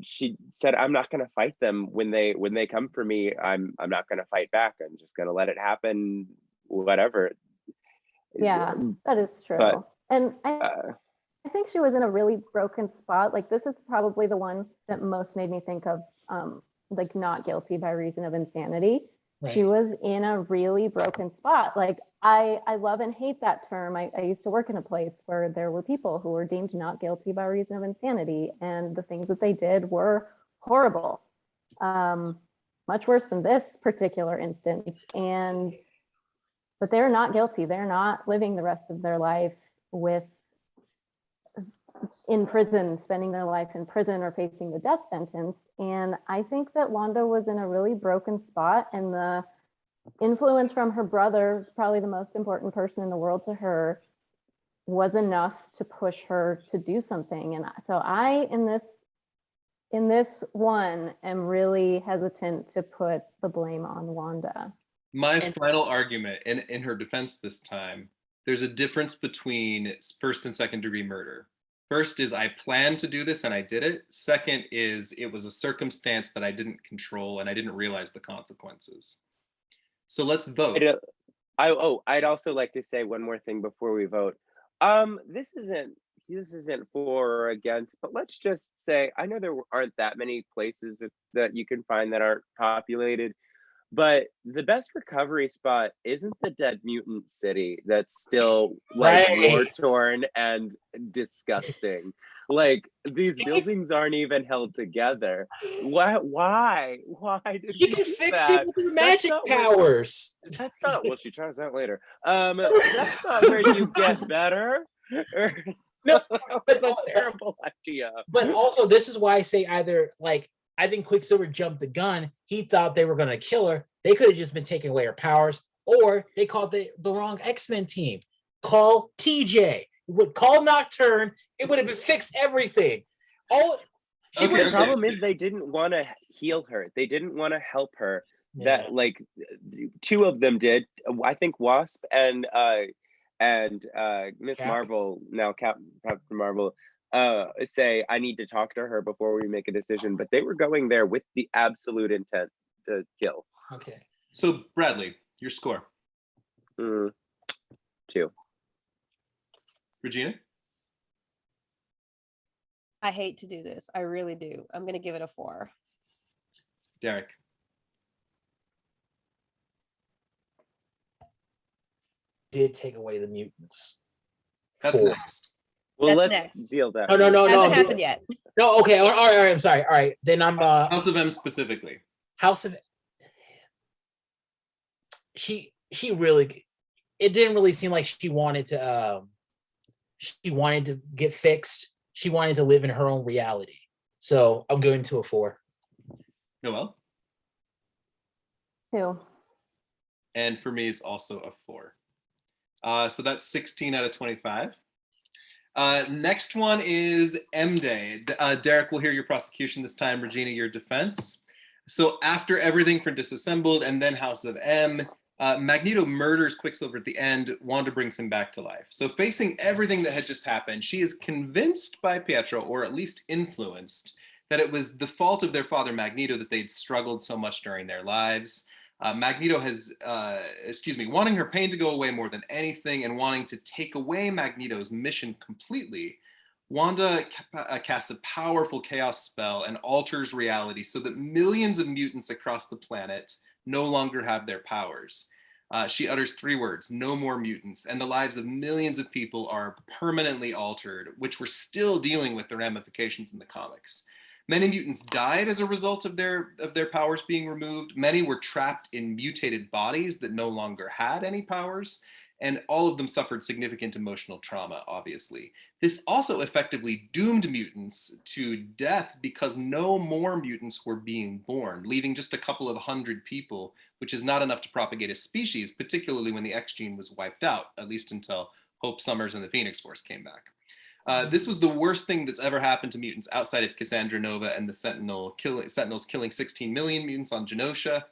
she said, "I'm not going to fight them when they come for me. I'm not going to fight back. I'm just going to let it happen. Whatever." Yeah, that is true. But, and I think she was in a really broken spot. Like this is probably the one that most made me think of like not guilty by reason of insanity. Right. She was in a really broken spot. Like I love and hate that term. I used to work in a place where there were people who were deemed not guilty by reason of insanity, and the things that they did were horrible, much worse than this particular instance. But they're not guilty. They're not living the rest of their life in prison, spending their life in prison or facing the death sentence. And I think that Wanda was in a really broken spot, and the influence from her brother, probably the most important person in the world to her, was enough to push her to do something. And so I, in this one, am really hesitant to put the blame on Wanda. My final argument in her defense this time, there's a difference between first and second degree murder. First is I planned to do this and I did it. Second is it was a circumstance that I didn't control and I didn't realize the consequences. So let's vote. I'd also like to say one more thing before we vote. This isn't this isn't for or against, but let's just say I know there aren't that many places that you can find that aren't populated. But the best recovery spot isn't the dead mutant city that's still like war Right. torn and disgusting. Like these buildings aren't even held together. Why? Why did You we can do fix that? it with your That's magic not where, powers. that's not well, she tries that later. That's not where you get better. No, That but was a terrible idea. but also this is why I say either like I think Quicksilver jumped the gun. He thought they were gonna kill her. They could have just been taking away her powers, or they called the wrong X-Men team. Call TJ. Would call Nocturne. It would have been fixed everything. All she Okay, would The have problem is they didn't want to heal her. They didn't want to help her. That like two of them did. I think Wasp and Miss Cap. Marvel, now Captain Marvel, say I need to talk to her before we make a decision. But they were going there with the absolute intent to kill. Okay. So Bradley, your score. 2. Regina? I hate to do this. I really do. I'm going to give it a 4. Derek? Did take away the mutants. That's 4. next. Well, That's let's next. deal that. No. Hasn't happened yet. No, okay. All right. I'm sorry. All right. Then I'm House of M specifically. House of she really it didn't really seem like she wanted to get fixed. She wanted to live in her own reality. So I'm going to a 4. Noelle? 2. And for me, it's also a 4. So that's 16 out of 25. Next one is M Day. Derek, we'll hear your prosecution this time. Regina, your defense. So after everything from Disassembled and then House of M, Magneto murders Quicksilver at the end. Wanda brings him back to life. So facing everything that had just happened, she is convinced by Pietro, or at least influenced, that it was the fault of their father Magneto that they'd struggled so much during their lives. Magneto has, wanting her pain to go away more than anything and wanting to take away Magneto's mission completely, Wanda casts a powerful chaos spell and alters reality so that millions of mutants across the planet no longer have their powers. She utters 3 words, no more mutants, and the lives of millions of people are permanently altered, which we're still dealing with the ramifications in the comics. Many mutants died as a result of their powers being removed. Many were trapped in mutated bodies that no longer had any powers, and all of them suffered significant emotional trauma, obviously. This also effectively doomed mutants to death because no more mutants were being born, leaving just a couple of 100 people, which is not enough to propagate a species, particularly when the X gene was wiped out, at least until Hope Summers and the Phoenix Force came back. This was the worst thing that's ever happened to mutants outside of Cassandra Nova and the Sentinels killing 16 million mutants on Genosha.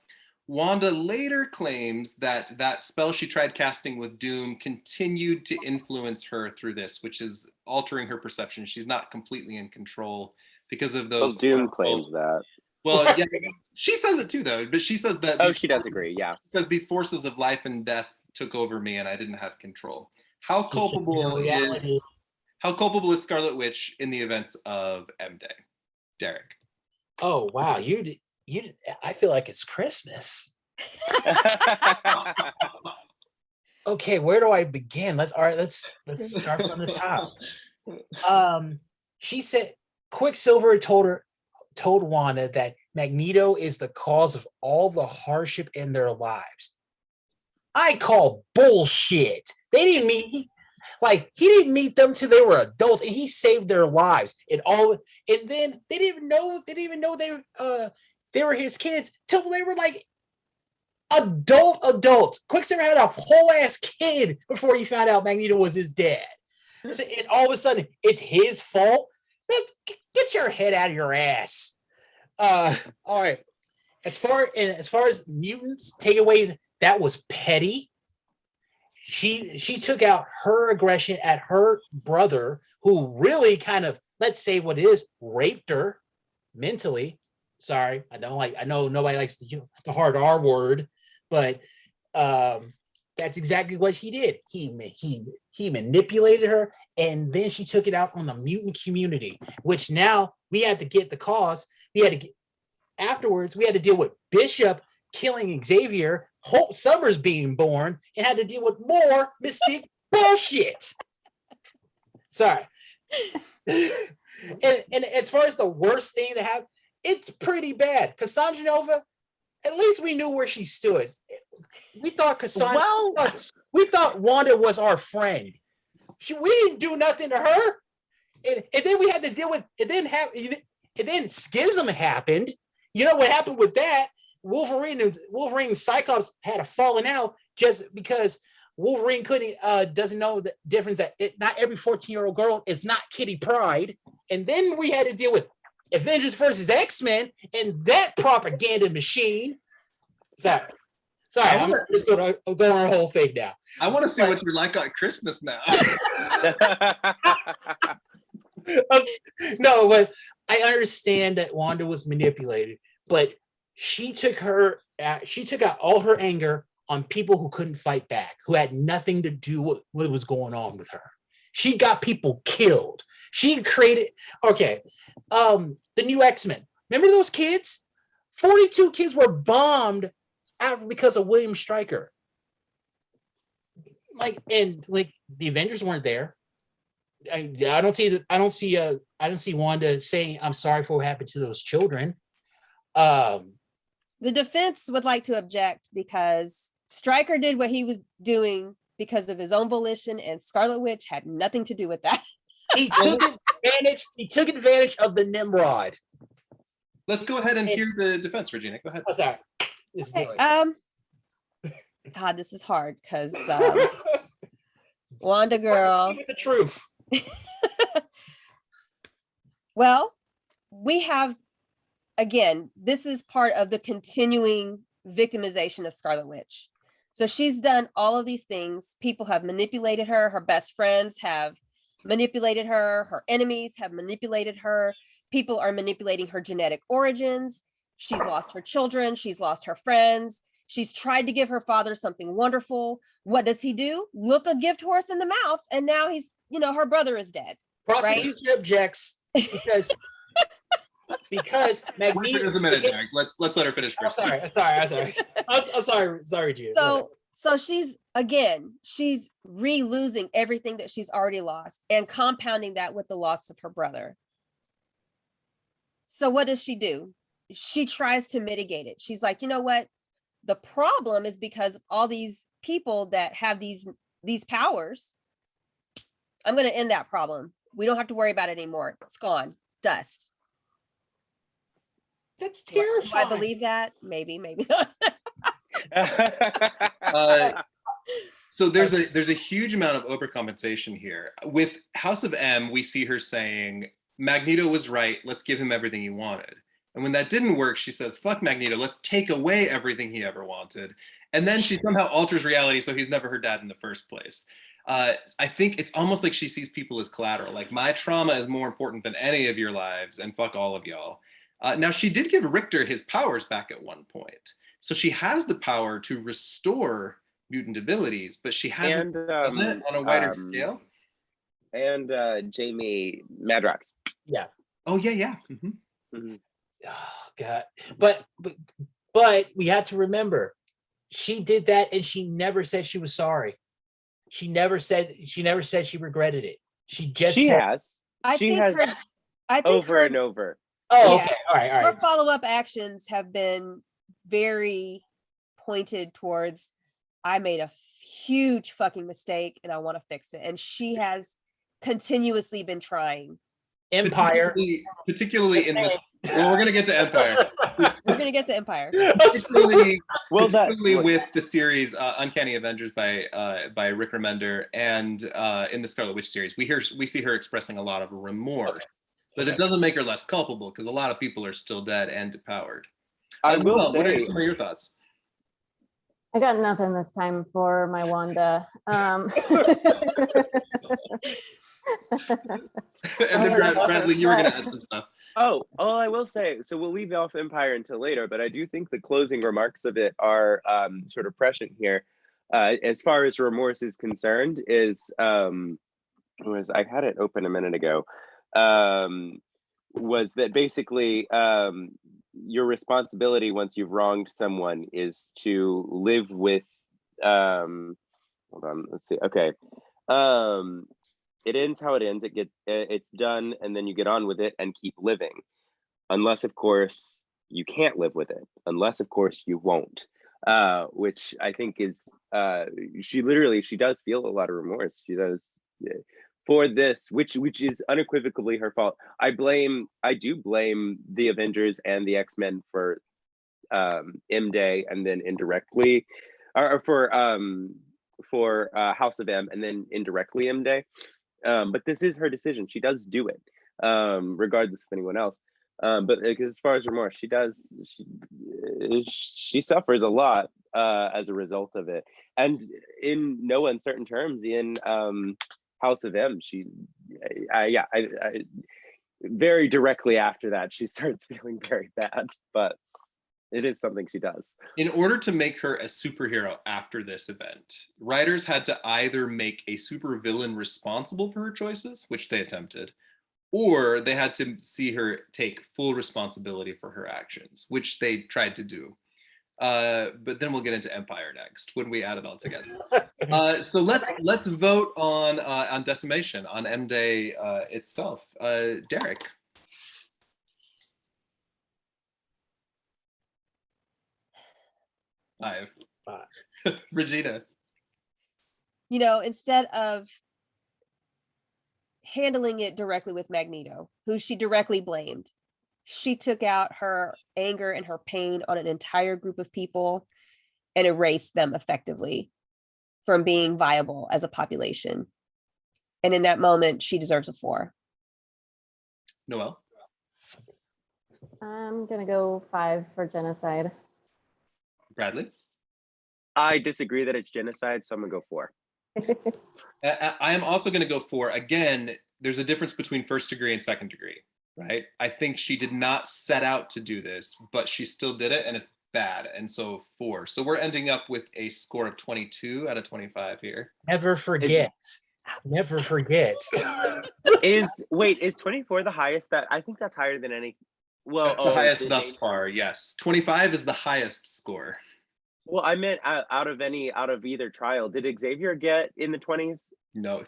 Wanda later claims that that spell she tried casting with Doom continued to influence her through this, which is altering her perception. She's not completely in control because of those. Well, Doom claims that. Well, yeah, she says it too, though. But she says that. She does agree. Yeah. Says these forces of life and death took over me, and I didn't have control. How culpable is Scarlet Witch in the events of M Day? Derek. Oh wow, you I feel like it's Christmas. Okay, where do I begin? Let's start from the top. She said Quicksilver told Wanda that Magneto is the cause of all the hardship in their lives. I call bullshit. They didn't meet he didn't meet them till they were adults, and he saved their lives. And then they didn't even know they were his kids till they were like adults. Quicksilver had a whole ass kid before he found out Magneto was his dad. So, and all of a sudden, it's his fault. Get your head out of your ass. All right. As far as mutants takeaways, that was petty. She took out her aggression at her brother, who really kind of, let's say what it is, raped her mentally. Sorry, I know nobody likes the hard R word, but that's exactly what he did. He manipulated her and then she took it out on the mutant community, which now we had to get the cause. We had to get afterwards. We had to deal with Bishop killing Xavier, Hope Summers being born, and had to deal with more Mystique bullshit. Sorry. and as far as the worst thing to have, it's pretty bad. Cassandra Nova, at least we knew where she stood. We thought we thought Wanda was our friend. We didn't do nothing to her. And then we had to deal with it. Then Schism happened. You know what happened with that? Wolverine and Cyclops had a falling out just because Wolverine doesn't know the difference that not every 14-year-old girl is not Kitty Pryde. And then we had to deal with Avengers versus X-Men and that propaganda machine. Sorry, I'm just going to go on our whole thing now. I want to see what you're like on Christmas now. No, but I understand that Wanda was manipulated, but she took out all her anger on people who couldn't fight back, who had nothing to do with what was going on with her. She got people killed. She created, the new X-Men. Remember those kids? 42 kids were bombed out because of William Stryker. The Avengers weren't there. I don't see Wanda saying, "I'm sorry for what happened to those children." The defense would like to object because Stryker did what he was doing because of his own volition, and Scarlet Witch had nothing to do with that. He took advantage of the Nimrod. Let's go ahead and hear the defense, Regina. Go ahead. Oh, sorry. God, this is hard because Wanda girl. The truth. Well, we have, again, this is part of the continuing victimization of Scarlet Witch. So she's done all of these things. People have manipulated her. Her best friends have manipulated her. Her enemies have manipulated her. People are manipulating her genetic origins. She's lost her children. She's lost her friends. She's tried to give her father something wonderful. What does he do? Look a gift horse in the mouth. And now her brother is dead. Prosecution objects because Magneto. Just a minute, Jack. Let's let her finish first. I'm sorry, Gina. So she's re-losing everything that she's already lost and compounding that with the loss of her brother. So what does she do? She tries to mitigate it. She's like, you know what? The problem is because of all these people that have these powers. I'm going to end that problem. We don't have to worry about it anymore. It's gone. Dust. That's terrifying. Do I believe that? Maybe not. So there's a huge amount of overcompensation here. With House of M, we see her saying, Magneto was right. Let's give him everything he wanted. And when that didn't work, she says, fuck Magneto. Let's take away everything he ever wanted. And then she somehow alters reality so he's never her dad in the first place. I think it's almost like she sees people as collateral. Like, my trauma is more important than any of your lives, and fuck all of y'all. Now, she did give Richter his powers back at one point. So she has the power to restore mutant abilities, but she hasn't done it on a wider scale. And Jamie Madrox. Yeah. Oh, yeah. Mm-hmm. Mm-hmm. Oh, God. But we have to remember, she did that and she never said she was sorry. She never said she regretted it. She has. I think over and over. Oh, yeah. Okay. All right. Her follow-up actions have been very pointed towards, I made a huge fucking mistake and I want to fix it. And she has continuously been trying. Empire. Particularly in this. Well, we're going to get to Empire. We're going to get to Empire. Particularly with the series Uncanny Avengers by Rick Remender, and in the Scarlet Witch series, we see her expressing a lot of remorse, but it doesn't make her less culpable because a lot of people are still dead and depowered. What are some of your thoughts? I got nothing this time for my Wanda. And then Bradley, you were going to add some stuff. Oh, I will say, so we'll leave off Empire until later, but I do think the closing remarks of it are sort of prescient here. As far as remorse is concerned, is was, I had it open a minute ago, was that basically your responsibility once you've wronged someone is to live with, hold on, let's see, okay. It ends how it ends, it's done, and then you get on with it and keep living. Unless, of course, you can't live with it. Unless, of course, you won't. Which I think is, she does feel a lot of remorse. She does, for this, which is unequivocally her fault. I do blame the Avengers and the X-Men for M-Day, and then indirectly, or for House of M, and then indirectly M-Day. But this is her decision. She does do it, regardless of anyone else. But as far as remorse, she suffers a lot as a result of it. And in no uncertain terms, in House of M, very directly after that, she starts feeling very bad. But it is something she does. In order to make her a superhero after this event, writers had to either make a supervillain responsible for her choices, which they attempted, or they had to see her take full responsibility for her actions, which they tried to do. But then we'll get into Empire next when we add it all together. So let's vote on Decimation, on M-Day itself. Derek. 5. Regina. Instead of handling it directly with Magneto, who she directly blamed, she took out her anger and her pain on an entire group of people and erased them effectively from being viable as a population. And in that moment, she deserves a 4. Noelle. I'm gonna go 5 for genocide. Bradley. I disagree that it's genocide, so I'm gonna go 4. I am also going to go 4. Again, there's a difference between first degree and second degree, right? I think she did not set out to do this, but she still did it, and it's bad. And so 4. So we're ending up with a score of 22 out of 25 here. Never forget. Never forget. Is 24 the highest? That I think that's higher than any. Well, that's the highest thus far. Yes, 25 is the highest score. Well, I meant out of either trial. Did Xavier get in the 20s? No.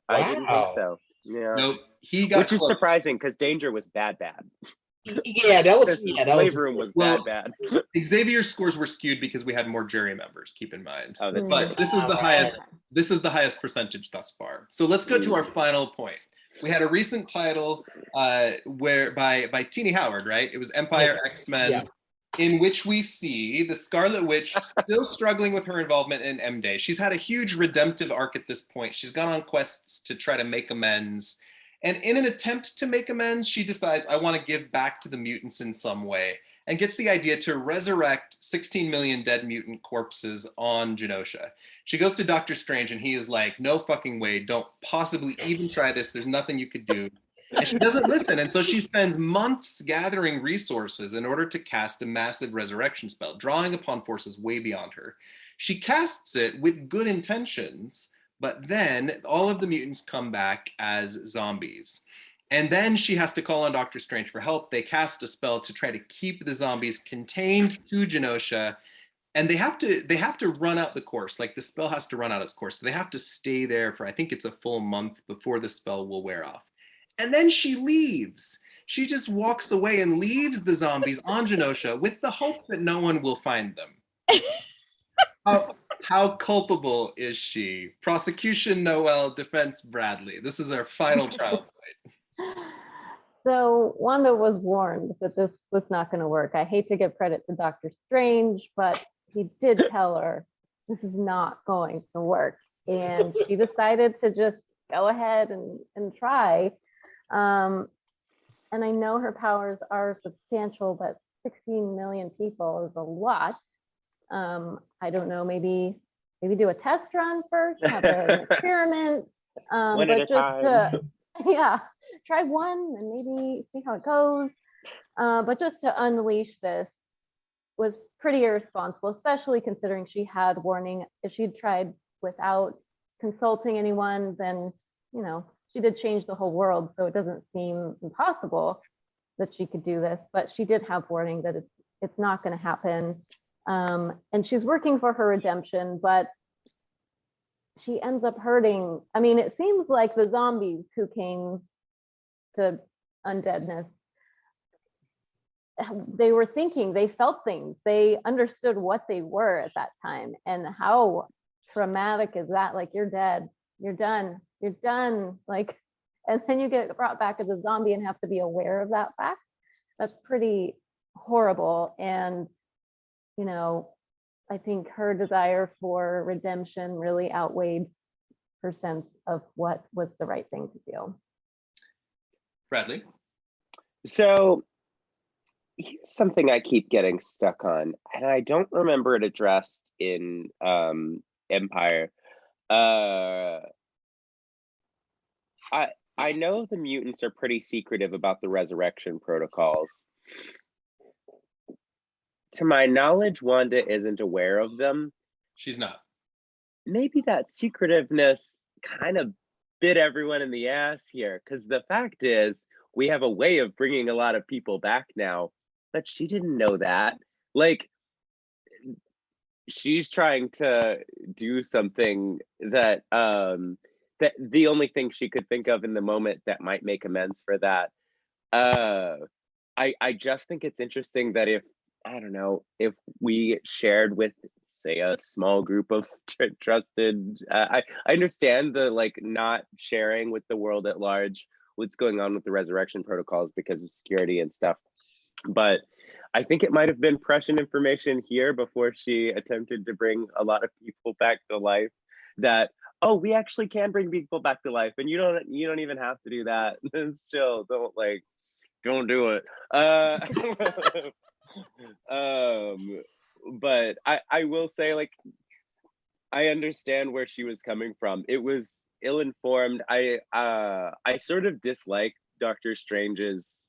I didn't think so. Yeah. No, he got Which is surprising because Danger was bad. Yeah, that was Slave Room was bad. Xavier's scores were skewed because we had more jury members, keep in mind. Oh, that's but this is the highest. This is the highest percentage thus far. So let's go to our final point. We had a recent title where by Teenie Howard, right? It was Empire X-Men. Yeah. In which we see the Scarlet Witch still struggling with her involvement in M-Day. She's had a huge redemptive arc at this point. She's gone on quests to try to make amends. And in an attempt to make amends, she decides, I want to give back to the mutants in some way, and gets the idea to resurrect 16 million dead mutant corpses on Genosha. She goes to Doctor Strange, and he is like, no fucking way, don't possibly even try this. There's nothing you could do. And she doesn't listen. And so she spends months gathering resources in order to cast a massive resurrection spell, drawing upon forces way beyond her. She casts it with good intentions, but then all of the mutants come back as zombies. And then she has to call on Doctor Strange for help. They cast a spell to try to keep the zombies contained to Genosha. And they have to run out the course. Like the spell has to run out its course. So they have to stay there for, I think it's a full month before the spell will wear off. And then she leaves. She just walks away and leaves the zombies on Genosha with the hope that no one will find them. How culpable is she? Prosecution, Noelle, defense, Bradley. This is our final trial fight. So Wanda was warned that this was not going to work. I hate to give credit to Doctor Strange, but he did tell her this is not going to work. And she decided to just go ahead and try. And I know her powers are substantial, but 16 million people is a lot. I don't know, maybe do a test run first, have an experiment, but just try one and maybe see how it goes. But just to unleash this was pretty irresponsible, especially considering she had warning. If she'd tried without consulting anyone, then she did change the whole world, so it doesn't seem impossible that she could do this, but she did have warning that it's not going to happen. And she's working for her redemption, but she ends up hurting. I mean, it seems like the zombies who came to undeadness, they were thinking, they felt things, they understood what they were at that time. And how traumatic is that? Like, you're dead, you're done, like, and then you get brought back as a zombie and have to be aware of that fact. That's pretty horrible. And, you know, I think her desire for redemption really outweighed her sense of what was the right thing to do. Bradley? So here's something I keep getting stuck on, and I don't remember it addressed in Empire. I know the mutants are pretty secretive about the resurrection protocols. To my knowledge, Wanda isn't aware of them. She's not. Maybe that secretiveness kind of bit everyone in the ass here, because the fact is, we have a way of bringing a lot of people back now, but she didn't know that. Like, she's trying to do something that that the only thing she could think of in the moment that might make amends for that. I just think it's interesting that if, I don't know, if we shared with, say, a small group of trusted, I understand the like not sharing with the world at large what's going on with the resurrection protocols because of security and stuff, but I think it might have been prescient information here before she attempted to bring a lot of people back to life, that, oh, we actually can bring people back to life, and you don't even have to do that. Just chill, don't do it. But I will say, like, I understand where she was coming from. It was ill-informed. I sort of dislike Doctor Strange's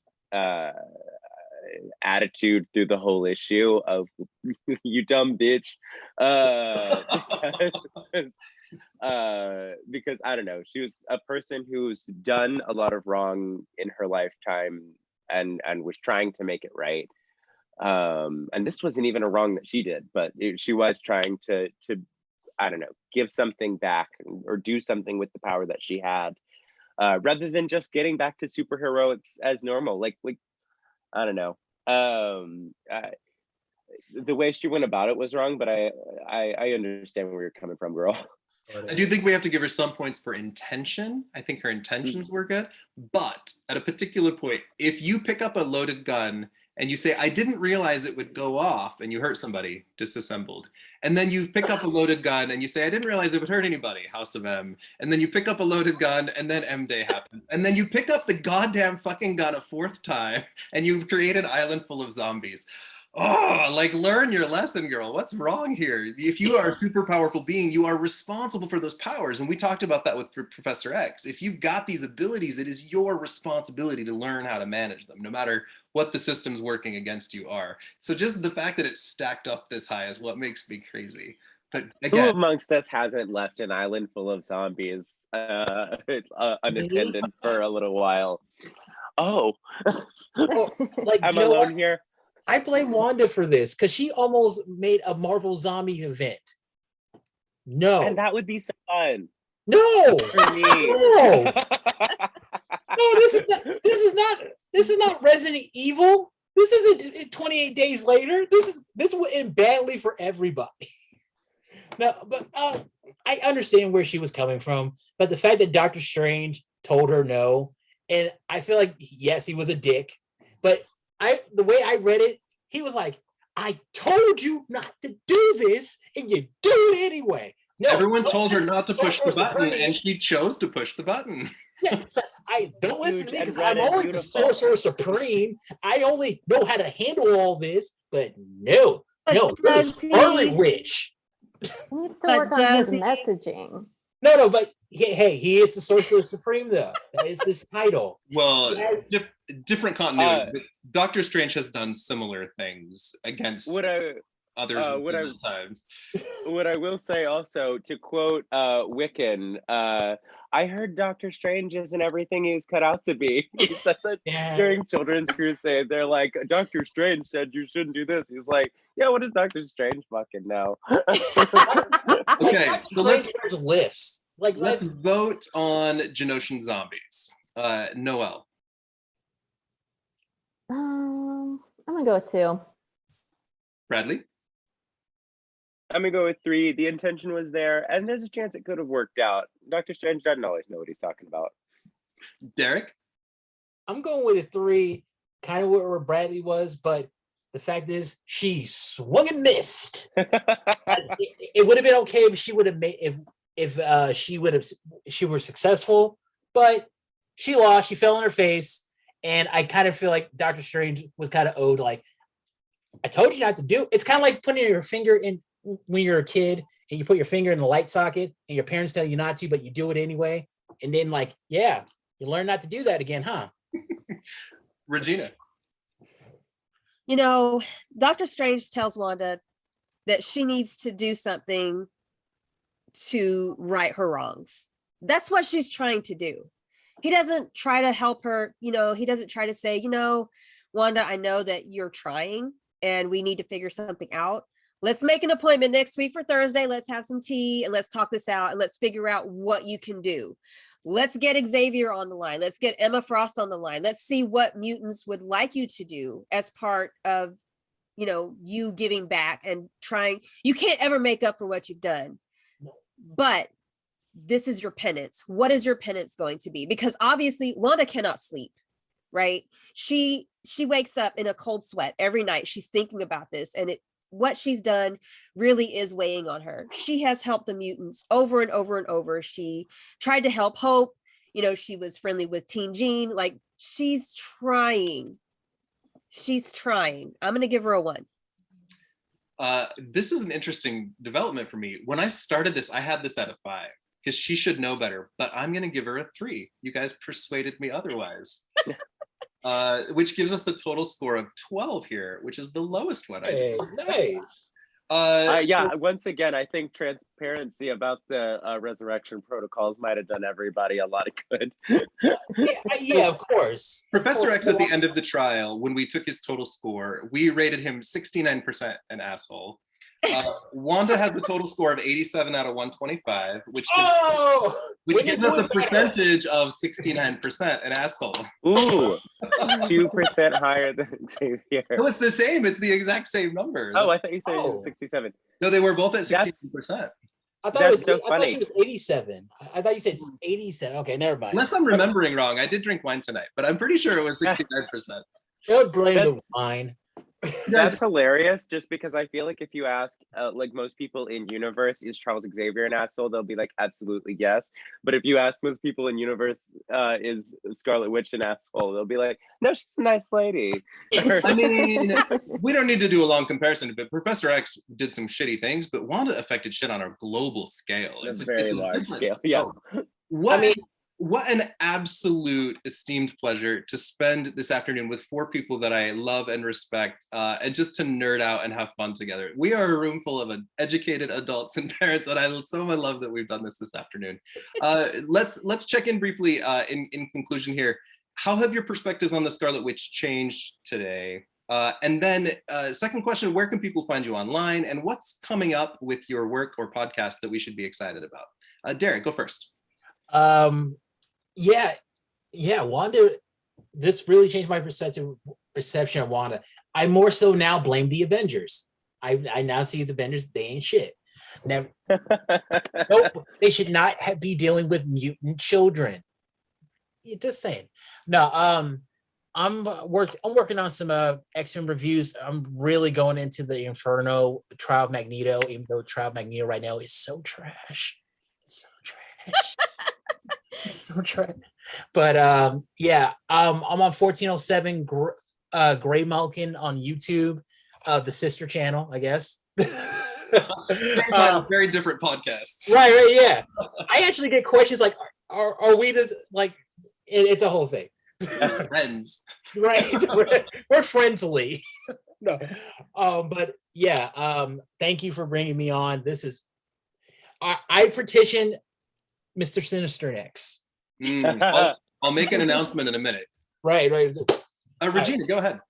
attitude through the whole issue of you dumb bitch, because I don't know, she was a person who's done a lot of wrong in her lifetime and was trying to make it right, and this wasn't even a wrong that she did, but she was trying to I don't know, give something back or do something with the power that she had, rather than just getting back to superheroics as normal. Like I don't know. The way she went about it was wrong, but I understand where you're coming from, girl. I do think we have to give her some points for intention. I think her intentions were good, but at a particular point, if you pick up a loaded gun and you say, I didn't realize it would go off, and you hurt somebody, disassembled. And then you pick up a loaded gun and you say, I didn't realize it would hurt anybody, House of M. And then you pick up a loaded gun and then M Day happens. And then you pick up the goddamn fucking gun a fourth time and you create an island full of zombies. Oh, like, learn your lesson, girl. What's wrong here? If you are a super powerful being, you are responsible for those powers. And we talked about that with Professor X. If you've got these abilities, it is your responsibility to learn how to manage them, no matter what the systems working against you are. So just the fact that it's stacked up this high is what makes me crazy. But again, who amongst us hasn't left an island full of zombies unattended for a little while? Oh, like, I'm alone here. I blame Wanda for this because she almost made a Marvel zombie event. No. And that would be so fun. No. For me. No. No, this is not Resident Evil. This isn't 28 days later. This would end badly for everybody. No, but I understand where she was coming from, but the fact that Doctor Strange told her no, and I feel like, yes, he was a dick, but the way I read it, he was like, I told you not to do this, and you do it anyway. No, everyone told her not to push the button, and she chose to push the button. Yeah, so I don't listen to me because I'm only the Sorcerer Supreme. I only know how to handle all this, but no, you're the Scarlet Witch. He needs to work on his messaging. No, but hey, he is the Sorcerer Supreme, though. That is this title. Well, different continuity. Doctor Strange has done similar things against others will what use at times. What I will say also, to quote Wiccan, I heard Doctor Strange isn't everything he's cut out to be. He said that Yeah. during Children's Crusade. They're like, Doctor Strange said you shouldn't do this. He's like, yeah, what does Doctor Strange fucking know? Okay, so let's lifts. Like let's vote on Genosian zombies. Noelle. I'm gonna go with 2. Bradley. I'm gonna go with 3. The intention was there, and there's a chance it could have worked out. Doctor Strange doesn't always know what he's talking about. Derek. I'm going with a 3, kind of where Bradley was, but the fact is she swung and missed. It would have been okay if she would have made if she were successful, but she lost. She fell on her face, and I kind of feel like Doctor Strange was kind of owed, like, I told you not to do. It's kind of like putting your finger in when you're a kid and you put your finger in the light socket and your parents tell you not to, but you do it anyway. And then, like, yeah, you learn not to do that again, huh? Regina. You know, Doctor Strange tells Wanda that she needs to do something to right her wrongs. That's what she's trying to do. He doesn't try to help her. You know, he doesn't try to say, you know, Wanda, I know that you're trying and we need to figure something out. Let's make an appointment next week for Thursday. Let's have some tea and let's talk this out and let's figure out what you can do. Let's get Xavier on the line. Let's get Emma Frost on the line. Let's see what mutants would like you to do as part of, you know, you giving back and trying. You can't ever make up for what you've done, but this is your penance. What is your penance going to be? Because obviously Wanda cannot sleep, right? She wakes up in a cold sweat every night. She's thinking about this, and what she's done really is weighing on her. She has helped the mutants over and over and over. She tried to help Hope. You know, she was friendly with Teen Jean. Like, she's trying. She's trying. I'm going to give her a 1. This is an interesting development for me. When I started this, I had this at a 5 because she should know better, but I'm going to give her a 3. You guys persuaded me otherwise. Which gives us a total score of 12 here, which is the lowest one I did. Nice. Yeah, once again, I think transparency about the resurrection protocols might have done everybody a lot of good. Yeah, of course. Professor X at the end of the trial, when we took his total score, we rated him 69% an asshole. Wanda has a total score of 87 out of 125, which gives us a percentage of 69% an asshole. Ooh, 2% higher than Xavier. No, it's the same. It's the exact same number. Oh, I thought you said it was 67. No, they were both at 16%. I thought she was 87. I thought you said 87. Okay, never mind. Unless I'm remembering wrong. I did drink wine tonight, but I'm pretty sure it was 69%. Don't blame the wine. That's hilarious, just because I feel like if you ask like most people in universe, is Charles Xavier an asshole, they'll be like, absolutely yes. But if you ask most people in universe, is Scarlet Witch an asshole, they'll be like, no, she's a nice lady. I mean, we don't need to do a long comparison, but Professor X did some shitty things, but Wanda affected shit on a global scale. It's a very large scale. Yeah. What an absolute esteemed pleasure to spend this afternoon with 4 people that I love and respect, and just to nerd out and have fun together. We are a room full of educated adults and parents, and I so much love that we've done this afternoon. Let's check in briefly in conclusion here. How have your perspectives on the Scarlet Witch changed today? And then second question, where can people find you online, and what's coming up with your work or podcast that we should be excited about? Derek, go first. Yeah, Wanda, this really changed my perception of Wanda. I more so now blame the Avengers. I now see the Avengers, they ain't shit. Never, nope, they should not be dealing with mutant children. You're just saying. No, I'm working on some X-Men reviews. I'm really going into the Inferno Trial of Magneto, even though Trial of Magneto right now is so trash. It's so trash. So trash. But yeah, I'm on 1407 Gray Malkin on YouTube, the sister channel, I guess. Very different podcasts. Right, yeah. I actually get questions like, are we this, like, it's a whole thing. Friends. Right. We're friendly. No. But yeah, thank you for bringing me on. This is, I petition Mr. Sinister next. I'll make an announcement in a minute. Right. Regina, go ahead.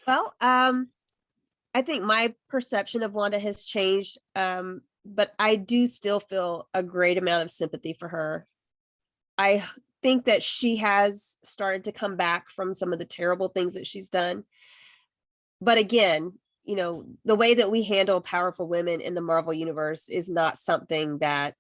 Well, I think my perception of Wanda has changed, but I do still feel a great amount of sympathy for her. I think that she has started to come back from some of the terrible things that she's done. But again, you know, the way that we handle powerful women in the Marvel universe is not something that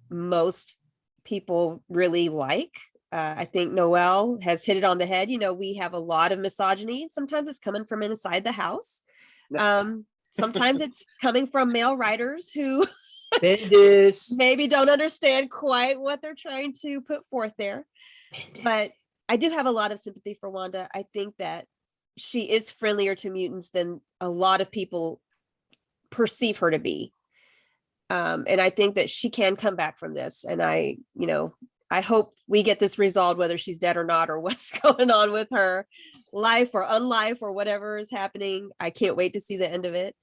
most people really like. I think Noelle has hit it on the head. You know, we have a lot of misogyny. Sometimes it's coming from inside the house. Sometimes it's coming from male writers who maybe don't understand quite what they're trying to put forth there. But I do have a lot of sympathy for Wanda. I think that she is friendlier to mutants than a lot of people perceive her to be. And I think that she can come back from this. And I hope we get this resolved, whether she's dead or not, or what's going on with her life or unlife or whatever is happening. I can't wait to see the end of it.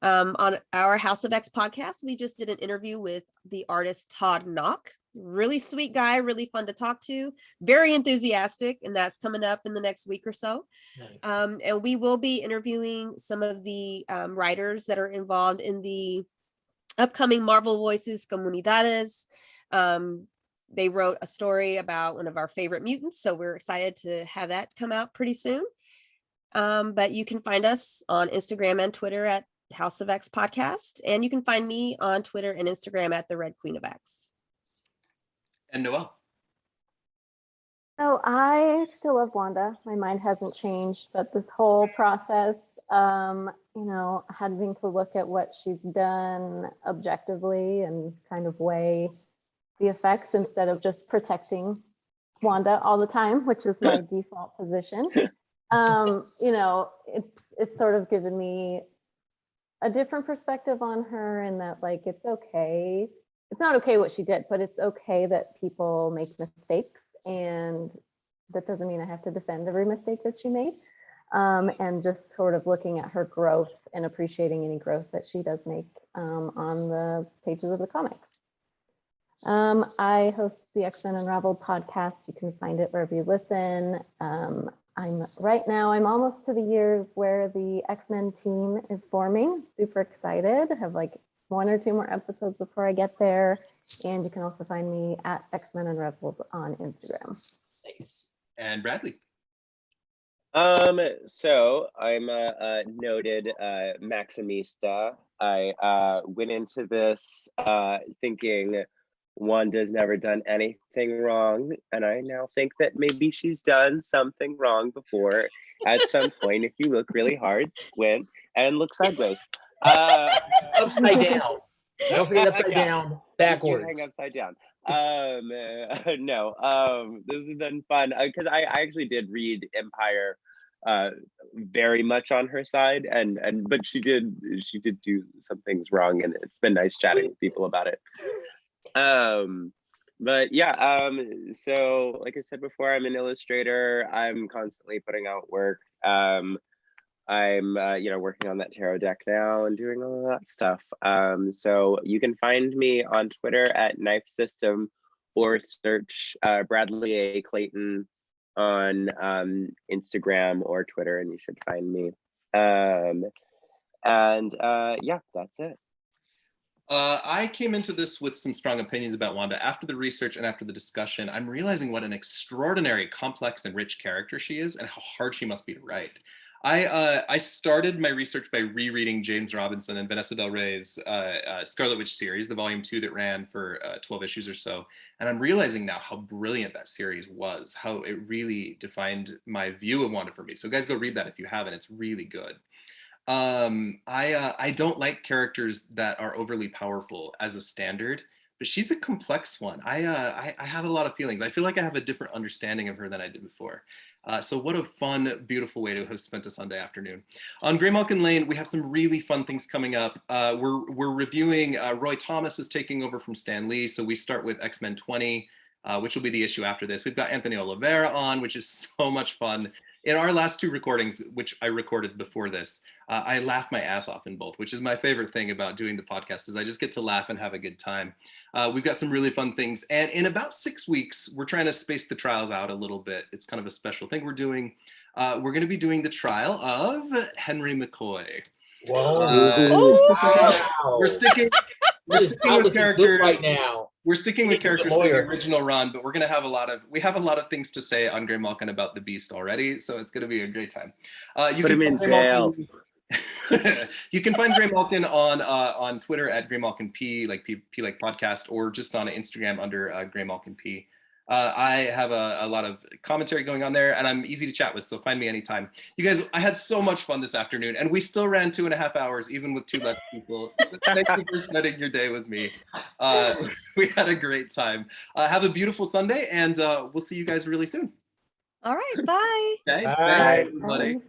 On our House of X podcast, we just did an interview with the artist Todd Knock. Really sweet guy, really fun to talk to, very enthusiastic, and that's coming up in the next week or so. Nice. And we will be interviewing some of the writers that are involved in the upcoming Marvel Voices Comunidades. They wrote a story about one of our favorite mutants, so we're excited to have that come out pretty soon. But you can find us on Instagram and Twitter at House of X Podcast, and you can find me on Twitter and Instagram at the Red Queen of X. And Noelle. So I still love Wanda. My mind hasn't changed, but this whole process, having to look at what she's done objectively and kind of weigh the effects instead of just protecting Wanda all the time, which is my default position. It's sort of given me a different perspective on her, and that like it's okay. It's not okay what she did, but it's okay that people make mistakes, and that doesn't mean I have to defend every mistake that she made. And just sort of looking at her growth and appreciating any growth that she does make on the pages of the comics. I host the X-Men Unraveled podcast. You can find it wherever you listen. I'm almost to the years where the X-Men team is forming. Super excited. I have like 1 or 2 more episodes before I get there. And you can also find me at X-Men Unraveled on Instagram. Nice. And Bradley. So I'm a noted Maximista. I went into this thinking Wanda's never done anything wrong, and I now think that maybe she's done something wrong before at some point if you look really hard, squint, and look sideways. Upside down. Don't forget upside down, backwards. Hang upside down. No, this has been fun because I actually did read Empire very much on her side, but she did do some things wrong, and it's been nice chatting with people about it. But yeah, so like I said before, I'm an illustrator. I'm constantly putting out work. I'm working on that tarot deck now and doing all of that stuff. So you can find me on Twitter at Knife System, or search Bradley A. Clayton on Instagram or Twitter, and you should find me. Yeah, that's it. I came into this with some strong opinions about Wanda. After the research and after the discussion, I'm realizing what an extraordinary, complex, and rich character she is, and how hard she must be to write. I started my research by rereading James Robinson and Vanessa Del Rey's Scarlet Witch series, the volume 2 that ran for 12 issues or so. And I'm realizing now how brilliant that series was, how it really defined my view of Wanda for me. So guys, go read that if you haven't. It's really good. I don't like characters that are overly powerful as a standard, but she's a complex one. I have a lot of feelings. I feel like I have a different understanding of her than I did before. So what a fun, beautiful way to have spent a Sunday afternoon. On Graymalkin Lane, we have some really fun things coming up. We're reviewing, Roy Thomas is taking over from Stan Lee. So we start with X-Men 20, which will be the issue after this. We've got Anthony Oliveira on, which is so much fun. in our last two recordings, which I recorded before this, I laughed my ass off in both, which is my favorite thing about doing the podcast is I just get to laugh and have a good time. We've got some really fun things. And in about 6 weeks, we're trying to space the trials out a little bit. It's kind of a special thing we're doing. We're going to be doing the trial of Henry McCoy. Whoa. Wow. We're sticking That is not with looking good characters right now. We're sticking with He's a good characters from the lawyer. original run, but we're going to have we have a lot of things to say on Grey Malkin about the Beast already, so it's going to be a great time. You Put him in jail. You can find Grey Malkin on Twitter at Grey Malkin P, like P like podcast, or just on Instagram under Grey Malkin P. I have a lot of commentary going on there, and I'm easy to chat with, so find me anytime. You guys, I had so much fun this afternoon, and we still ran 2.5 hours, even with 2 less people. Thank you for spending your day with me. We had a great time. Have a beautiful Sunday, and we'll see you guys really soon. All right, bye. Okay? Bye. Bye, everybody. Bye.